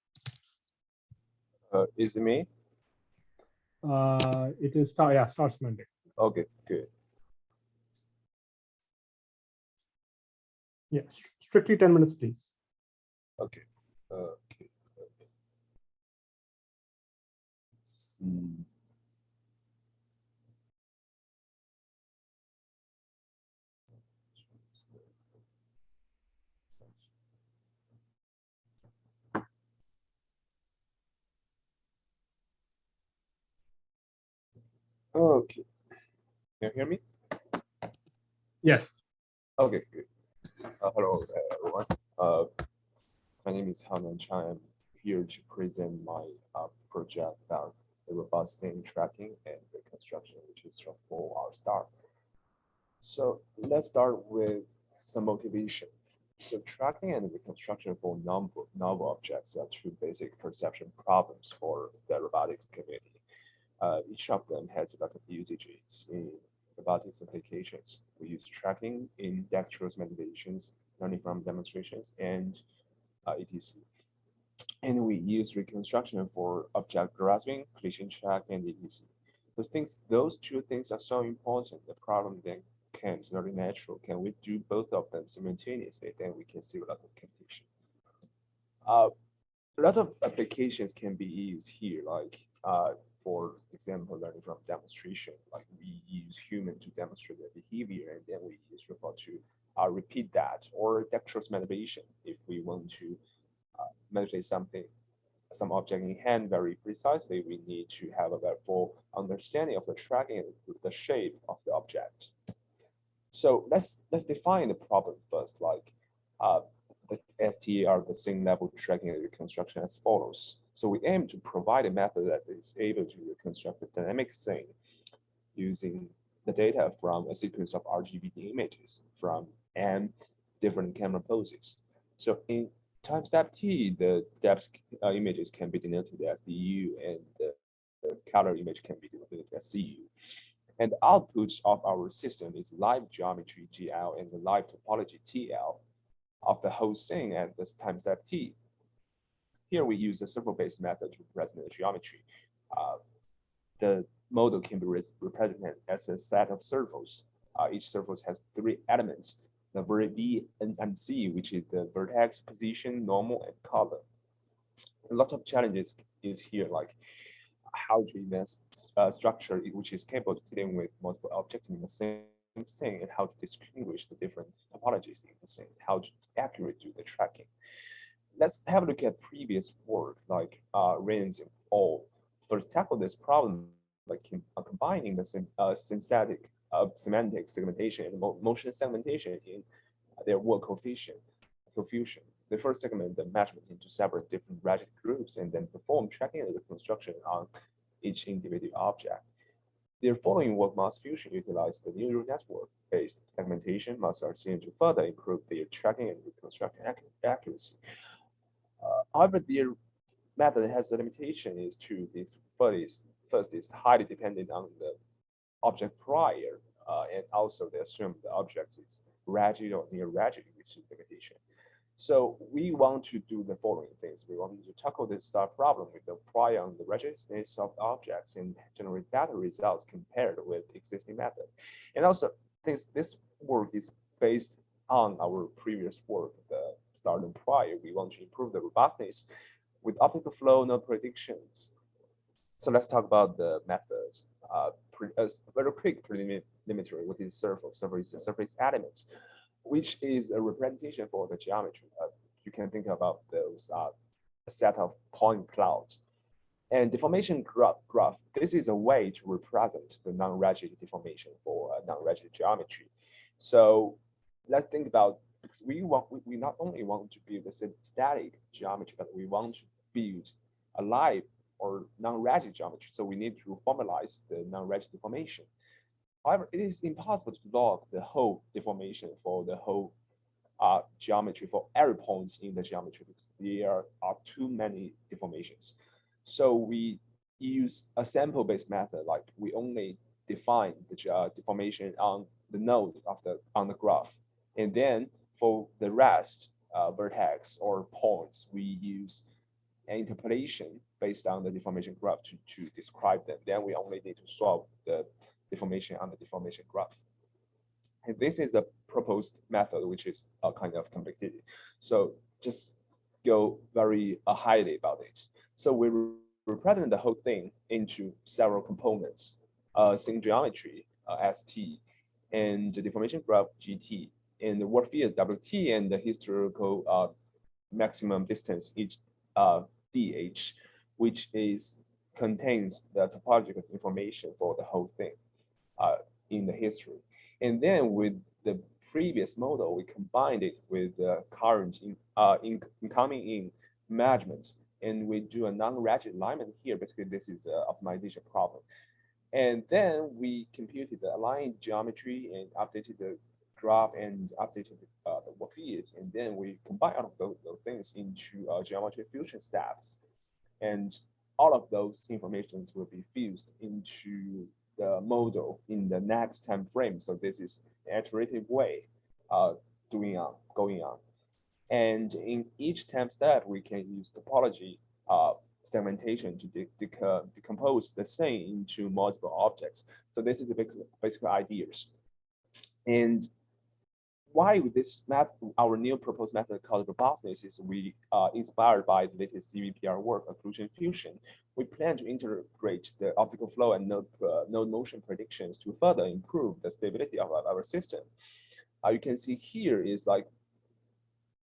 Is it me? It is starts Monday. Okay, good. Yeah, strictly 10 minutes, please. Okay. Okay. Okay. Can you hear me? Yes. Okay, good. Hello, everyone. My name is Hanan Chan. I'm here to present my project about the robust thing tracking and reconstruction, which is from 4-hour start. So let's start with some motivation. So tracking and reconstruction for novel objects are two basic perception problems for the robotics community. Each of them has a lot of usages in robotics applications. We use tracking in dexterous manipulations, learning from demonstrations, and etc. And we use reconstruction for object grasping, collision check, and etc. Those two things are so important. The problem then becomes very natural. Can we do both of them simultaneously? Then we can see a lot of competition. A lot of applications can be used here, like for example, learning from demonstration. Like we use human to demonstrate the behavior, and then we use robot to repeat that, or dexterous manipulation if we want to manipulate some object in hand very precisely. We need to have a very full understanding of the tracking and the shape of the object. So let's define the problem first. Like the STA are the same level tracking and reconstruction as follows. So we aim to provide a method that is able to reconstruct the dynamic scene using the data from a sequence of RGB images from n different camera poses. So in time step T, the depth images can be denoted as DU, and the color image can be denoted as CU. And the outputs of our system is live geometry GL and the live topology TL of the whole scene at this time step T. Here we use a circle-based method to represent the geometry. The model can be represented as a set of circles. Each circle has 3 elements: the vert B and C, which is the vertex, position, normal, and color. A lot of challenges is here, like how to invent a structure which is capable of dealing with multiple objects in the same thing, and how to distinguish the different topologies in the same, how to accurately do the tracking. Let's have a look at previous work like Renz and Paul. First, tackle this problem like combining the synthetic semantic segmentation and motion segmentation in their work coefficient. They first segment the measurement into separate different rigid groups and then perform tracking and reconstruction on each individual object. Their following work, Mass Fusion, utilized the neural network-based segmentation Mass RCN to further improve their tracking and reconstruction accuracy. However, their method has a limitation is to this first is highly dependent on the object prior, and also they assume the object is rigid or near rigid, which is limitation. So we want to do the following things. We want to tackle this problem with the prior on the rigidness of objects and generate better results compared with existing method. And also, this work is based on our previous work, the start and prior. We want to improve the robustness with optical flow node predictions. So let's talk about the methods. Very quick preliminary, what is surface? Surface is a surface element, which is a representation for the geometry. You can think about those a set of point clouds. And deformation graph, this is a way to represent the non-rigid deformation for non-rigid geometry. So let's think about, because we not only want to build a static geometry, but we want to build alive or non-rigid geometry. So we need to formalize the non-rigid deformation. However, it is impossible to log the whole deformation for the whole geometry for every point in the geometry because there are too many deformations. So we use a sample-based method, like we only define the deformation on the node of on the graph, and then for the rest vertex or points, we use an interpolation based on the deformation graph to describe them. Then we only need to solve the deformation on the deformation graph. And this is the proposed method, which is kind of complicated. So just go very highly about it. So we represent the whole thing into several components, scene geometry, ST, and the deformation graph, GT, and the work field, WT, and the historical maximum distance, each DH, which contains the topological information for the whole thing in the history. And then with the previous model, we combined it with the current incoming management, and we do a non-rigid alignment here. Basically, this is an optimization problem. And then we computed the aligned geometry and updated the graph and updated the work field. And then we combine all of those things into geometry fusion steps. And all of those informations will be fused into the model in the next time frame. So this is an iterative way going on. And in each time step, we can use topology segmentation to decompose the scene into multiple objects. So this is the basic ideas. And why this our new proposed method called robustness is we inspired by the latest CVPR work, occlusion fusion. We plan to integrate the optical flow and node motion predictions to further improve the stability of our system. You can see here is like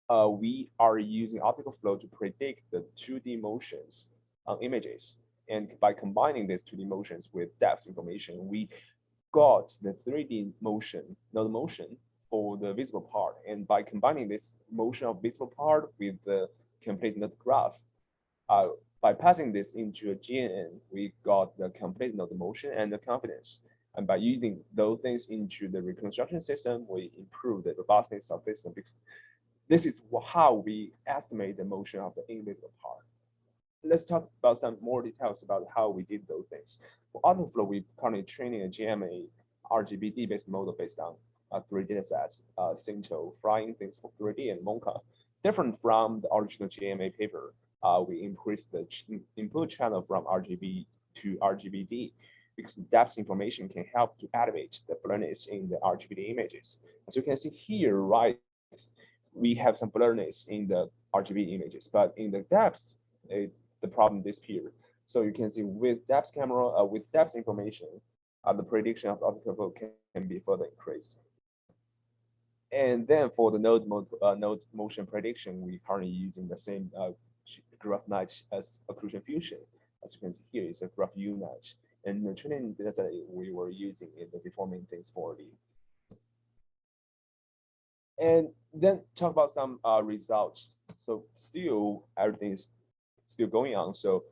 we are using optical flow to predict the 2D motions on images. And by combining these 2D motions with depth information, we got the 3D motion, node motion, for the visible part. And by combining this motion of visible part with the complete node graph, by passing this into a GNN, we got the complete node motion and the confidence. And by using those things into the reconstruction system, we improve the robustness of this. This is how we estimate the motion of the invisible part. Let's talk about some more details about how we did those things. For AutoFlow, we're currently training a GMA RGBD-based model based on 3 datasets, Cinto, Flying Things for 3D, and Monka. Different from the original GMA paper, we increased the input channel from RGB to RGBD because the depth information can help to elevate the blurriness in the RGBD images. As you can see here, right, we have some blurriness in the RGB images, but in the depth, the problem disappeared. So you can see with depth camera, with depth information, the prediction of optical flow can be further increased. And then for the node motion prediction, we currently using the same GraphNet as occlusion fusion. As you can see here, it's a GraphUNet. And the training data we were using in the deforming things 4D. And then talk about some results. So still everything is still going on. So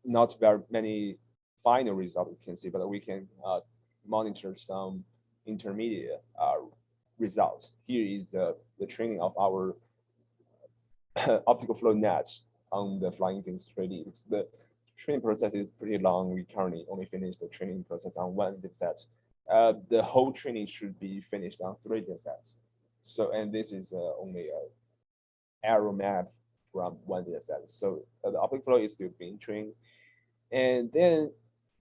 not very many final results we can see, but we can monitor some intermediate results. Here is the training of our optical flow nets on the Flying Things 3D. The training process is pretty long. We currently only finished the training process on 1 dataset. The whole training should be finished on 3 datasets. So, and this is only an arrow map from 1 dataset. So the optical flow is still being trained. And then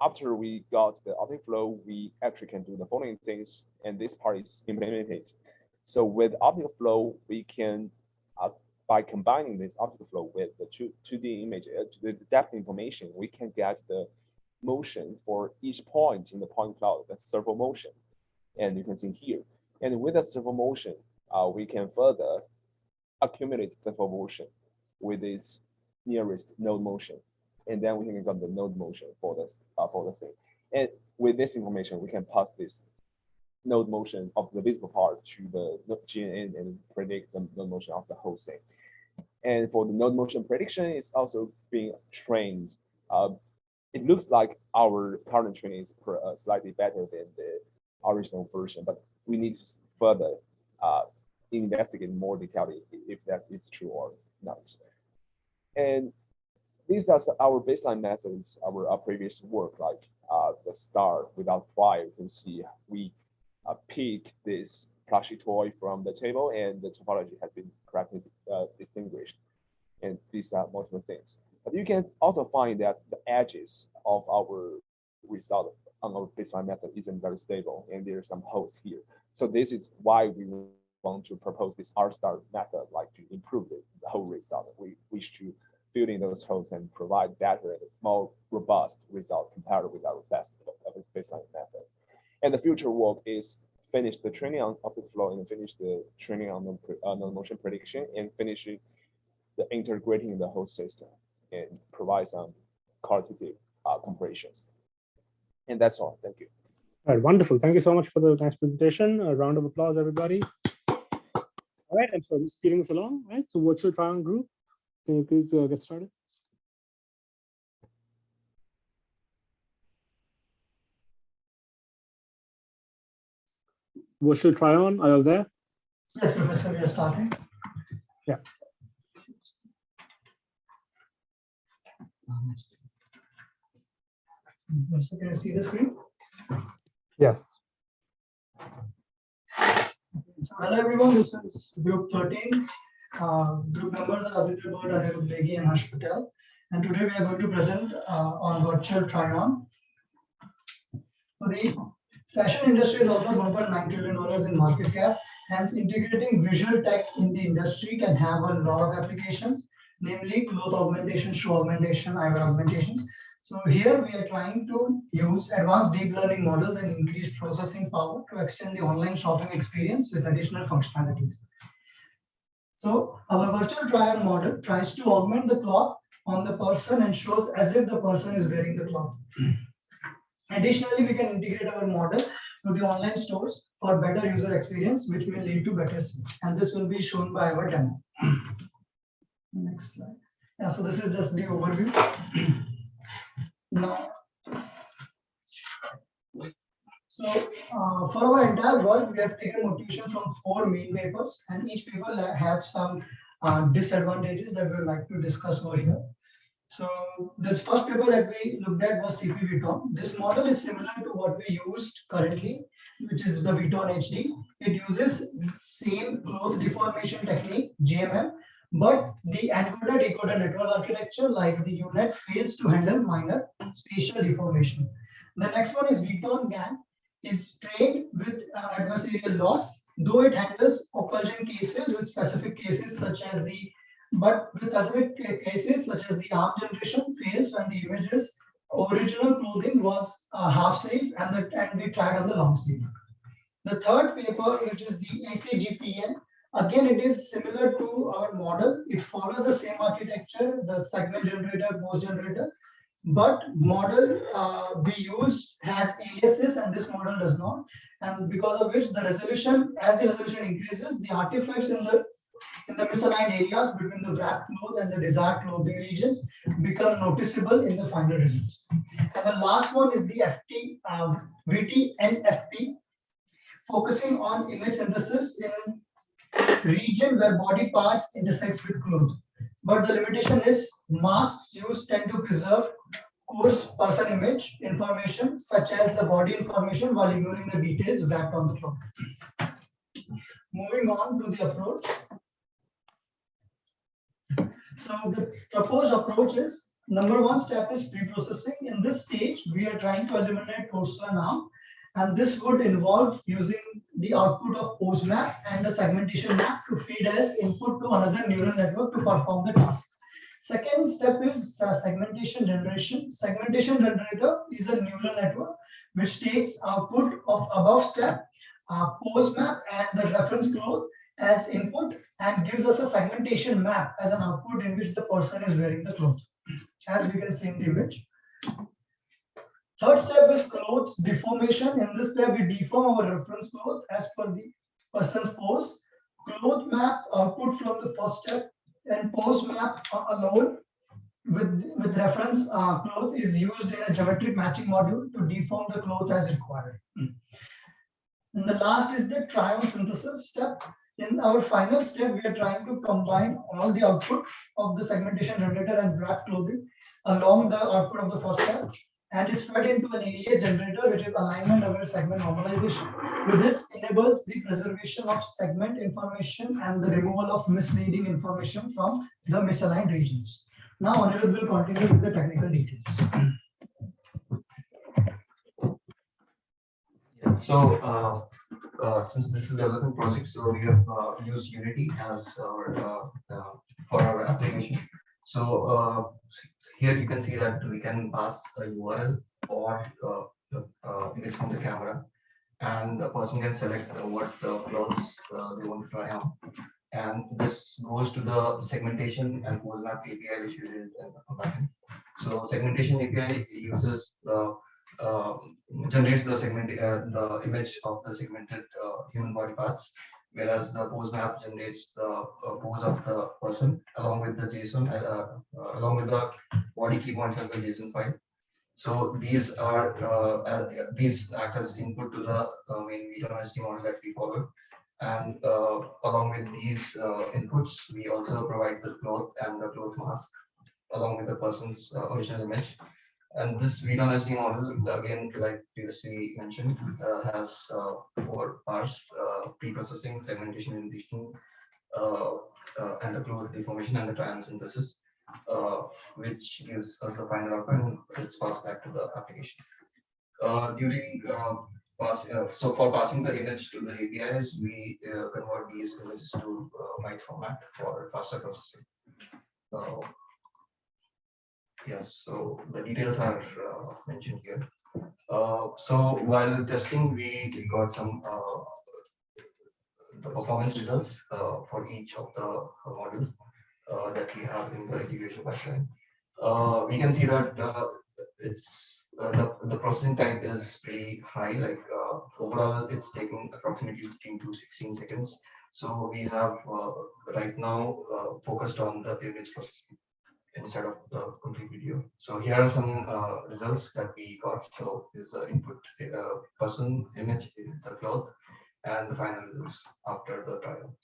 after we got the optical flow, we actually can do the following things, and this part is implemented. So with optical flow, we can, by combining this optical flow with the 2D image, the depth information, we can get the motion for each point in the point cloud, that's servo motion. And you can see here. And with that servo motion, we can further accumulate the servo motion with its nearest node motion. And then we can get the node motion for this for the thing. And with this information, we can pass this node motion of the visible part to the GNN and predict the node motion of the whole thing. And for the node motion prediction, it's also being trained. It looks like our current training is slightly better than the original version, but we need to further investigate more detail if that is true or not. And these are our baseline methods, our previous work, like the star without fire. You can see we pick this plushie toy from the table, and the topology has been correctly distinguished. And these are multiple things. But you can also find that the edges of our result on our baseline method isn't very stable, and there are some holes here. So this is why we want to propose this R-star method, like to improve the whole result. We wish to fill in those holes and provide better and more robust result compared with our best baseline method. And the future work is finish the training on optical flow and finish the training on the motion prediction and finishing the integrating the whole system and provide some qualitative comparisons. And that's all. Thank you. All right, wonderful. Thank you so much for the nice presentation. A round of applause, everybody. All right, and so just steering us along, right? So virtual try-on group, can you please get started? Virtual try-on, are you there? Yes, Professor, we are starting. Yeah. So can you see the screen? Yes. So hello everyone, this is group 13. Group members are Aditya Bird, Anirudh Legi, and Harsh Patel. And today we are going to present on virtual try-on. So the fashion industry is almost $1.9 trillion in market cap. Hence, integrating visual tech in the industry can have a lot of applications, namely cloth augmentation, shoe augmentation, eyewear augmentation. So here we are trying to use advanced deep learning models and increased processing power to extend the online shopping experience with additional functionalities. So our virtual try-on model tries to augment the cloth on the person and shows as if the person is wearing the cloth. Additionally, we can integrate our model to the online stores for better user experience, which will lead to better sales. And this will be shown by our demo. Next slide. Yeah, so this is just the overview. Now, so for our entire work, we have taken motivation from 4 main papers, and each paper have some disadvantages that we would like to discuss over here. So the first paper that we looked at was CP Viton. This model is similar to what we used currently, which is the Viton HD. It uses same cloth deformation technique, GMM, but the encoder-decoder network architecture like the UNet fails to handle minor spatial deformation. The next one is Viton GAN, is trained with adversarial loss, though it handles occlusion cases with specific cases such as the arm generation fails when the image's original clothing was half sleeve and we tried on the long sleeve. The third paper, which is the ACGPN, again, it is similar to our model. It follows the same architecture, the segment generator, post generator, but model we use has aliases and this model does not. And because of which the resolution, as the resolution increases, the artifacts in the misaligned areas between the wrapped clothes and the desired clothing regions become noticeable in the final results. And the last one is the VT-NFP, focusing on image synthesis in region where body parts intersect with cloth. But the limitation is masks used tend to preserve coarse person image information such as the body information while ignoring the details wrapped on the cloth. Moving on to the approach. So the proposed approach is, number one step is pre-processing. In this stage, we are trying to eliminate torso and arm, and this would involve using the output of pose map and a segmentation map to feed as input to another neural network to perform the task. Second step is segmentation generation. Segmentation generator is a neural network which takes output of above step, pose map and the reference cloth as input and gives us a segmentation map as an output in which the person is wearing the clothes, as we can see in the image. Third step is clothes deformation. In this step, we deform our reference cloth as per the person's pose. Cloth map output from the first step And pose map alone with reference cloth is used in a geometric matching module to deform the cloth as required. And the last is the try-on synthesis step. In our final step, we are trying to combine all the output of the segmentation generator and wrap clothing along the output of the first step, and is fed into an AES generator, which is alignment aware segment normalization. With this enables the preservation of segment information and the removal of misleading information from the misaligned regions. Now, Anirudh will continue with the technical details. Yeah, so since this is a development project, so we have used Unity as our for our application. So here you can see that we can pass a URL or image from the camera, and the person can select what clothes they want to try on. And this goes to the segmentation and pose map API, which we did in backend. So segmentation API uses generates the the image of the segmented human body parts, whereas the pose map generates the pose of the person along with the JSON, along with the body key points as the JSON file. So these these act as input to the main V1SD model that we followed. And along with these inputs, we also provide the cloth and the cloth mask along with the person's original image. And this V1SD model, again, like previously mentioned, has 4 parts: pre-processing, segmentation, indentation, and the cloth deformation and the try-on synthesis, which gives us the final output and it's passed back to the application. So for passing the image to the APIs, we convert these images to byte format for faster processing. Yes, so the details are mentioned here. So while testing, we got some the performance results for each of the modules that we have in the integration pipeline. We can see that it's the processing time is pretty high. Like overall, it's taking approximately 15 to 16 seconds. So we have right now focused on the image processing instead of the complete video. So here are some results that we got. So is the input person image, the cloth, and the final results after the trial.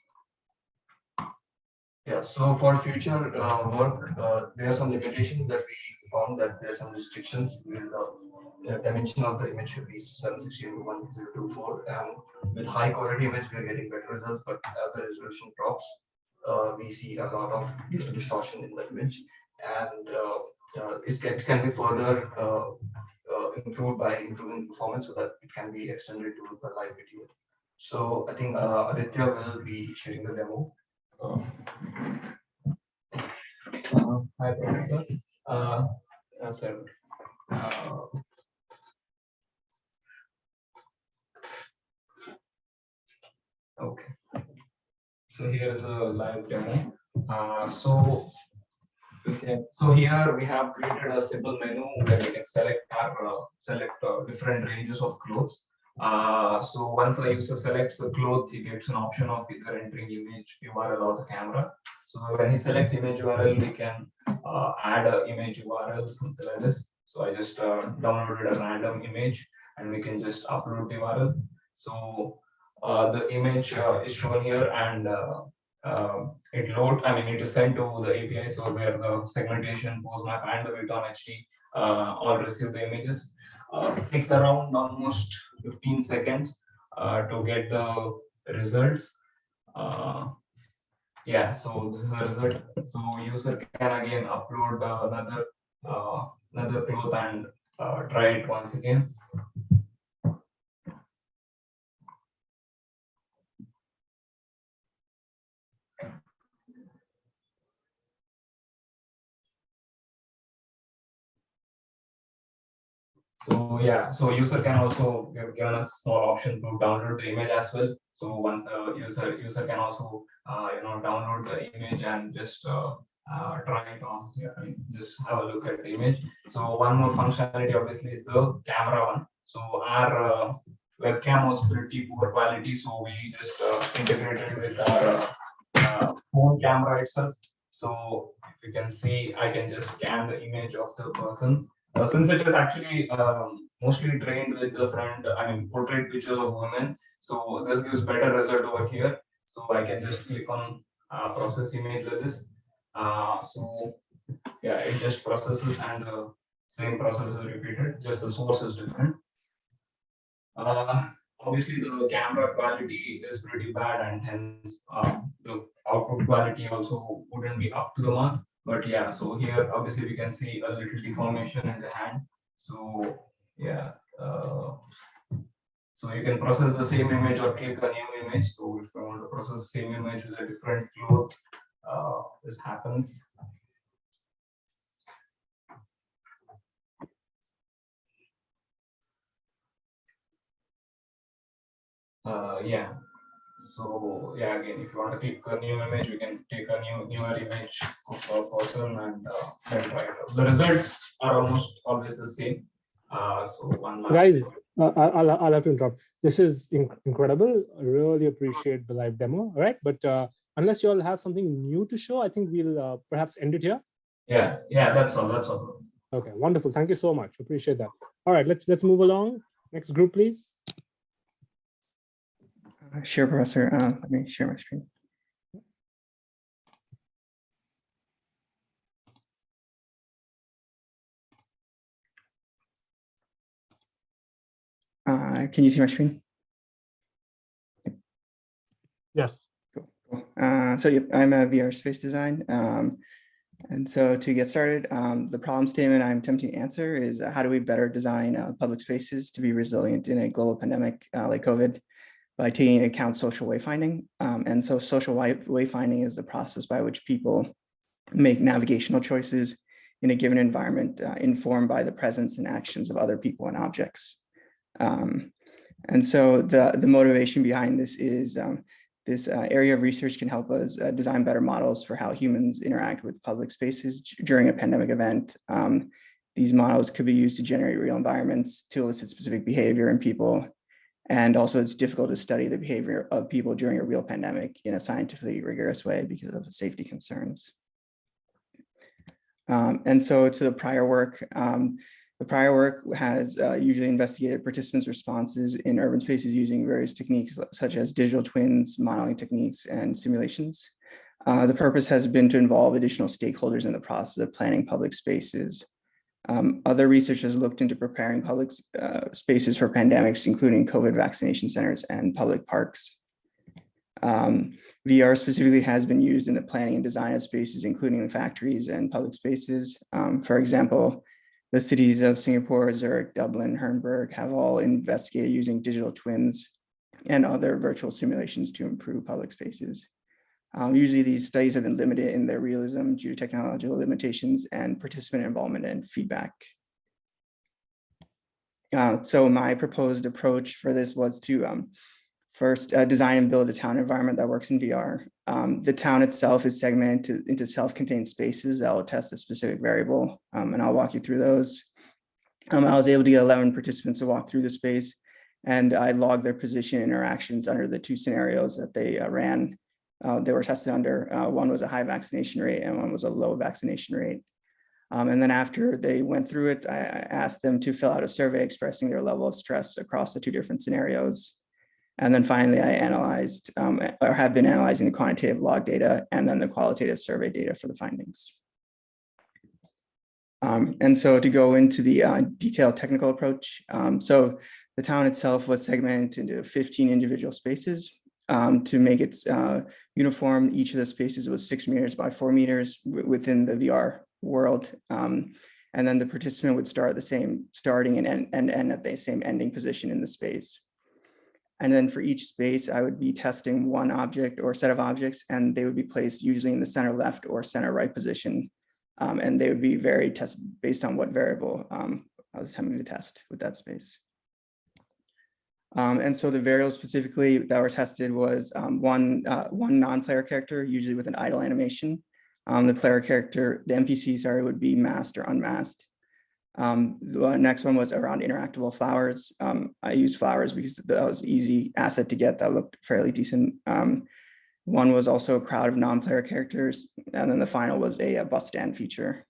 Yeah, so for future work, there are some limitations that we found that there are some restrictions. The dimension of the image should be 760 to 1024, and with high quality image, we are getting better results. But as the resolution drops, we see a lot of distortion in the image, and it can be further improved by improving performance so that it can be extended to the live video. So I think Aditya will be sharing the demo. Hi, Professor. Sir. Okay. So here is a live demo. So here we have created a simple menu where we can select different ranges of clothes. So once the user selects the cloth, he gets an option of either entering image URL or the camera. So when he selects image URL, we can add an image URL, something like this. So I just downloaded a random image and we can just upload the URL. So the image is shown here, and it is sent to the API, so where the segmentation, pose map, and the V1HD all receive the images. It takes around almost 15 seconds to get the results. Yeah, so this is the result. So user can again upload another cloth and try it once again. So yeah, so user can also given a small option to download the image as well. So once the user can also download the image and just try it on. Yeah, I mean, just have a look at the image. So one more functionality obviously is the camera one. So our webcam was pretty poor quality, so we just integrated with our phone camera itself. So if you can see, I can just scan the image of the person. Since it is actually mostly trained with different, portrait pictures of women. So this gives better result over here. So I can just click on process image like this. So yeah, it just processes and the same process is repeated, just the source is different. Obviously the camera quality is pretty bad and hence the output quality also wouldn't be up to the mark. But yeah, so here obviously we can see a little deformation in the hand. So yeah, so you can process the same image or click a new image. So if I want to process the same image with a different cloth, this happens. Yeah. So yeah, again, if you want to click a new image, we can take a newer image of a person and then try it out. The results are almost always the same. So one last Guys, I'll have to interrupt. This is incredible. I really appreciate the live demo. All right, but unless you all have something new to show, I think we'll perhaps end it here. Yeah, that's all. That's all. Okay, wonderful. Thank you so much. Appreciate that. All right, let's move along. Next group, please. Sure, Professor. Let me share my screen. Can you see my screen? Yes. Cool. So yep, I'm a VR space design. And so to get started, the problem statement I'm attempting to answer is how do we better design public spaces to be resilient in a global pandemic like COVID by taking into account social wayfinding. And so social wayfinding is the process by which people make navigational choices in a given environment informed by the presence and actions of other people and objects. And so the motivation behind this is this area of research can help us design better models for how humans interact with public spaces during a pandemic event. These models could be used to generate real environments to elicit specific behavior in people. And also it's difficult to study the behavior of people during a real pandemic in a scientifically rigorous way because of safety concerns. And so to the prior work has usually investigated participants' responses in urban spaces using various techniques such as digital twins, modeling techniques, and simulations. The purpose has been to involve additional stakeholders in the process of planning public spaces. Other research has looked into preparing public spaces for pandemics, including COVID vaccination centers and public parks. VR specifically has been used in the planning and design of spaces, including factories and public spaces. For example, the cities of Singapore, Zurich, Dublin, Herrenberg have all investigated using digital twins and other virtual simulations to improve public spaces. Usually these studies have been limited in their realism due to technological limitations and participant involvement and feedback. So my proposed approach for this was to first design and build a town environment that works in VR. The town itself is segmented into self-contained spaces that will test a specific variable, and I'll walk you through those. I was able to get 11 participants to walk through the space, and I logged their position interactions under the two scenarios that they ran. They were tested under. One was a high vaccination rate and one was a low vaccination rate. And then after they went through it, I asked them to fill out a survey expressing their level of stress across the two different scenarios. And then finally, I analyzed or have been analyzing the quantitative log data and then the qualitative survey data for the findings. And so to go into the detailed technical approach, so the town itself was segmented into 15 individual spaces. To make it uniform, each of the spaces was 6 meters by 4 meters within the VR world. And then the participant would start at the same starting and end at the same ending position in the space. And then for each space, I would be testing one object or set of objects, and they would be placed usually in the center left or center right position. And they would be tested based on what variable I was attempting to test with that space. And so the variables specifically that were tested was one non-player character, usually with an idle animation. The player character, the NPC, sorry, would be masked or unmasked. The next one was around interactable flowers. I used flowers because that was an easy asset to get that looked fairly decent. One was also a crowd of non-player characters, and then the final was a bus stand feature.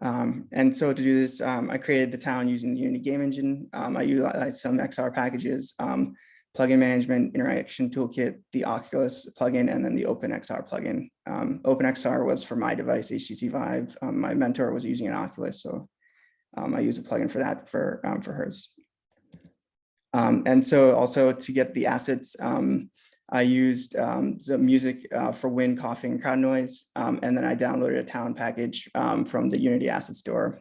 And so to do this, I created the town using the Unity game engine. I utilized some XR packages, plugin management, interaction toolkit, the Oculus plugin, and then the OpenXR plugin. OpenXR was for my device, HTC Vive. My mentor was using an Oculus, so I used a plugin for that for hers. And so also to get the assets, I used the music for wind, coughing, crowd noise, and then I downloaded a town package from the Unity Asset Store.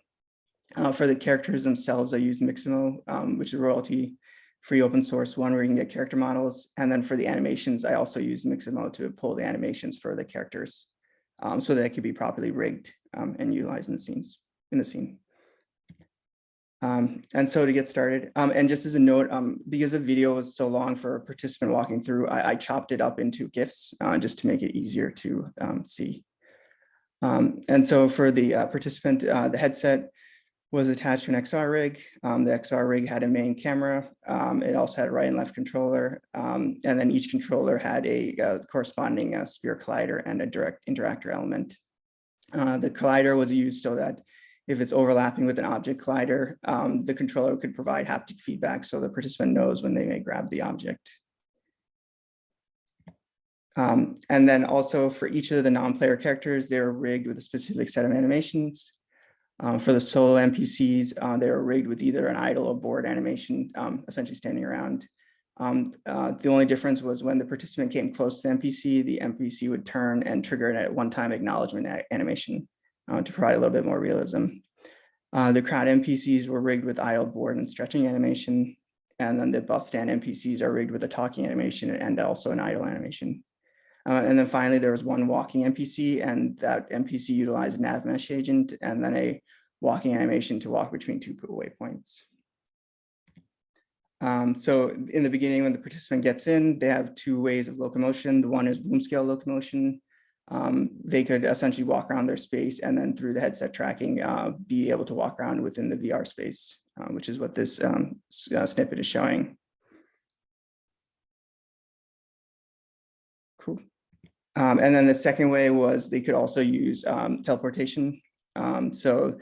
For the characters themselves, I used Mixamo, which is a royalty-free open source one where you can get character models. And then for the animations, I also used Mixamo to pull the animations for the characters so that it could be properly rigged and utilized in the scene. And so to get started, and just as a note, because the video was so long for a participant walking through, I chopped it up into GIFs just to make it easier to see. And so for the participant, the headset was attached to an XR rig. The XR rig had a main camera. It also had a right and left controller. And then each controller had a corresponding sphere collider and a direct interactor element. The collider was used so that if it's overlapping with an object collider, the controller could provide haptic feedback so the participant knows when they may grab the object. And then also for each of the non-player characters, they were rigged with a specific set of animations. For the solo NPCs, they were rigged with either an idle or board animation, essentially standing around. The only difference was when the participant came close to the NPC would turn and trigger a one-time acknowledgement animation to provide a little bit more realism. The crowd NPCs were rigged with idle, board, and stretching animation. And then the bus stand NPCs are rigged with a talking animation and also an idle animation. And then finally, there was one walking NPC, and that NPC utilized nav mesh agent and then a walking animation to walk between two waypoints. So in the beginning, when the participant gets in, they have two ways of locomotion. The one is room scale locomotion. They could essentially walk around their space and then through the headset tracking, be able to walk around within the VR space, which is what this snippet is showing. Cool. And then the second way was they could also use teleportation. So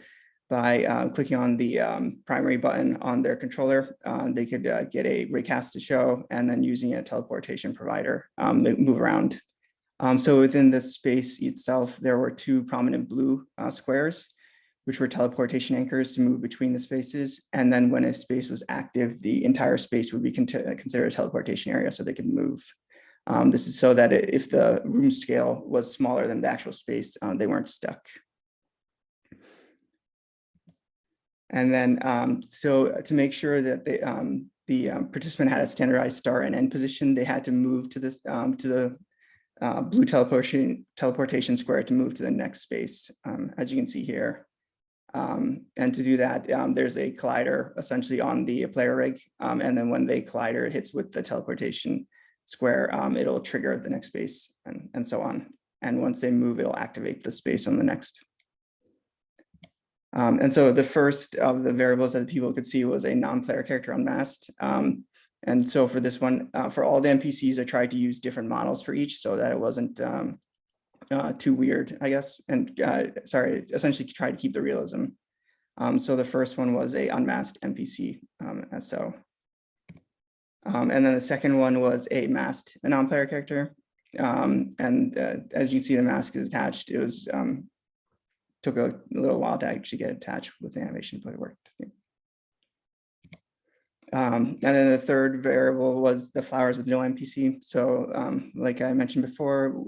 by clicking on the primary button on their controller, they could get a recast to show and then using a teleportation provider, move around. So within the space itself, there were two prominent blue squares, which were teleportation anchors to move between the spaces. And then when a space was active, the entire space would be considered a teleportation area so they could move. This is so that if the room scale was smaller than the actual space, they weren't stuck. And then, so to make sure that the participant had a standardized start and end position, they had to move to this to the blue teleportation square to move to the next space, as you can see here. And to do that, there's a collider essentially on the player rig. And then when the collider hits with the teleportation square, it'll trigger the next space and so on. And once they move, it'll activate the space on the next. And so the first of the variables that people could see was a non-player character unmasked. And so for this one, for all the NPCs, I tried to use different models for each so that it wasn't too weird, I guess. And sorry, essentially tried to keep the realism. So the first one was a unmasked NPC, as so. And then the second one was a masked non-player character. And as you see, the mask is attached. It was took a little while to actually get attached with the animation, but it worked. And then the third variable was the flowers with no NPC. So like I mentioned before,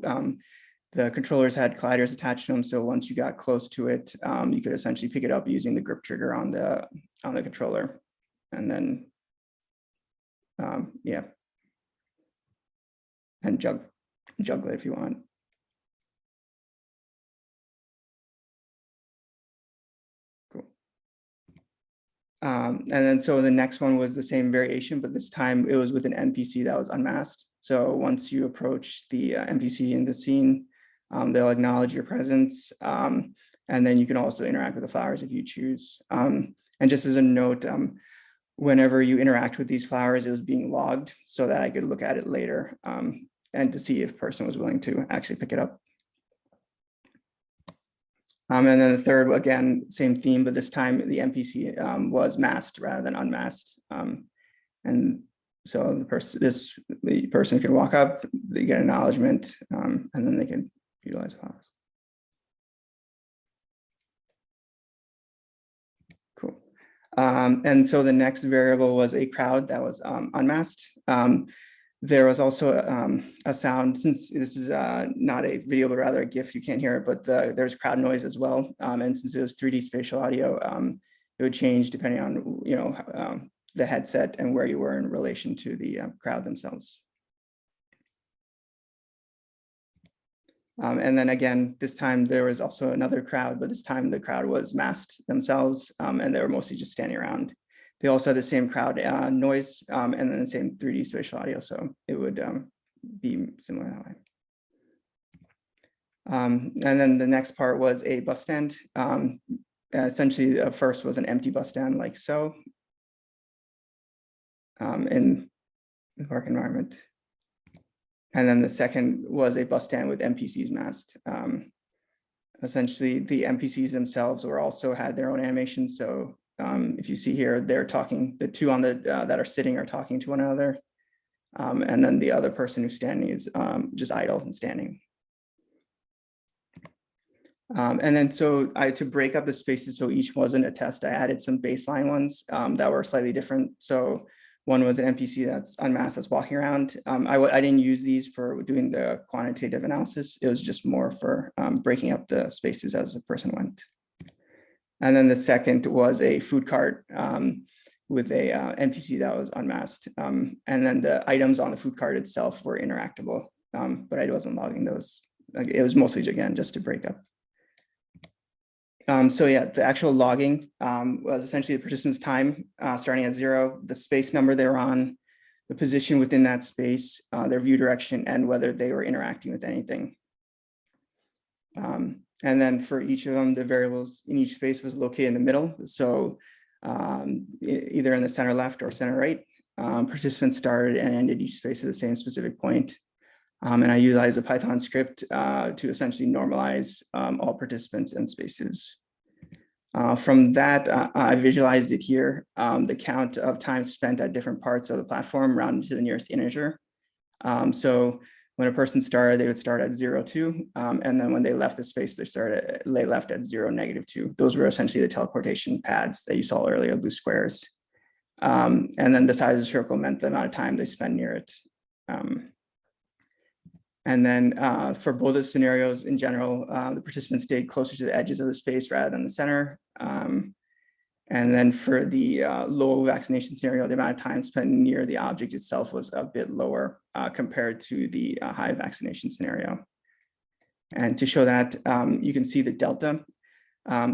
the controllers had colliders attached to them. So once you got close to it, you could essentially pick it up using the grip trigger on the controller. And then, yeah. And juggle it if you want. And then so the next one was the same variation, but this time it was with an NPC that was unmasked. So once you approach the NPC in the scene, they'll acknowledge your presence. And then you can also interact with the flowers if you choose. And just as a note, whenever you interact with these flowers, it was being logged so that I could look at it later. and to see if a person was willing to actually pick it up. And then the third, again, same theme, but this time the NPC was masked rather than unmasked. And so the person can walk up, they get acknowledgement, and then they can utilize flowers. Cool. And so the next variable was a crowd that was unmasked. There was also a sound, since this is not a video, but rather a GIF, you can't hear it, but there's crowd noise as well. And since it was 3D spatial audio, it would change depending on, the headset and where you were in relation to the crowd themselves. And then again, this time there was also another crowd, but this time the crowd was masked themselves, and they were mostly just standing around. They also had the same crowd noise and then the same 3D spatial audio, so it would be similar that way. And then the next part was a bus stand. Essentially, first was an empty bus stand like so in the park environment. And then the second was a bus stand with NPCs masked. Essentially, the NPCs themselves were also had their own animations. So if you see here, they're talking, the two on the that are sitting are talking to one another. And then the other person who's standing is just idle and standing. And then so to break up the spaces, so each wasn't a test, I added some baseline ones that were slightly different. So one was an NPC that's unmasked, that's walking around. I didn't use these for doing the quantitative analysis. It was just more for breaking up the spaces as the person went. And then the second was a food cart with a NPC that was unmasked. And then the items on the food cart itself were interactable, but I wasn't logging those. It was mostly, again, just to break up. So yeah, the actual logging was essentially the participant's time starting at 0, the space number they're on, the position within that space, their view direction, and whether they were interacting with anything. And then for each of them, the variables in each space was located in the middle. So either in the center left or center right, participants started and ended each space at the same specific point. And I utilized a Python script to essentially normalize all participants and spaces. From that, I visualized it here, the count of time spent at different parts of the platform rounded to the nearest integer. So when a person started, they would start at 0, 2, and then when they left the space, they left at 0, -2. Those were essentially the teleportation pads that you saw earlier, blue squares. And then the size of the circle meant the amount of time they spend near it. And then for both the scenarios in general, the participants stayed closer to the edges of the space rather than the center. And then for the low vaccination scenario, the amount of time spent near the object itself was a bit lower compared to the high vaccination scenario. And to show that, you can see the delta,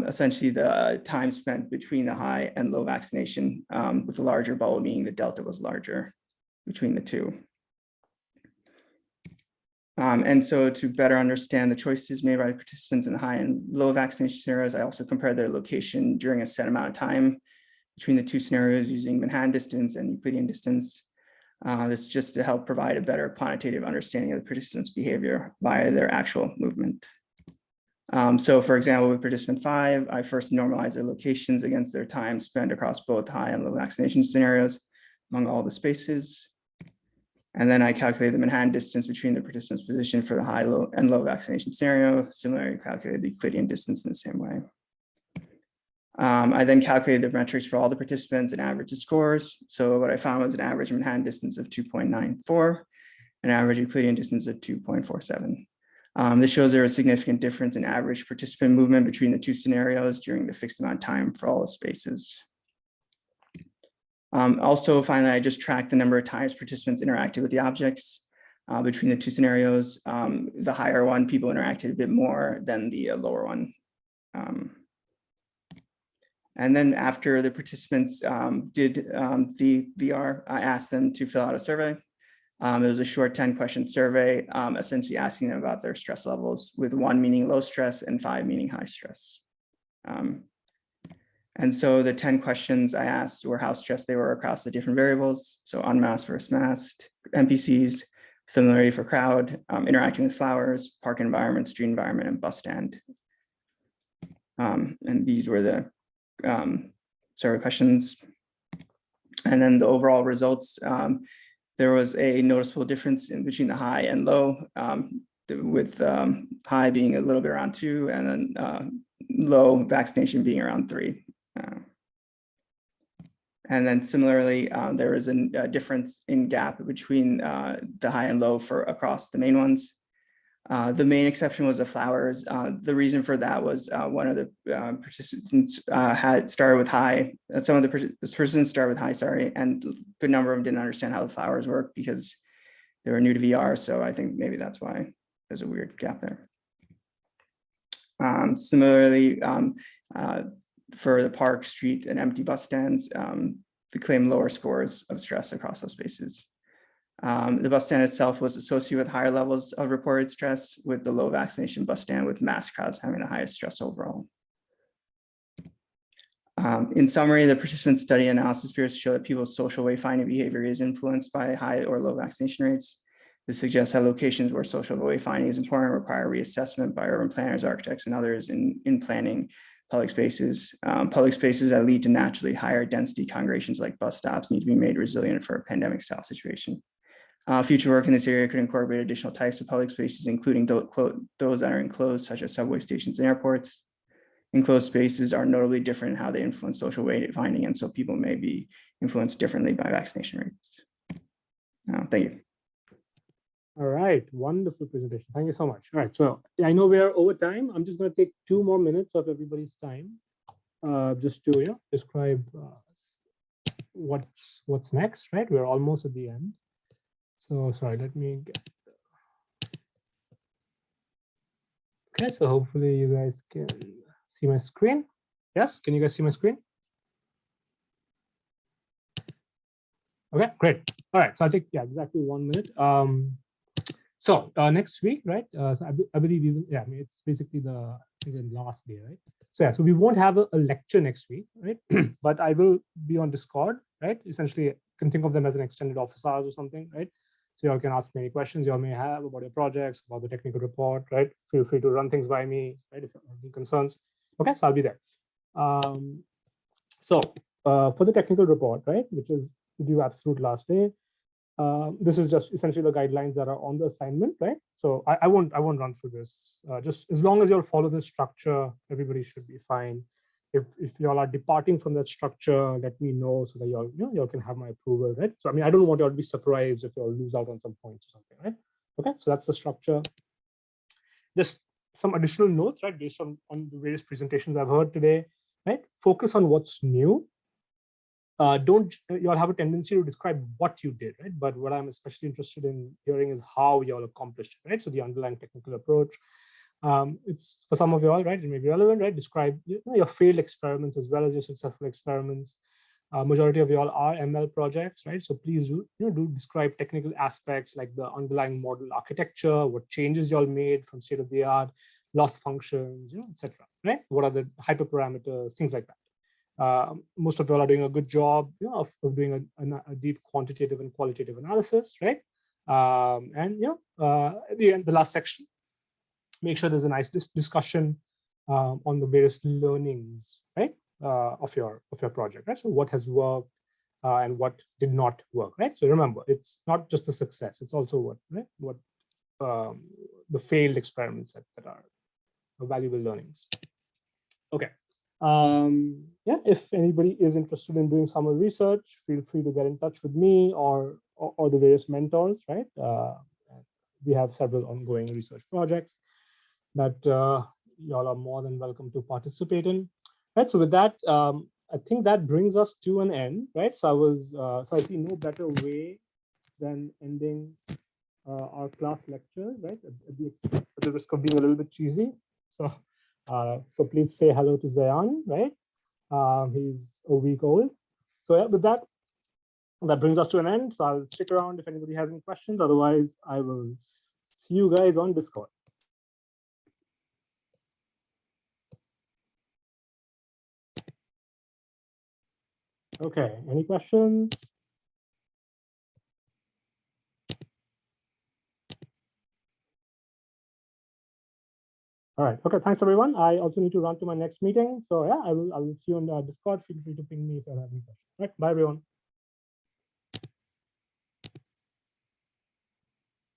essentially the time spent between the high and low vaccination, with the larger bubble meaning the delta was larger between the two. And so to better understand the choices made by participants in the high and low vaccination scenarios, I also compared their location during a set amount of time between the two scenarios using Manhattan distance and Euclidean distance. This is just to help provide a better quantitative understanding of the participants' behavior via their actual movement. So for example, with participant 5, I first normalized their locations against their time spent across both high and low vaccination scenarios among all the spaces. And then I calculated the Manhattan distance between the participant's position for the high, low, and low vaccination scenario. Similarly, calculated the Euclidean distance in the same way. I then calculated the metrics for all the participants and averaged the scores. So what I found was an average Manhattan distance of 2.94, an average Euclidean distance of 2.47. This shows there was a significant difference in average participant movement between the two scenarios during the fixed amount of time for all the spaces. Also, finally, I just tracked the number of times participants interacted with the objects between the two scenarios. The higher one, people interacted a bit more than the lower one. And then after the participants did the VR, I asked them to fill out a survey. It was a short 10-question survey, essentially asking them about their stress levels, with 1 meaning low stress and 5 meaning high stress. And so the 10 questions I asked were how stressed they were across the different variables. So unmasked versus masked NPCs, Similarly for crowd, interacting with flowers, park environment, street environment, and bus stand. And these were the survey questions. And then the overall results, there was a noticeable difference in between the high and low, with high being a little bit around 2, and then low vaccination being around 3. And then similarly, there was a difference in gap between the high and low for across the main ones. The main exception was the flowers. The reason for that was one of the participants had started with high. Some of the participants started with high, sorry, and a good number of them didn't understand how the flowers work because they were new to VR. So I think maybe that's why there's a weird gap there. Similarly, for the park, street, and empty bus stands, they claim lower scores of stress across those spaces. The bus stand itself was associated with higher levels of reported stress, with the low vaccination bus stand with mass crowds having the highest stress overall. In summary, the participant study analysis appears to show that people's social wayfinding behavior is influenced by high or low vaccination rates. This suggests that locations where social wayfinding is important require reassessment by urban planners, architects, and others in planning public spaces. Public spaces that lead to naturally higher density congregations like bus stops need to be made resilient for a pandemic style situation. Future work in this area could incorporate additional types of public spaces, including those that are enclosed, such as subway stations and airports. Enclosed spaces are notably different in how they influence social wayfinding, and so people may be influenced differently by vaccination rates. Thank you. All right, wonderful presentation. Thank you so much. All right, so I know we are over time. I'm just going to take 2 more minutes of everybody's time, just to describe what's next. Right, we're almost at the end. So sorry, let me get. Okay, so hopefully you guys can see my screen. Yes, can you guys see my screen? Okay, great. All right, so I'll take exactly 1 minute. So next week, right? So I believe it's basically the last day, right? So yeah, so we won't have a lecture next week, right? But I will be on Discord, right? Essentially, you can think of them as an extended office hours or something, right? So y'all can ask me any questions y'all may have about your projects, about the technical report, right? Feel free to run things by me, right? If you have any concerns. Okay, so I'll be there. So for the technical report, right, which is due absolute last day. This is just essentially the guidelines that are on the assignment, right? So I won't run through this. Just as long as you'll follow the structure, everybody should be fine. If y'all are departing from that structure, let me know so that y'all can have my approval, right? So I mean, I don't want y'all to be surprised if y'all lose out on some points or something, right? Okay, so that's the structure. Just some additional notes, right, based on the various presentations I've heard today, right? Focus on what's new. Y'all have a tendency to describe what you did, right? But what I'm especially interested in hearing is how y'all accomplished it, right? So the underlying technical approach. It's for some of y'all, right? It may be relevant, right? Describe your failed experiments as well as your successful experiments. Majority of y'all are ML projects, right? So please do describe technical aspects like the underlying model architecture, what changes y'all made from state of the art, loss functions, etc. Right? What are the hyperparameters, things like that. Most of y'all are doing a good job of doing a deep quantitative and qualitative analysis, right? And at the end, the last section, make sure there's a nice discussion on the various learnings, right, of your project, right? So what has worked and what did not work, right? So remember, it's not just the success; it's also what the failed experiments that are valuable learnings. Okay. Yeah, if anybody is interested in doing summer research, feel free to get in touch with me or the various mentors, right? We have several ongoing research projects that y'all are more than welcome to participate in, right? So with that, I think that brings us to an end, right? So I see no better way than ending our class lecture, right? At the risk of being a little bit cheesy. So please say hello to Zayan, right? He's a week old. So yeah, with that brings us to an end. So I'll stick around if anybody has any questions. Otherwise, I will see you guys on Discord. Okay, any questions? All right. Okay. Thanks, everyone. I also need to run to my next meeting. So yeah, I will see you on Discord. Feel free to ping me if you have any questions. All right. Bye, everyone.